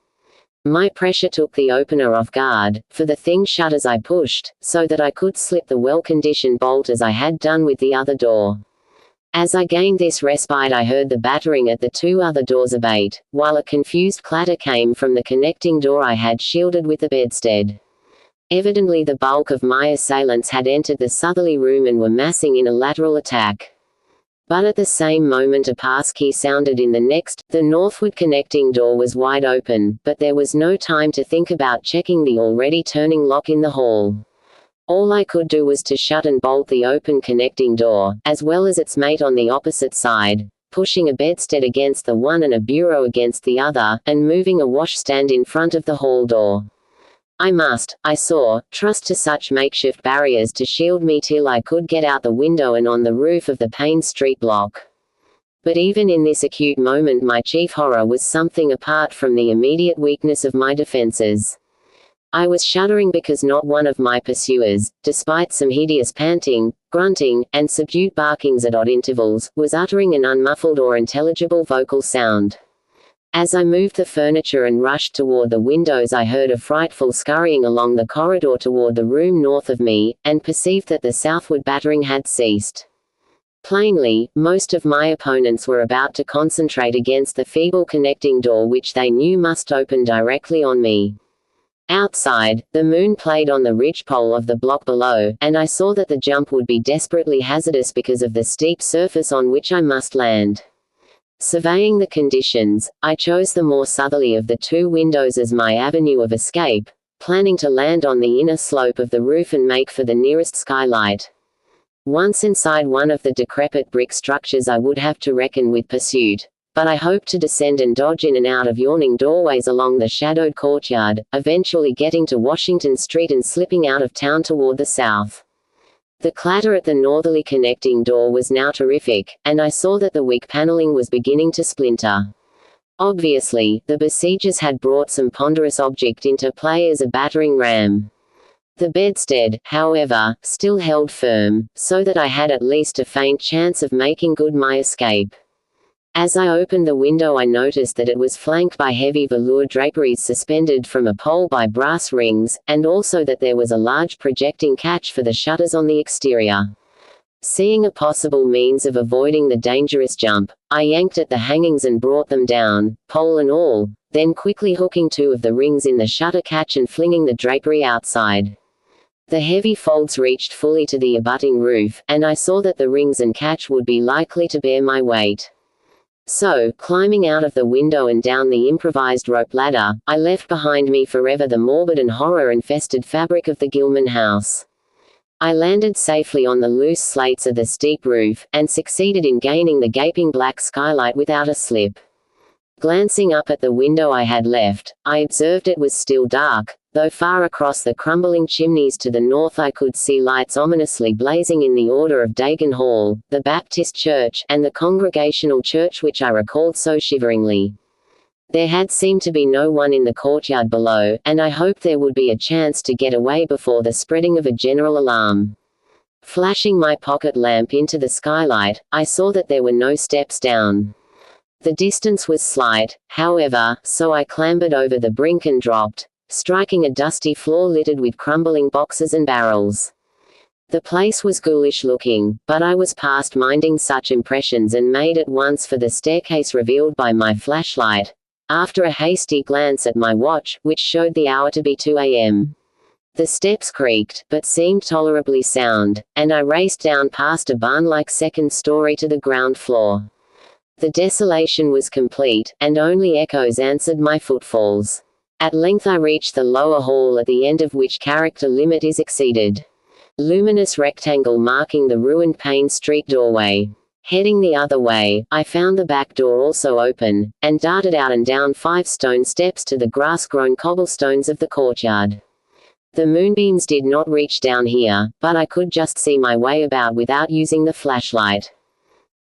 My pressure took the opener off guard, for the thing shut as I pushed, so that I could slip the well-conditioned bolt as I had done with the other door. As I gained this respite I heard the battering at the two other doors abate, while a confused clatter came from the connecting door I had shielded with the bedstead. Evidently the bulk of my assailants had entered the southerly room and were massing in a lateral attack. But at the same moment a pass key sounded in the next. The northward connecting door was wide open, but there was no time to think about checking the already turning lock in the hall. All I could do was to shut and bolt the open connecting door, as well as its mate on the opposite side, pushing a bedstead against the one and a bureau against the other, and moving a washstand in front of the hall door. I saw, trust to such makeshift barriers to shield me till I could get out the window and on the roof of the Payne Street block. But even in this acute moment my chief horror was something apart from the immediate weakness of my defenses. I was shuddering because not one of my pursuers, despite some hideous panting, grunting, and subdued barkings at odd intervals, was uttering an unmuffled or intelligible vocal sound. As I moved the furniture and rushed toward the windows I heard a frightful scurrying along the corridor toward the room north of me, and perceived that the southward battering had ceased. Plainly, most of my opponents were about to concentrate against the feeble connecting door which they knew must open directly on me. Outside, the moon played on the ridgepole of the block below, and I saw that the jump would be desperately hazardous because of the steep surface on which I must land. Surveying the conditions, I chose the more southerly of the two windows as my avenue of escape, planning to land on the inner slope of the roof and make for the nearest skylight. Once inside one of the decrepit brick structures I would have to reckon with pursuit, but I hoped to descend and dodge in and out of yawning doorways along the shadowed courtyard, eventually getting to Washington Street and slipping out of town toward the south. The clatter at the northerly connecting door was now terrific, and I saw that the weak paneling was beginning to splinter. Obviously, the besiegers had brought some ponderous object into play as a battering ram. The bedstead, however, still held firm, so that I had at least a faint chance of making good my escape. As I opened the window I noticed that it was flanked by heavy velour draperies suspended from a pole by brass rings, and also that there was a large projecting catch for the shutters on the exterior. Seeing a possible means of avoiding the dangerous jump, I yanked at the hangings and brought them down, pole and all, then quickly hooking two of the rings in the shutter catch and flinging the drapery outside. The heavy folds reached fully to the abutting roof, and I saw that the rings and catch would be likely to bear my weight. So, climbing out of the window and down the improvised rope ladder, I left behind me forever the morbid and horror-infested fabric of the Gilman house. I landed safely on the loose slates of the steep roof, and succeeded in gaining the gaping black skylight without a slip. Glancing up at the window I had left, I observed it was still dark, though far across the crumbling chimneys to the north I could see lights ominously blazing in the order of Dagon Hall, the Baptist Church, and the Congregational Church which I recalled so shiveringly. There had seemed to be no one in the courtyard below, and I hoped there would be a chance to get away before the spreading of a general alarm. Flashing my pocket lamp into the skylight, I saw that there were no steps down. The distance was slight, however, so I clambered over the brink and dropped, striking a dusty floor littered with crumbling boxes and barrels. The place was ghoulish looking, but I was past minding such impressions and made at once for the staircase revealed by my flashlight, after a hasty glance at my watch, which showed the hour to be 2 a.m. The steps creaked, but seemed tolerably sound, and I raced down past a barn-like second story to the ground floor. The desolation was complete, and only echoes answered my footfalls. At length I reached the lower hall at the end of which character limit is exceeded. Luminous rectangle marking the ruined Payne Street doorway. Heading the other way, I found the back door also open, and darted out and down 5 stone steps to the grass-grown cobblestones of the courtyard. The moonbeams did not reach down here, but I could just see my way about without using the flashlight.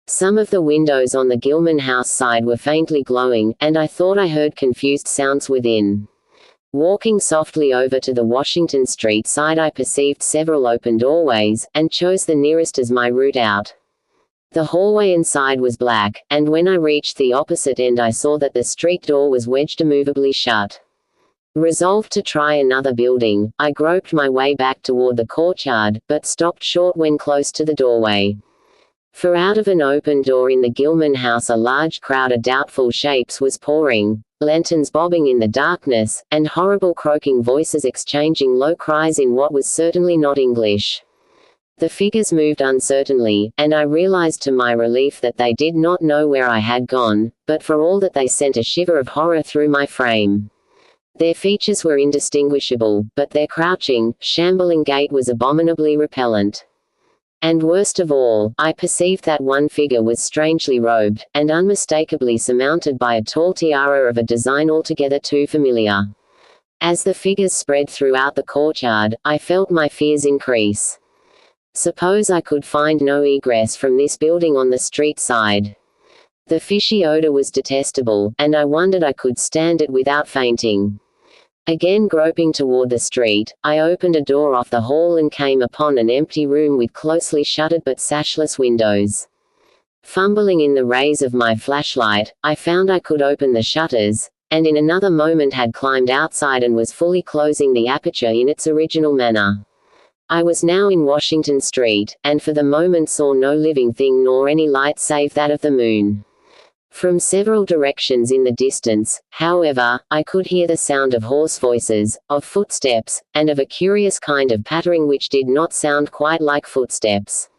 Some of the windows on the Gilman House side were faintly glowing, and I thought I heard confused sounds within. Walking softly over to the Washington Street side I perceived several open doorways, and chose the nearest as my route out. The hallway inside was black, and when I reached the opposite end I saw that the street door was wedged immovably shut. Resolved to try another building, I groped my way back toward the courtyard, but stopped short when close to the doorway. For out of an open door in the Gilman house a large crowd of doubtful shapes was pouring, lanterns bobbing in the darkness, and horrible croaking voices exchanging low cries in what was certainly not English. The figures moved uncertainly, and I realized to my relief that they did not know where I had gone, but for all that they sent a shiver of horror through my frame. Their features were indistinguishable, but their crouching, shambling gait was abominably repellent. And worst of all, I perceived that one figure was strangely robed, and unmistakably surmounted by a tall tiara of a design altogether too familiar. As the figures spread throughout the courtyard, I felt my fears increase. Suppose I could find no egress from this building on the street side. The fishy odor was detestable, and I wondered I could stand it without fainting. Again groping toward the street, I opened a door off the hall and came upon an empty room with closely shuttered but sashless windows. Fumbling in the rays of my flashlight, I found I could open the shutters, and in another moment had climbed outside and was fully closing the aperture in its original manner. I was now in Washington Street, and for the moment saw no living thing nor any light save that of the moon. From several directions in the distance, however, I could hear the sound of hoarse voices, of footsteps, and of a curious kind of pattering which did not sound quite like footsteps.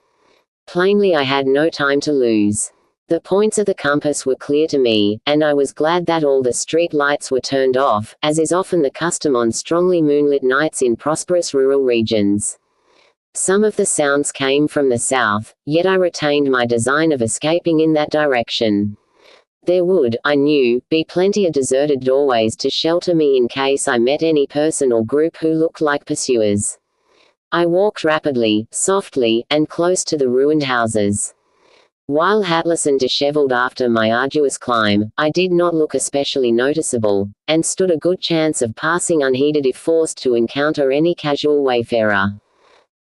Plainly I had no time to lose. The points of the compass were clear to me, and I was glad that all the street lights were turned off, as is often the custom on strongly moonlit nights in prosperous rural regions. Some of the sounds came from the south, yet I retained my design of escaping in that direction. There would, I knew, be plenty of deserted doorways to shelter me in case I met any person or group who looked like pursuers. I walked rapidly, softly, and close to the ruined houses. While hatless and disheveled after my arduous climb, I did not look especially noticeable, and stood a good chance of passing unheeded if forced to encounter any casual wayfarer.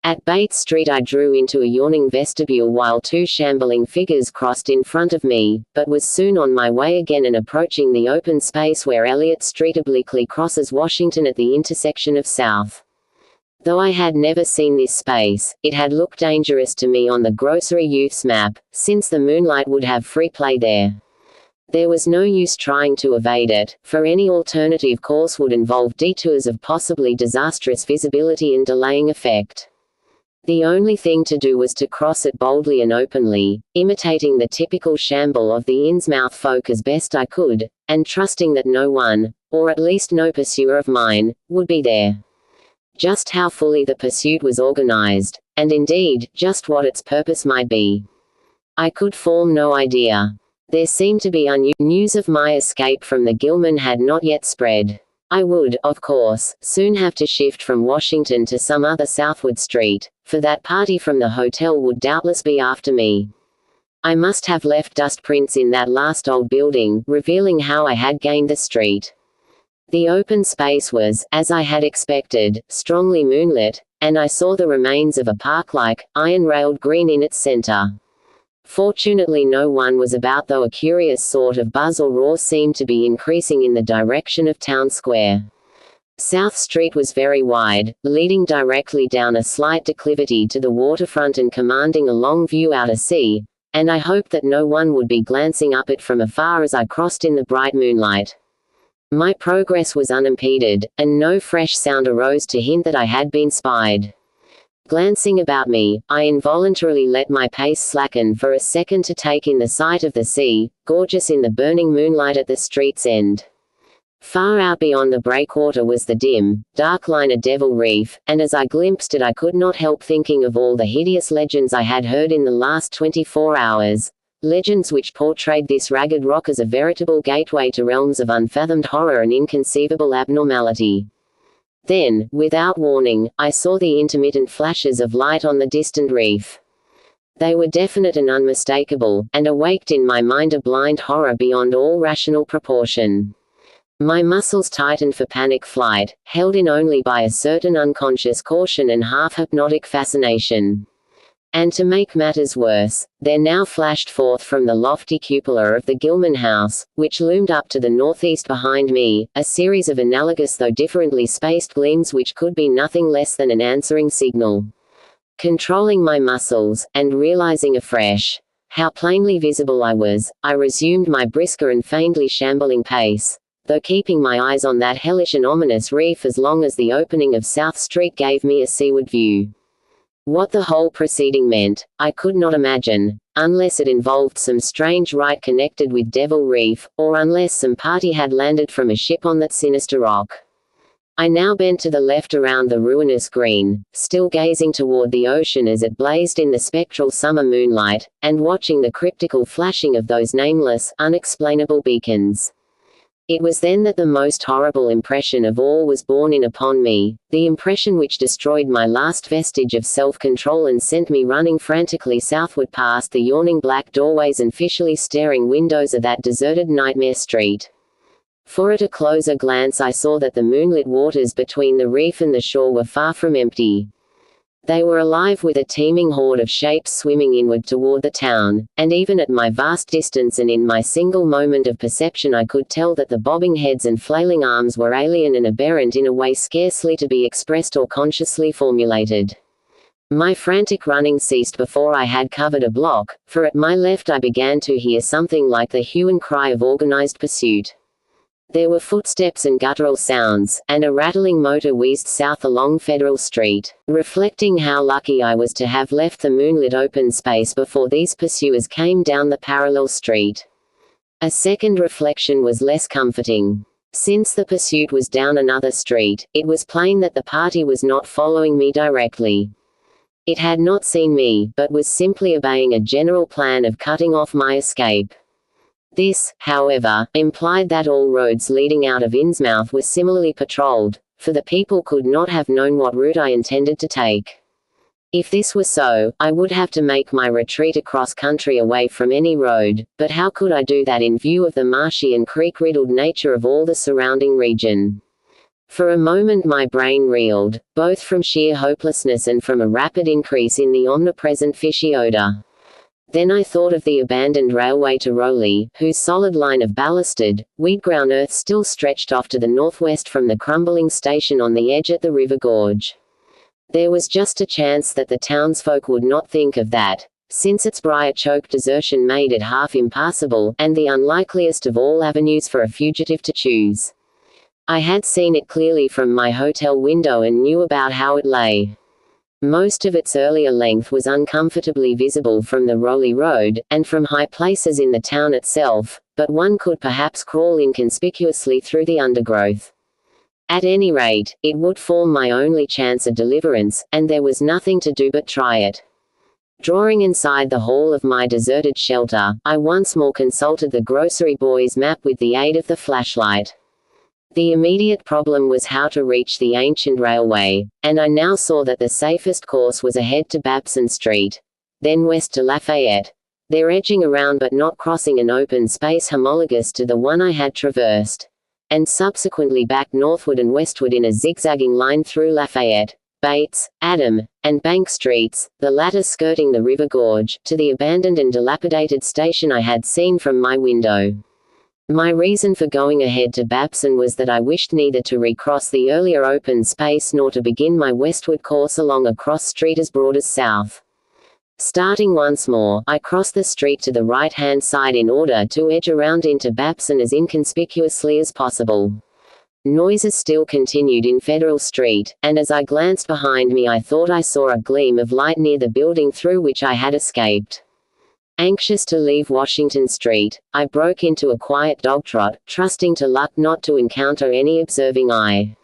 At Bates Street I drew into a yawning vestibule while 2 shambling figures crossed in front of me, but was soon on my way again and approaching the open space where Elliott Street obliquely crosses Washington at the intersection of South. Though I had never seen this space, it had looked dangerous to me on the grocery youth's map, since the moonlight would have free play there. There was no use trying to evade it, for any alternative course would involve detours of possibly disastrous visibility and delaying effect. The only thing to do was to cross it boldly and openly, imitating the typical shamble of the INNSMOUTH folk as best I could, and trusting that no one, or at least no pursuer of mine, would be there. Just how fully the pursuit was organized, and indeed, just what its purpose might be, I could form no idea. There seemed to be news of my escape from the Gilman had not yet spread. I would, of course, soon have to shift from Washington to some other southward street, for that party from the hotel would doubtless be after me. I must have left dust prints in that last old building, revealing how I had gained the street. The open space was, as I had expected, strongly moonlit, and I saw the remains of a park-like, iron-railed green in its center. Fortunately no one was about, though a curious sort of buzz or roar seemed to be increasing in the direction of Town Square. South Street was very wide, leading directly down a slight declivity to the waterfront and commanding a long view out to sea, and I hoped that no one would be glancing up it from afar as I crossed in the bright moonlight. My progress was unimpeded, and no fresh sound arose to hint that I had been spied. Glancing about me, I involuntarily let my pace slacken for a second to take in the sight of the sea, gorgeous in the burning moonlight at the street's end. Far out beyond the breakwater was the dim, dark line of Devil Reef, and as I glimpsed it I could not help thinking of all the hideous legends I had heard in the last 24 hours. Legends which portrayed this ragged rock as a veritable gateway to realms of unfathomed horror and inconceivable abnormality. Then, without warning, I saw the intermittent flashes of light on the distant reef. They were definite and unmistakable, and awaked in my mind a blind horror beyond all rational proportion. My muscles tightened for panic flight, held in only by a certain unconscious caution and half-hypnotic fascination. And to make matters worse, there now flashed forth from the lofty cupola of the Gilman House, which loomed up to the northeast behind me, a series of analogous though differently spaced gleams which could be nothing less than an answering signal. Controlling my muscles, and realizing afresh how plainly visible I was, I resumed my brisker and faintly shambling pace, though keeping my eyes on that hellish and ominous reef as long as the opening of South Street gave me a seaward view. What the whole proceeding meant, I could not imagine, unless it involved some strange rite connected with Devil Reef, or unless some party had landed from a ship on that sinister rock. I now bent to the left around the ruinous green, still gazing toward the ocean as it blazed in the spectral summer moonlight, and watching the cryptical flashing of those nameless, unexplainable beacons. It was then that the most horrible impression of all was borne in upon me, the impression which destroyed my last vestige of self-control and sent me running frantically southward past the yawning black doorways and fishily staring windows of that deserted nightmare street. For at a closer glance I saw that the moonlit waters between the reef and the shore were far from empty. They were alive with a teeming horde of shapes swimming inward toward the town, and even at my vast distance and in my single moment of perception I could tell that the bobbing heads and flailing arms were alien and aberrant in a way scarcely to be expressed or consciously formulated. My frantic running ceased before I had covered a block, for at my left I began to hear something like the hue and cry of organized pursuit. There were footsteps and guttural sounds, and a rattling motor wheezed south along Federal Street, reflecting how lucky I was to have left the moonlit open space before these pursuers came down the parallel street. A second reflection was less comforting. Since the pursuit was down another street, it was plain that the party was not following me directly. It had not seen me, but was simply obeying a general plan of cutting off my escape. This, however, implied that all roads leading out of INNSMOUTH were similarly patrolled, for the people could not have known what route I intended to take. If this were so, I would have to make my retreat across country away from any road, but how could I do that in view of the marshy and creek-riddled nature of all the surrounding region? For a moment my brain reeled, both from sheer hopelessness and from a rapid increase in the omnipresent fishy odor. Then I thought of the abandoned railway to Rowley, whose solid line of ballasted, weed-grown earth still stretched off to the northwest from the crumbling station on the edge at the river gorge. There was just a chance that the townsfolk would not think of that, since its briar-choked desertion made it half impassable, and the unlikeliest of all avenues for a fugitive to choose. I had seen it clearly from my hotel window and knew about how it lay. Most of its earlier length was uncomfortably visible from the Rowley Road, and from high places in the town itself, but one could perhaps crawl inconspicuously through the undergrowth. At any rate, it would form my only chance of deliverance, and there was nothing to do but try it. Drawing inside the hall of my deserted shelter, I once more consulted the grocery boy's map with the aid of the flashlight. The immediate problem was how to reach the ancient railway, and I now saw that the safest course was ahead to Babson Street, then west to Lafayette, there edging around but not crossing an open space homologous to the one I had traversed, and subsequently back northward and westward in a zigzagging line through Lafayette, Bates, Adam, and Bank Streets, the latter skirting the river gorge, to the abandoned and dilapidated station I had seen from my window. My reason for going ahead to Babson was that I wished neither to recross the earlier open space nor to begin my westward course along a cross street as broad as south. Starting once more, I crossed the street to the right-hand side in order to edge around into Babson as inconspicuously as possible. Noises still continued in Federal Street, and as I glanced behind me I thought I saw a gleam of light near the building through which I had escaped. Anxious to leave Washington Street, I broke into a quiet dog trot, trusting to luck not to encounter any observing eye.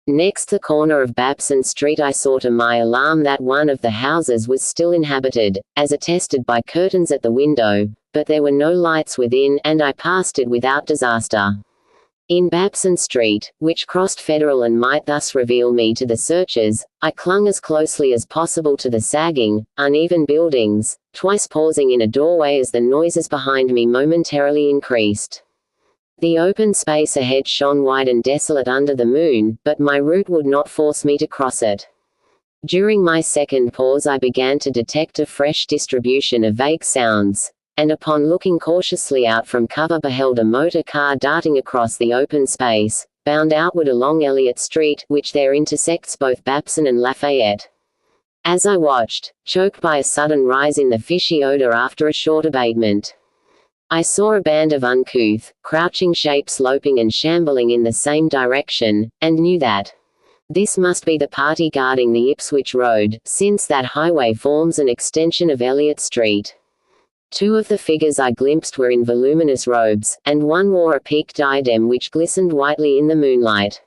Next the corner of Babson Street I saw to my alarm that one of the houses was still inhabited, as attested by curtains at the window, but there were no lights within, and I passed it without disaster. In Babson Street, which crossed Federal and might thus reveal me to the searchers, I clung as closely as possible to the sagging, uneven buildings, twice pausing in a doorway as the noises behind me momentarily increased. The open space ahead shone wide and desolate under the moon, but my route would not force me to cross it. During my second pause I began to detect a fresh distribution of vague sounds, and upon looking cautiously out from cover beheld a motor car darting across the open space, bound outward along Elliott Street, which there intersects both Babson and Lafayette. As I watched, choked by a sudden rise in the fishy odor after a short abatement, I saw a band of uncouth, crouching shapes loping and shambling in the same direction, and knew that this must be the party guarding the Ipswich Road, since that highway forms an extension of Elliott Street. Two of the figures I glimpsed were in voluminous robes, and one wore a peaked diadem which glistened whitely in the moonlight.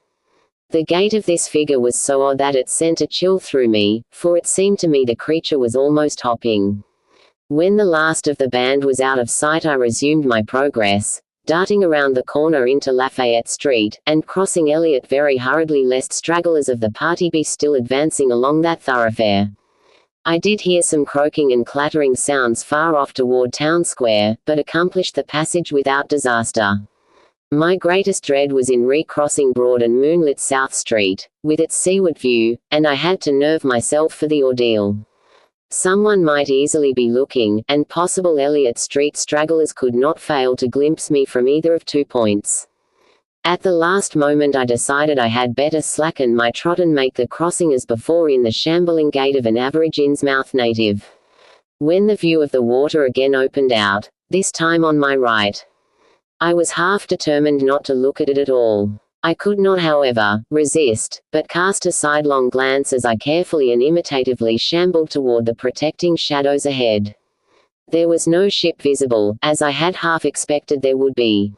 The gait of this figure was so odd that it sent a chill through me, for it seemed to me the creature was almost hopping. When the last of the band was out of sight I resumed my progress, darting around the corner into Lafayette Street, and crossing Elliott very hurriedly lest stragglers of the party be still advancing along that thoroughfare. I did hear some croaking and clattering sounds far off toward Town Square, but accomplished the passage without disaster. My greatest dread was in recrossing broad and moonlit South Street, with its seaward view, and I had to nerve myself for the ordeal. Someone might easily be looking, and possible Elliott Street stragglers could not fail to glimpse me from either of 2 points. At the last moment I decided I had better slacken my trot and make the crossing as before in the shambling gait of an average INNSMOUTH native. When the view of the water again opened out, this time on my right, I was half determined not to look at it at all. I could not, however, resist, but cast a sidelong glance as I carefully and imitatively shambled toward the protecting shadows ahead. There was no ship visible, as I had half expected there would be.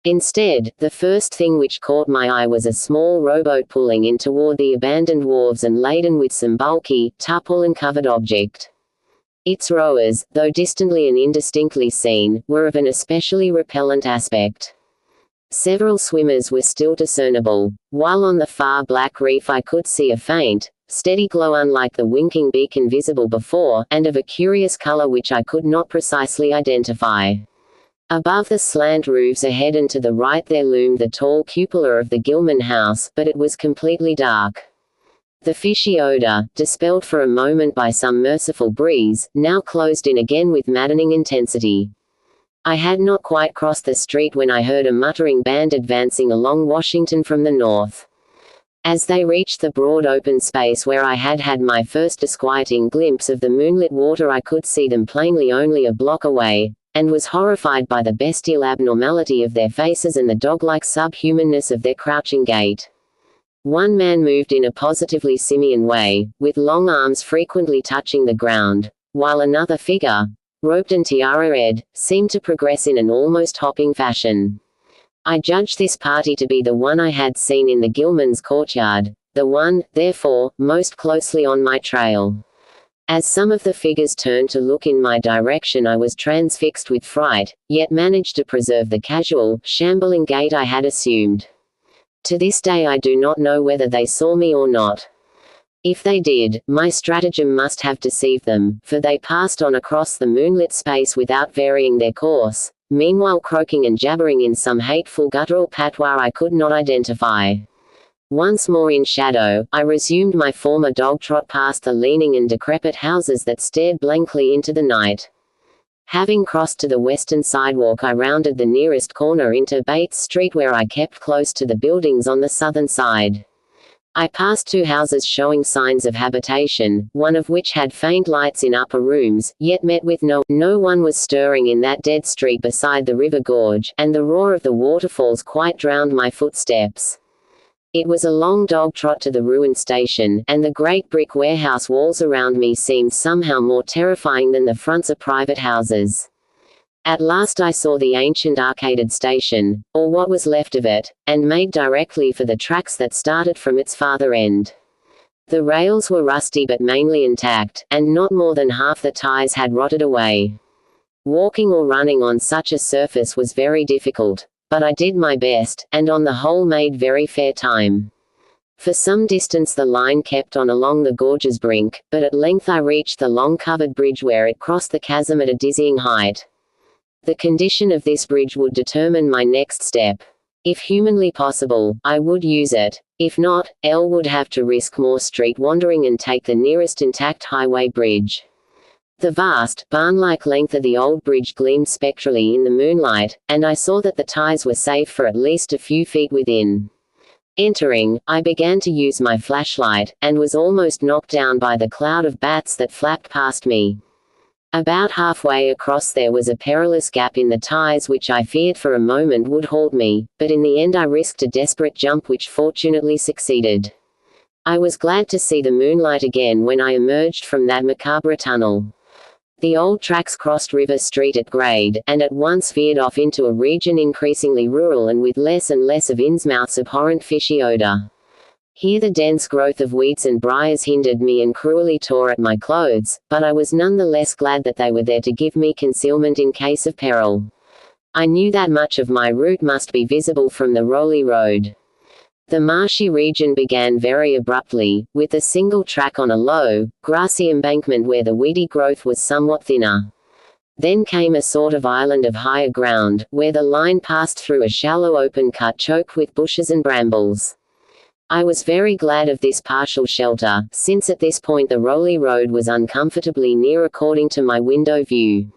Instead, the first thing which caught my eye was a small rowboat pulling in toward the abandoned wharves and laden with some bulky, tarpaulin-covered object. Its rowers, though distantly and indistinctly seen, were of an especially repellent aspect. Several swimmers were still discernible, while on the far black reef I could see a faint, steady glow unlike the winking beacon visible before, and of a curious color which I could not precisely identify. Above the slant roofs ahead and to the right there loomed the tall cupola of the Gilman House, but it was completely dark. The fishy odor, dispelled for a moment by some merciful breeze, now closed in again with maddening intensity. I had not quite crossed the street when I heard a muttering band advancing along Washington from the north. As they reached the broad open space where I had had my first disquieting glimpse of the moonlit water I could see them plainly only a block away, and was horrified by the bestial abnormality of their faces and the dog-like subhumanness of their crouching gait. One man moved in a positively simian way, with long arms frequently touching the ground, while another figure, robed and tiara-ed, seemed to progress in an almost hopping fashion. I judged this party to be the one I had seen in the Gilman's courtyard, the one, therefore, most closely on my trail. As some of the figures turned to look in my direction I was transfixed with fright, yet managed to preserve the casual, shambling gait I had assumed. To this day I do not know whether they saw me or not. If they did, my stratagem must have deceived them, for they passed on across the moonlit space without varying their course, meanwhile croaking and jabbering in some hateful guttural patois I could not identify. Once more in shadow, I resumed my former dog trot past the leaning and decrepit houses that stared blankly into the night. Having crossed to the western sidewalk, I rounded the nearest corner into Bates Street, where I kept close to the buildings on the southern side. I passed two houses showing signs of habitation, one of which had faint lights in upper rooms, yet met with no one was stirring in that dead street beside the river gorge, and the roar of the waterfalls quite drowned my footsteps. It was a long dog trot to the ruined station, and the great brick warehouse walls around me seemed somehow more terrifying than the fronts of private houses. At last I saw the ancient arcaded station, or what was left of it, and made directly for the tracks that started from its farther end. The rails were rusty but mainly intact, and not more than half the ties had rotted away. Walking or running on such a surface was very difficult, but I did my best, and on the whole made very fair time. For some distance the line kept on along the gorge's brink, but at length I reached the long covered bridge where it crossed the chasm at a dizzying height. The condition of this bridge would determine my next step. If humanly possible, I would use it. If not, L would have to risk more street wandering and take the nearest intact highway bridge. The vast, barn-like length of the old bridge gleamed spectrally in the moonlight, and I saw that the ties were safe for at least a few feet within. Entering, I began to use my flashlight, and was almost knocked down by the cloud of bats that flapped past me. About halfway across there was a perilous gap in the ties which I feared for a moment would hold me, but in the end I risked a desperate jump which fortunately succeeded. I was glad to see the moonlight again when I emerged from that macabre tunnel. The old tracks crossed River Street at grade, and at once veered off into a region increasingly rural and with less and less of INNSMOUTH's abhorrent fishy odor. Here the dense growth of weeds and briars hindered me and cruelly tore at my clothes, but I was none the less glad that they were there to give me concealment in case of peril. I knew that much of my route must be visible from the Rowley Road. The marshy region began very abruptly, with a single track on a low, grassy embankment where the weedy growth was somewhat thinner. Then came a sort of island of higher ground, where the line passed through a shallow open cut choked with bushes and brambles. I was very glad of this partial shelter, since at this point the Rowley Road was uncomfortably near according to my window view.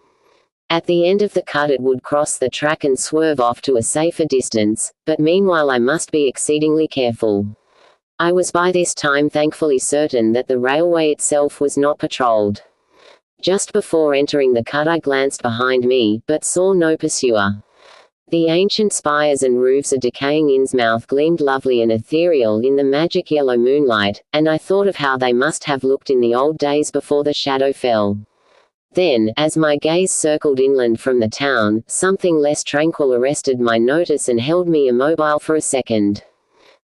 At the end of the cut it would cross the track and swerve off to a safer distance, but meanwhile I must be exceedingly careful. I was by this time thankfully certain that the railway itself was not patrolled. Just before entering the cut I glanced behind me, but saw no pursuer. The ancient spires and roofs of decaying INNSMOUTH gleamed lovely and ethereal in the magic yellow moonlight, and I thought of how they must have looked in the old days before the shadow fell. Then, as my gaze circled inland from the town, something less tranquil arrested my notice and held me immobile for a second.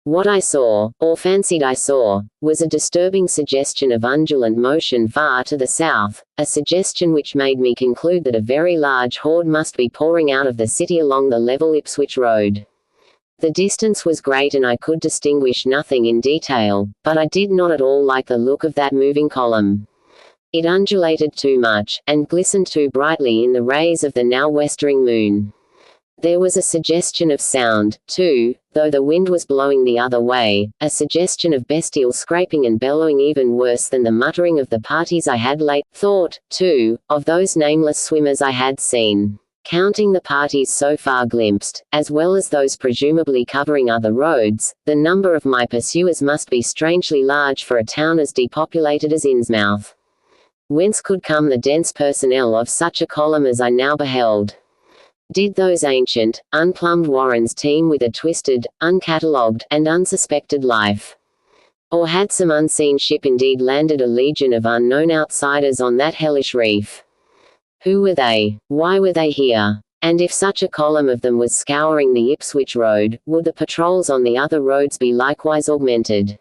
What I saw, or fancied I saw, was a disturbing suggestion of undulant motion far to the south, a suggestion which made me conclude that a very large horde must be pouring out of the city along the level Ipswich Road. The distance was great and I could distinguish nothing in detail, but I did not at all like the look of that moving column. It undulated too much, and glistened too brightly in the rays of the now westering moon. There was a suggestion of sound, too, though the wind was blowing the other way, a suggestion of bestial scraping and bellowing even worse than the muttering of the parties I had late thought, too, of those nameless swimmers I had seen. Counting the parties so far glimpsed, as well as those presumably covering other roads, the number of my pursuers must be strangely large for a town as depopulated as INNSMOUTH. Whence could come the dense personnel of such a column as I now beheld? Did those ancient, unplumbed warrens teem with a twisted, uncatalogued, and unsuspected life? Or had some unseen ship indeed landed a legion of unknown outsiders on that hellish reef? Who were they? Why were they here? And if such a column of them was scouring the Ipswich Road, would the patrols on the other roads be likewise augmented?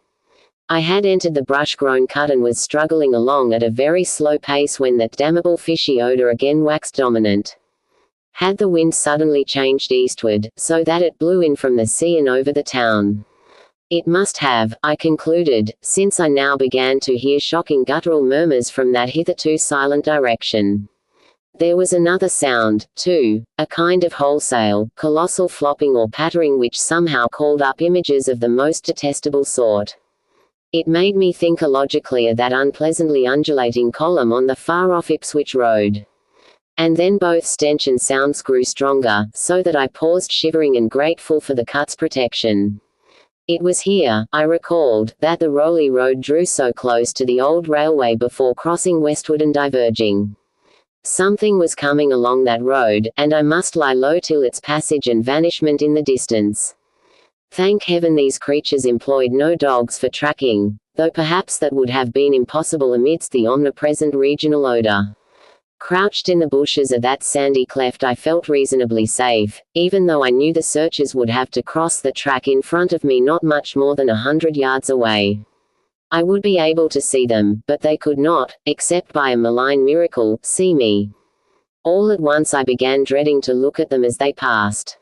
I had entered the brush-grown cut and was struggling along at a very slow pace when that damnable fishy odor again waxed dominant. Had the wind suddenly changed eastward, so that it blew in from the sea and over the town? It must have, I concluded, since I now began to hear shocking guttural murmurs from that hitherto silent direction. There was another sound, too, a kind of wholesale, colossal flopping or pattering which somehow called up images of the most detestable sort. It made me think illogically of that unpleasantly undulating column on the far-off Ipswich road. And then both stench and sounds grew stronger, so that I paused shivering and grateful for the cut's protection. It was here, I recalled, that the Rowley Road drew so close to the old railway before crossing westward and diverging. Something was coming along that road, and I must lie low till its passage and vanishment in the distance. Thank heaven these creatures employed no dogs for tracking, though perhaps that would have been impossible amidst the omnipresent regional odor. Crouched in the bushes of that sandy cleft I felt reasonably safe, even though I knew the searchers would have to cross the track in front of me not much more than 100 yards away. I would be able to see them, but they could not, except by a malign miracle, see me. All at once I began dreading to look at them as they passed.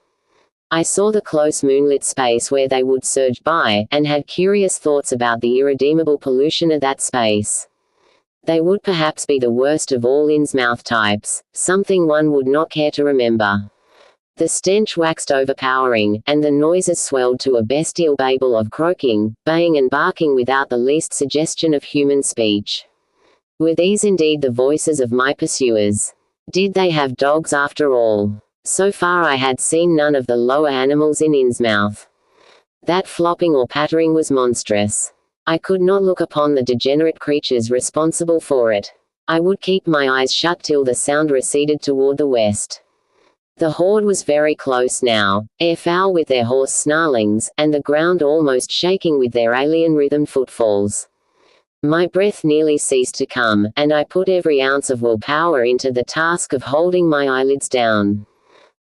I saw the close moonlit space where they would surge by, and had curious thoughts about the irredeemable pollution of that space. They would perhaps be the worst of all INNSMOUTH types, something one would not care to remember. The stench waxed overpowering, and the noises swelled to a bestial babel of croaking, baying and barking without the least suggestion of human speech. Were these indeed the voices of my pursuers? Did they have dogs after all? So far I had seen none of the lower animals in INNSMOUTH. That flopping or pattering was monstrous. I could not look upon the degenerate creatures responsible for it. I would keep my eyes shut till the sound receded toward the west. The horde was very close now, airfoul with their hoarse snarlings, and the ground almost shaking with their alien-rhythmed footfalls. My breath nearly ceased to come, and I put every ounce of will-power into the task of holding my eyelids down.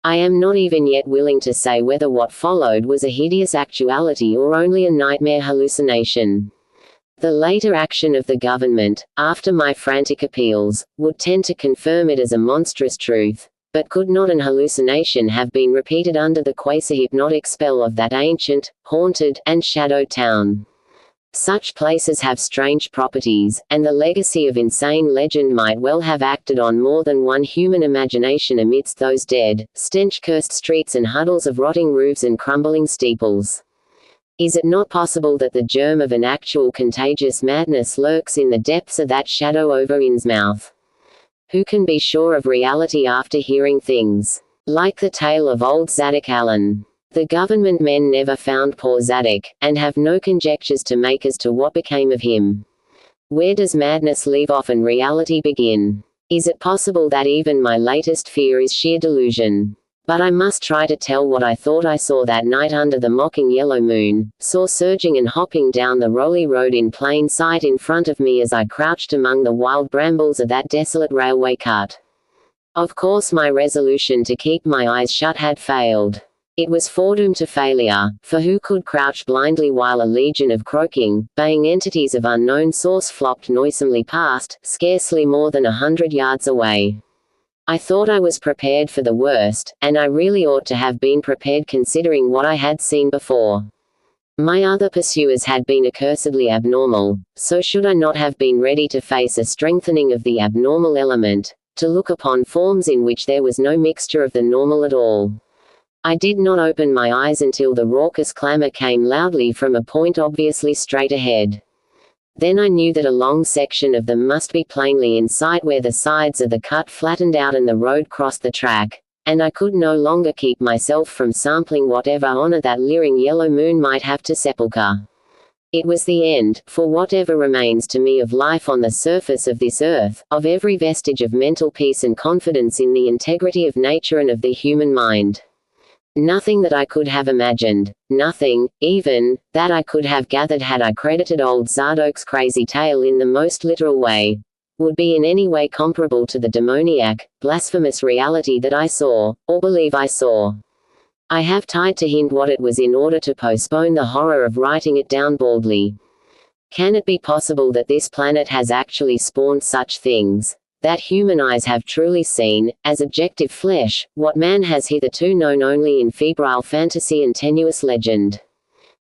I am not even yet willing to say whether what followed was a hideous actuality or only a nightmare hallucination. The later action of the government, after my frantic appeals, would tend to confirm it as a monstrous truth. But could not an hallucination have been repeated under the quasi-hypnotic spell of that ancient, haunted, and shadowed town? Such places have strange properties, and the legacy of insane legend might well have acted on more than one human imagination amidst those dead, stench-cursed streets and huddles of rotting roofs and crumbling steeples. Is it not possible that the germ of an actual contagious madness lurks in the depths of that shadow over INNSMOUTH? Who can be sure of reality after hearing things like the tale of old Zadok Allen? The government men never found poor Zadok, and have no conjectures to make as to what became of him. Where does madness leave off and reality begin? Is it possible that even my latest fear is sheer delusion? But I must try to tell what I thought I saw that night under the mocking yellow moon, saw surging and hopping down the Rowley Road in plain sight in front of me as I crouched among the wild brambles of that desolate railway cut. Of course my resolution to keep my eyes shut had failed. It was foredoomed to failure, for who could crouch blindly while a legion of croaking, baying entities of unknown source flopped noisomely past, scarcely more than 100 yards away? I thought I was prepared for the worst, and I really ought to have been prepared considering what I had seen before. My other pursuers had been accursedly abnormal, so should I not have been ready to face a strengthening of the abnormal element, to look upon forms in which there was no mixture of the normal at all? I did not open my eyes until the raucous clamor came loudly from a point obviously straight ahead. Then I knew that a long section of them must be plainly in sight where the sides of the cut flattened out and the road crossed the track, and I could no longer keep myself from sampling whatever honor that leering yellow moon might have to sepulchre. It was the end, for whatever remains to me of life on the surface of this earth, of every vestige of mental peace and confidence in the integrity of nature and of the human mind. Nothing that I could have imagined, nothing, even, that I could have gathered had I credited old Zadok's crazy tale in the most literal way, would be in any way comparable to the demoniac, blasphemous reality that I saw, or believe I saw. I have tried to hint what it was in order to postpone the horror of writing it down baldly. Can it be possible that this planet has actually spawned such things? that human eyes have truly seen, as objective flesh, what man has hitherto known only in febrile fantasy and tenuous legend.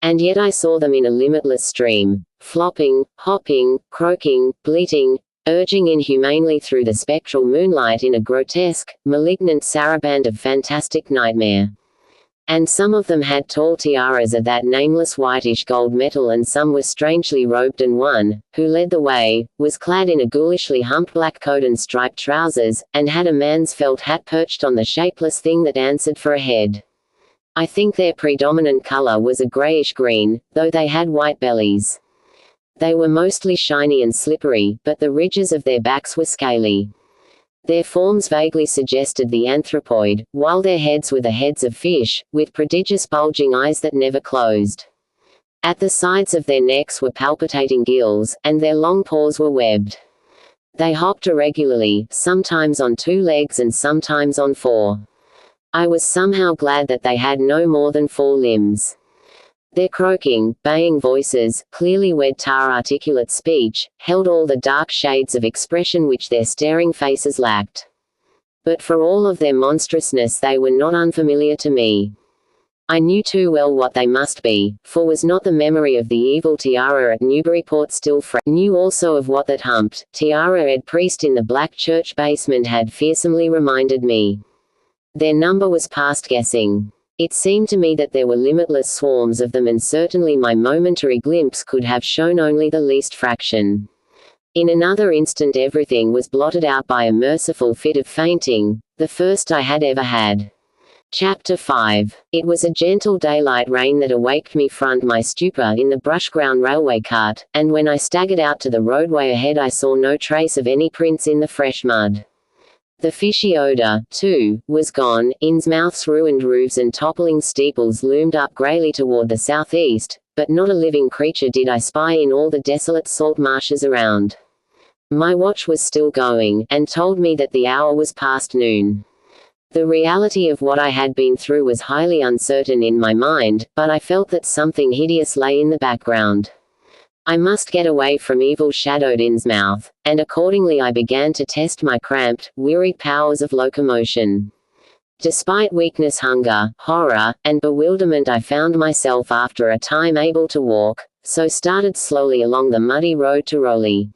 And yet I saw them in a limitless stream, flopping, hopping, croaking, bleating, urging inhumanely through the spectral moonlight in a grotesque, malignant saraband of fantastic nightmare. And some of them had tall tiaras of that nameless whitish gold metal, and some were strangely robed, and one, who led the way, was clad in a ghoulishly humped black coat and striped trousers, and had a man's felt hat perched on the shapeless thing that answered for a head. I think their predominant color was a grayish-green, though they had white bellies. They were mostly shiny and slippery, but the ridges of their backs were scaly. Their forms vaguely suggested the anthropoid, while their heads were the heads of fish, with prodigious bulging eyes that never closed. At the sides of their necks were palpitating gills, and their long paws were webbed. They hopped irregularly, sometimes on 2 legs and sometimes on 4. I was somehow glad that they had no more than 4 limbs. Their croaking, baying voices, clearly wed-tar articulate speech, held all the dark shades of expression which their staring faces lacked. But for all of their monstrousness they were not unfamiliar to me. I knew too well what they must be, for was not the memory of the evil tiara at Newburyport still fresh? Knew also of what that humped, tiara-ed priest in the black church basement had fearsomely reminded me. Their number was past guessing. It seemed to me that there were limitless swarms of them, and certainly my momentary glimpse could have shown only the least fraction. In another instant everything was blotted out by a merciful fit of fainting, the first I had ever had. Chapter 5. It was a gentle daylight rain that awaked me from my stupor in the brush-ground railway cart, and when I staggered out to the roadway ahead I saw no trace of any prints in the fresh mud. The fishy odor, too, was gone. INNSMOUTH's ruined roofs and toppling steeples loomed up greyly toward the southeast, but not a living creature did I spy in all the desolate salt marshes around. My watch was still going, and told me that the hour was past noon. The reality of what I had been through was highly uncertain in my mind, but I felt that something hideous lay in the background. I must get away from evil-shadowed INNSMOUTH, and accordingly I began to test my cramped, wearied powers of locomotion. Despite weakness, hunger, horror, and bewilderment, I found myself after a time able to walk, so started slowly along the muddy road to Rowley.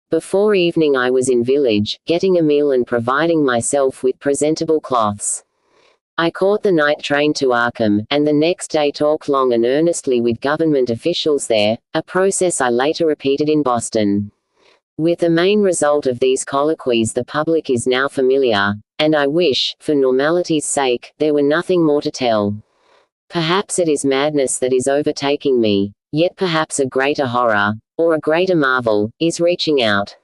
Before evening I was in village, getting a meal and providing myself with presentable cloths. I caught the night train to Arkham, and the next day talked long and earnestly with government officials there, a process I later repeated in Boston. With the main result of these colloquies the public is now familiar, and I wish, for normality's sake, there were nothing more to tell. Perhaps it is madness that is overtaking me, yet perhaps a greater horror, or a greater marvel, is reaching out.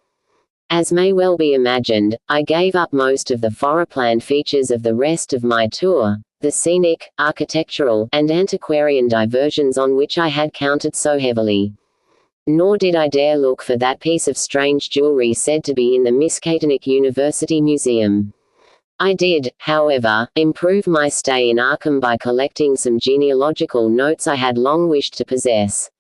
As may well be imagined, I gave up most of the foreplanned features of the rest of my tour, the scenic, architectural, and antiquarian diversions on which I had counted so heavily. Nor did I dare look for that piece of strange jewelry said to be in the Miskatonic University Museum. I did, however, improve my stay in Arkham by collecting some genealogical notes I had long wished to possess.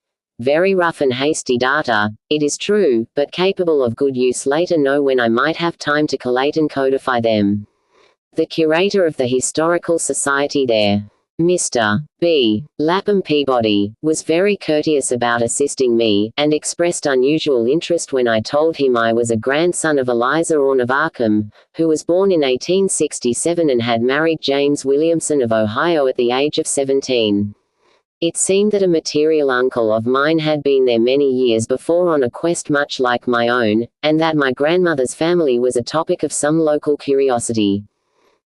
Very rough and hasty data, it is true, but capable of good use later. Know when I might have time to collate and codify them. The curator of the Historical Society there, Mr. B. Lapham Peabody, was very courteous about assisting me, and expressed unusual interest when I told him I was a grandson of Eliza Orne of Arkham, who was born in 1867 and had married James Williamson of Ohio at the age of 17. It seemed that a material uncle of mine had been there many years before on a quest much like my own, and that my grandmother's family was a topic of some local curiosity.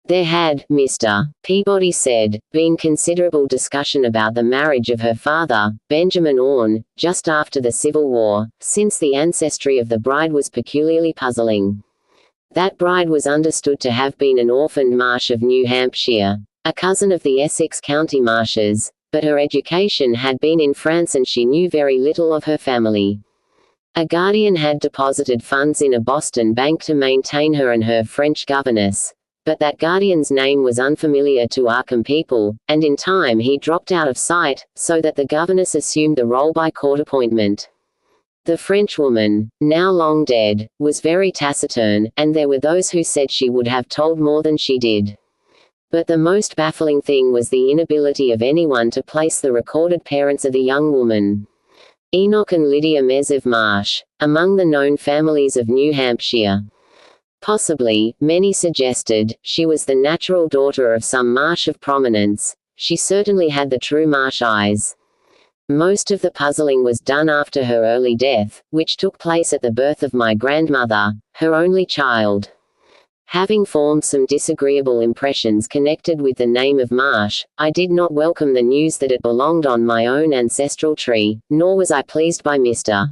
There had, Mr. Peabody said, been considerable discussion about the marriage of her father, Benjamin Orne, just after the Civil War, since the ancestry of the bride was peculiarly puzzling. That bride was understood to have been an orphaned Marsh of New Hampshire, a cousin of the Essex County Marshes, but her education had been in France and she knew very little of her family. A guardian had deposited funds in a Boston bank to maintain her and her French governess, but that guardian's name was unfamiliar to Arkham people, and in time he dropped out of sight, so that the governess assumed the role by court appointment. The Frenchwoman, now long dead, was very taciturn, and there were those who said she would have told more than she did. But the most baffling thing was the inability of anyone to place the recorded parents of the young woman. Enoch and Lydia Mezov Marsh, among the known families of New Hampshire. Possibly, many suggested, she was the natural daughter of some Marsh of prominence. She certainly had the true Marsh eyes. Most of the puzzling was done after her early death, which took place at the birth of my grandmother, her only child. Having formed some disagreeable impressions connected with the name of Marsh, I did not welcome the news that it belonged on my own ancestral tree, nor was I pleased by Mr.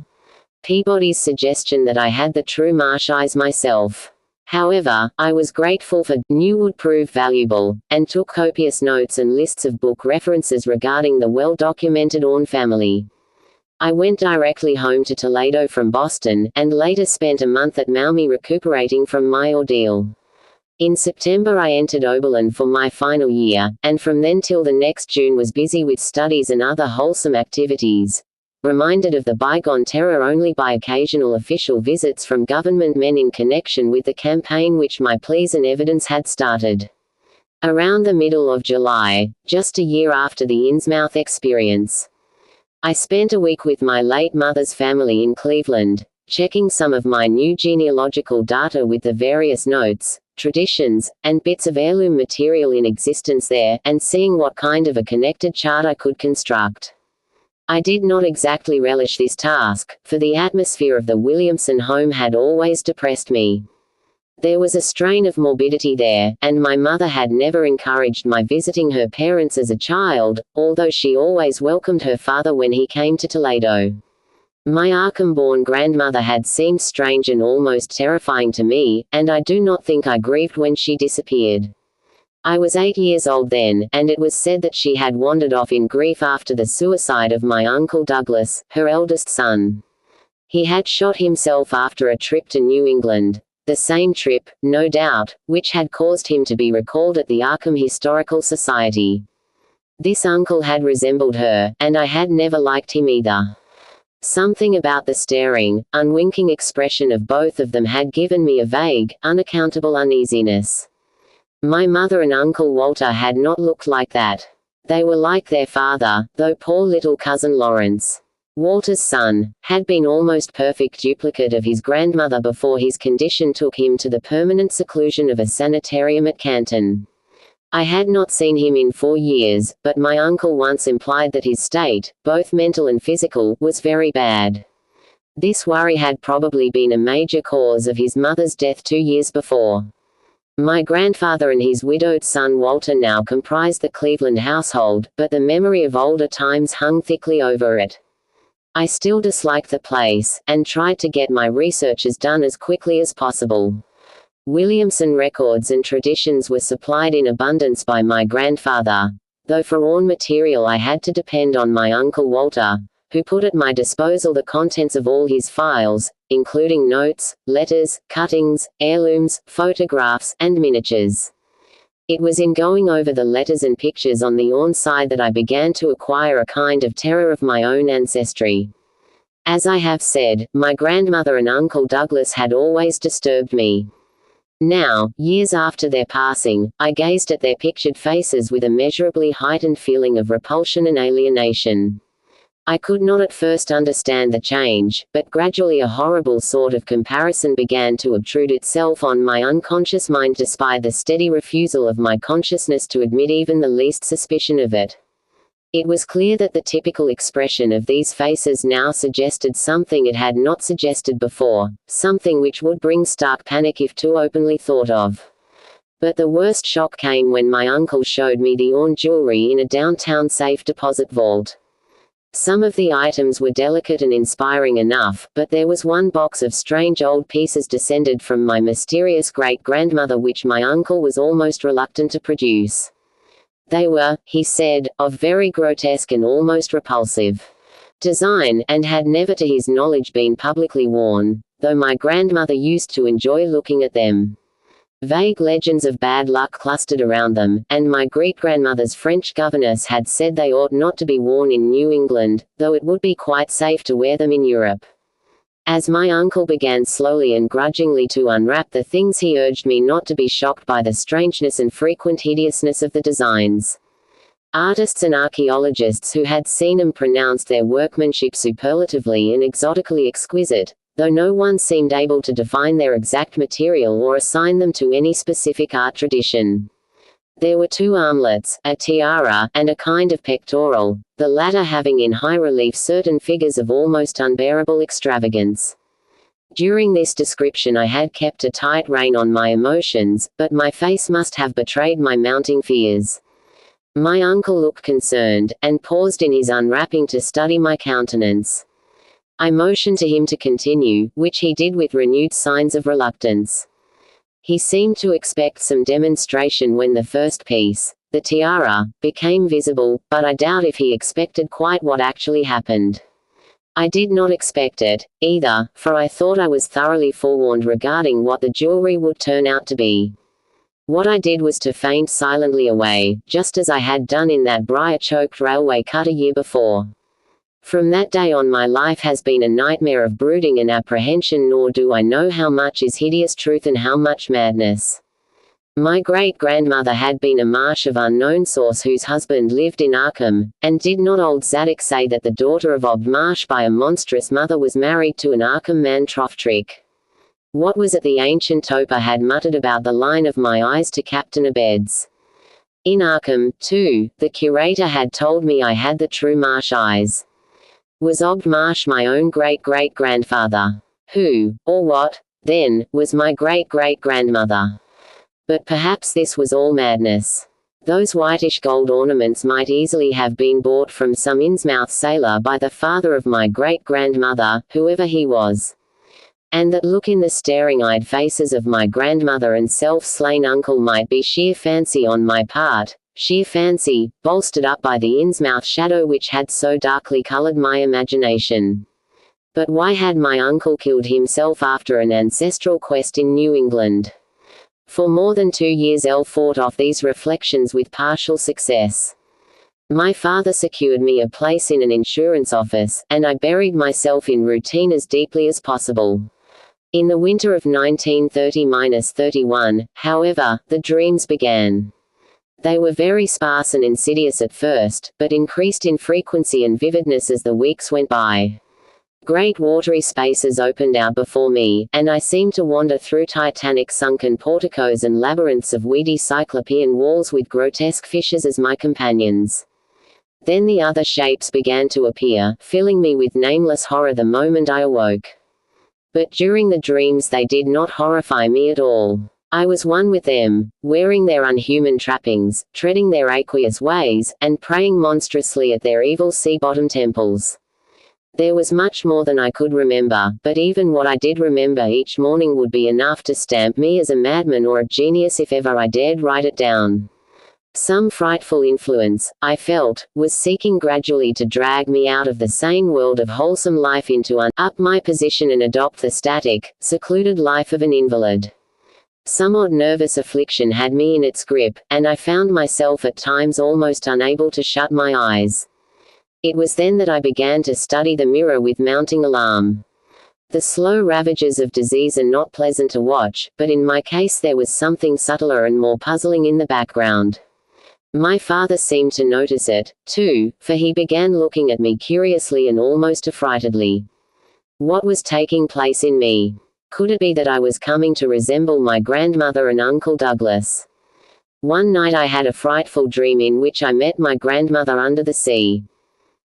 Peabody's suggestion that I had the true Marsh eyes myself. However, I was grateful for "new would prove valuable," and took copious notes and lists of book references regarding the well-documented Orne family. I went directly home to Toledo from Boston, and later spent a month at Maumee recuperating from my ordeal. In September I entered Oberlin for my final year, and from then till the next June was busy with studies and other wholesome activities, reminded of the bygone terror only by occasional official visits from government men in connection with the campaign which my pleas and evidence had started. Around the middle of July, just a year after the INNSMOUTH experience, I spent a week with my late mother's family in Cleveland, checking some of my new genealogical data with the various notes, traditions, and bits of heirloom material in existence there, and seeing what kind of a connected chart I could construct. I did not exactly relish this task, for the atmosphere of the Williamson home had always depressed me. There was a strain of morbidity there, and my mother had never encouraged my visiting her parents as a child, although she always welcomed her father when he came to Toledo. My Arkham-born grandmother had seemed strange and almost terrifying to me, and I do not think I grieved when she disappeared. I was 8 years old then, and it was said that she had wandered off in grief after the suicide of my Uncle Douglas, her eldest son. He had shot himself after a trip to New England. The same trip, no doubt, which had caused him to be recalled at the Arkham Historical Society. This uncle had resembled her, and I had never liked him either. Something about the staring, unwinking expression of both of them had given me a vague, unaccountable uneasiness. My mother and Uncle Walter had not looked like that. They were like their father, though poor little cousin Lawrence, Walter's son, had been almost perfect duplicate of his grandmother before his condition took him to the permanent seclusion of a sanitarium at Canton. I had not seen him in 4 years, but my uncle once implied that his state, both mental and physical, was very bad. This worry had probably been a major cause of his mother's death 2 years before. My grandfather and his widowed son Walter now comprised the Cleveland household, but the memory of older times hung thickly over it. I still disliked the place, and tried to get my researches done as quickly as possible. Williamson records and traditions were supplied in abundance by my grandfather, though for Orne material I had to depend on my Uncle Walter, who put at my disposal the contents of all his files, including notes, letters, cuttings, heirlooms, photographs, and miniatures. It was in going over the letters and pictures on the Orne side that I began to acquire a kind of terror of my own ancestry. As I have said, my grandmother and Uncle Douglas had always disturbed me. Now, years after their passing, I gazed at their pictured faces with a measurably heightened feeling of repulsion and alienation. I could not at first understand the change, but gradually a horrible sort of comparison began to obtrude itself on my unconscious mind despite the steady refusal of my consciousness to admit even the least suspicion of it. It was clear that the typical expression of these faces now suggested something it had not suggested before, something which would bring stark panic if too openly thought of. But the worst shock came when my uncle showed me the Orne jewelry in a downtown safe deposit vault. Some of the items were delicate and inspiring enough, but there was one box of strange old pieces descended from my mysterious great-grandmother which my uncle was almost reluctant to produce. They were, he said, of very grotesque and almost repulsive design, and had never to his knowledge been publicly worn, though my grandmother used to enjoy looking at them. Vague legends of bad luck clustered around them, and my great-grandmother's French governess had said they ought not to be worn in New England, though it would be quite safe to wear them in Europe. As my uncle began slowly and grudgingly to unwrap the things, he urged me not to be shocked by the strangeness and frequent hideousness of the designs. Artists and archaeologists who had seen them pronounced their workmanship superlatively and exotically exquisite, though no one seemed able to define their exact material or assign them to any specific art tradition. There were 2 armlets, a tiara, and a kind of pectoral, the latter having in high relief certain figures of almost unbearable extravagance. During this description I had kept a tight rein on my emotions, but my face must have betrayed my mounting fears. My uncle looked concerned, and paused in his unwrapping to study my countenance. I motioned to him to continue, which he did with renewed signs of reluctance. He seemed to expect some demonstration when the first piece, the tiara, became visible, but I doubt if he expected quite what actually happened. I did not expect it, either, for I thought I was thoroughly forewarned regarding what the jewelry would turn out to be. What I did was to faint silently away, just as I had done in that briar-choked railway cut a year before. From that day on my life has been a nightmare of brooding and apprehension, nor do I know how much is hideous truth and how much madness. My great-grandmother had been a marsh of unknown source whose husband lived in Arkham, and did not old Zadok say that the daughter of Obd Marsh by a monstrous mother was married to an Arkham man Trophtrick? What was it the ancient toper had muttered about the line of my eyes to Captain Abed's? In Arkham, too, the curator had told me I had the true Marsh eyes. Was Obd Marsh my own great-great-grandfather? Who, or what, then, was my great-great-grandmother? But perhaps this was all madness. Those whitish gold ornaments might easily have been bought from some INNSMOUTH sailor by the father of my great-grandmother, whoever he was. And that look in the staring-eyed faces of my grandmother and self-slain uncle might be sheer fancy on my part, sheer fancy, bolstered up by the INNSMOUTH shadow which had so darkly colored my imagination. But why had my uncle killed himself after an ancestral quest in New England? For more than 2 years I fought off these reflections with partial success. My father secured me a place in an insurance office, and I buried myself in routine as deeply as possible. In the winter of 1930-31, however, the dreams began. They were very sparse and insidious at first, but increased in frequency and vividness as the weeks went by. Great watery spaces opened out before me, and I seemed to wander through titanic sunken porticos and labyrinths of weedy cyclopean walls with grotesque fishes as my companions. Then the other shapes began to appear, filling me with nameless horror the moment I awoke. But during the dreams they did not horrify me at all. I was one with them, wearing their unhuman trappings, treading their aqueous ways, and praying monstrously at their evil sea-bottom temples. There was much more than I could remember, but even what I did remember each morning would be enough to stamp me as a madman or a genius if ever I dared write it down. Some frightful influence, I felt, was seeking gradually to drag me out of the sane world of wholesome life into up my position and adopt the static, secluded life of an invalid. Some odd nervous affliction had me in its grip, and I found myself at times almost unable to shut my eyes. It was then that I began to study the mirror with mounting alarm. The slow ravages of disease are not pleasant to watch, but in my case there was something subtler and more puzzling in the background. My father seemed to notice it, too, for he began looking at me curiously and almost affrightedly. What was taking place in me? Could it be that I was coming to resemble my grandmother and Uncle Douglas? One night I had a frightful dream in which I met my grandmother under the sea.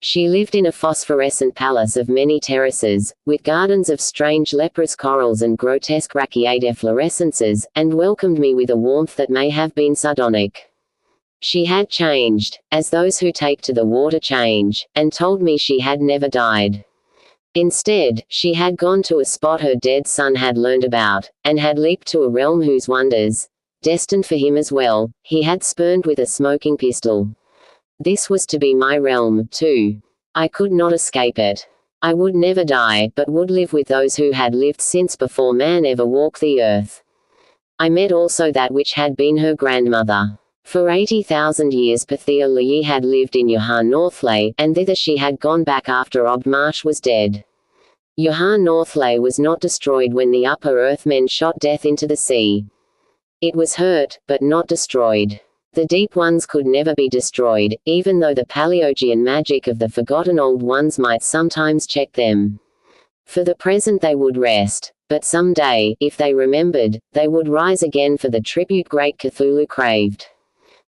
She lived in a phosphorescent palace of many terraces, with gardens of strange leprous corals and grotesque rachiate efflorescences, and welcomed me with a warmth that may have been sardonic. She had changed, as those who take to the water change, and told me she had never died. Instead, she had gone to a spot her dead son had learned about, and had leaped to a realm whose wonders, destined for him as well, he had spurned with a smoking pistol. This was to be my realm, too. I could not escape it. I would never die, but would live with those who had lived since before man ever walked the earth. I met also that which had been her grandmother. For 80,000 years Pathia Lee had lived in Johann Northley, and thither she had gone back after Obd Marsh was dead. Johann Northley was not destroyed when the Upper Earthmen shot death into the sea. It was hurt, but not destroyed. The Deep Ones could never be destroyed, even though the Paleogean magic of the Forgotten Old Ones might sometimes check them. For the present they would rest, but someday, if they remembered, they would rise again for the tribute Great Cthulhu craved.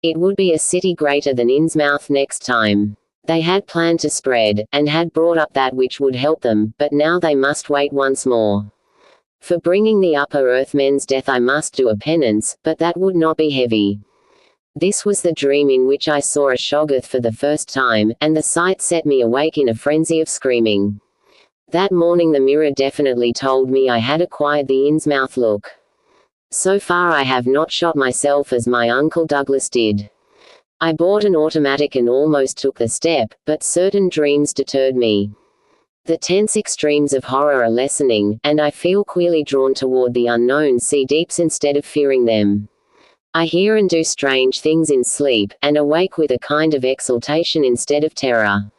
It would be a city greater than INNSMOUTH next time. They had planned to spread, and had brought up that which would help them, but now they must wait once more. For bringing the Upper Earthmen's death I must do a penance, but that would not be heavy. This was the dream in which I saw a Shoggoth for the first time, and the sight set me awake in a frenzy of screaming. That morning the mirror definitely told me I had acquired the INNSMOUTH look. So far I have not shot myself as my Uncle Douglas did. I bought an automatic and almost took the step, but certain dreams deterred me. The tense extremes of horror are lessening, and I feel queerly drawn toward the unknown sea deeps instead of fearing them. I hear and do strange things in sleep, and awake with a kind of exultation instead of terror.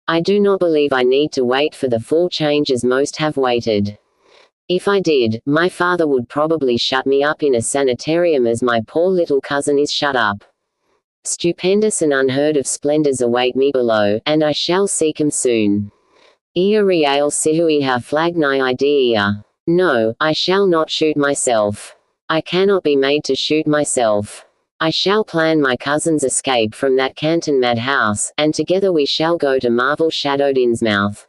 I do not believe I need to wait for the full change as most have waited. If I did, my father would probably shut me up in a sanitarium as my poor little cousin is shut up. Stupendous and unheard of splendors await me below, and I shall seek 'em soon. Ia real sihuiha flag ni idea. No, I shall not shoot myself. I cannot be made to shoot myself. I shall plan my cousin's escape from that Canton madhouse, and together we shall go to marvel-shadowed INNSMOUTH.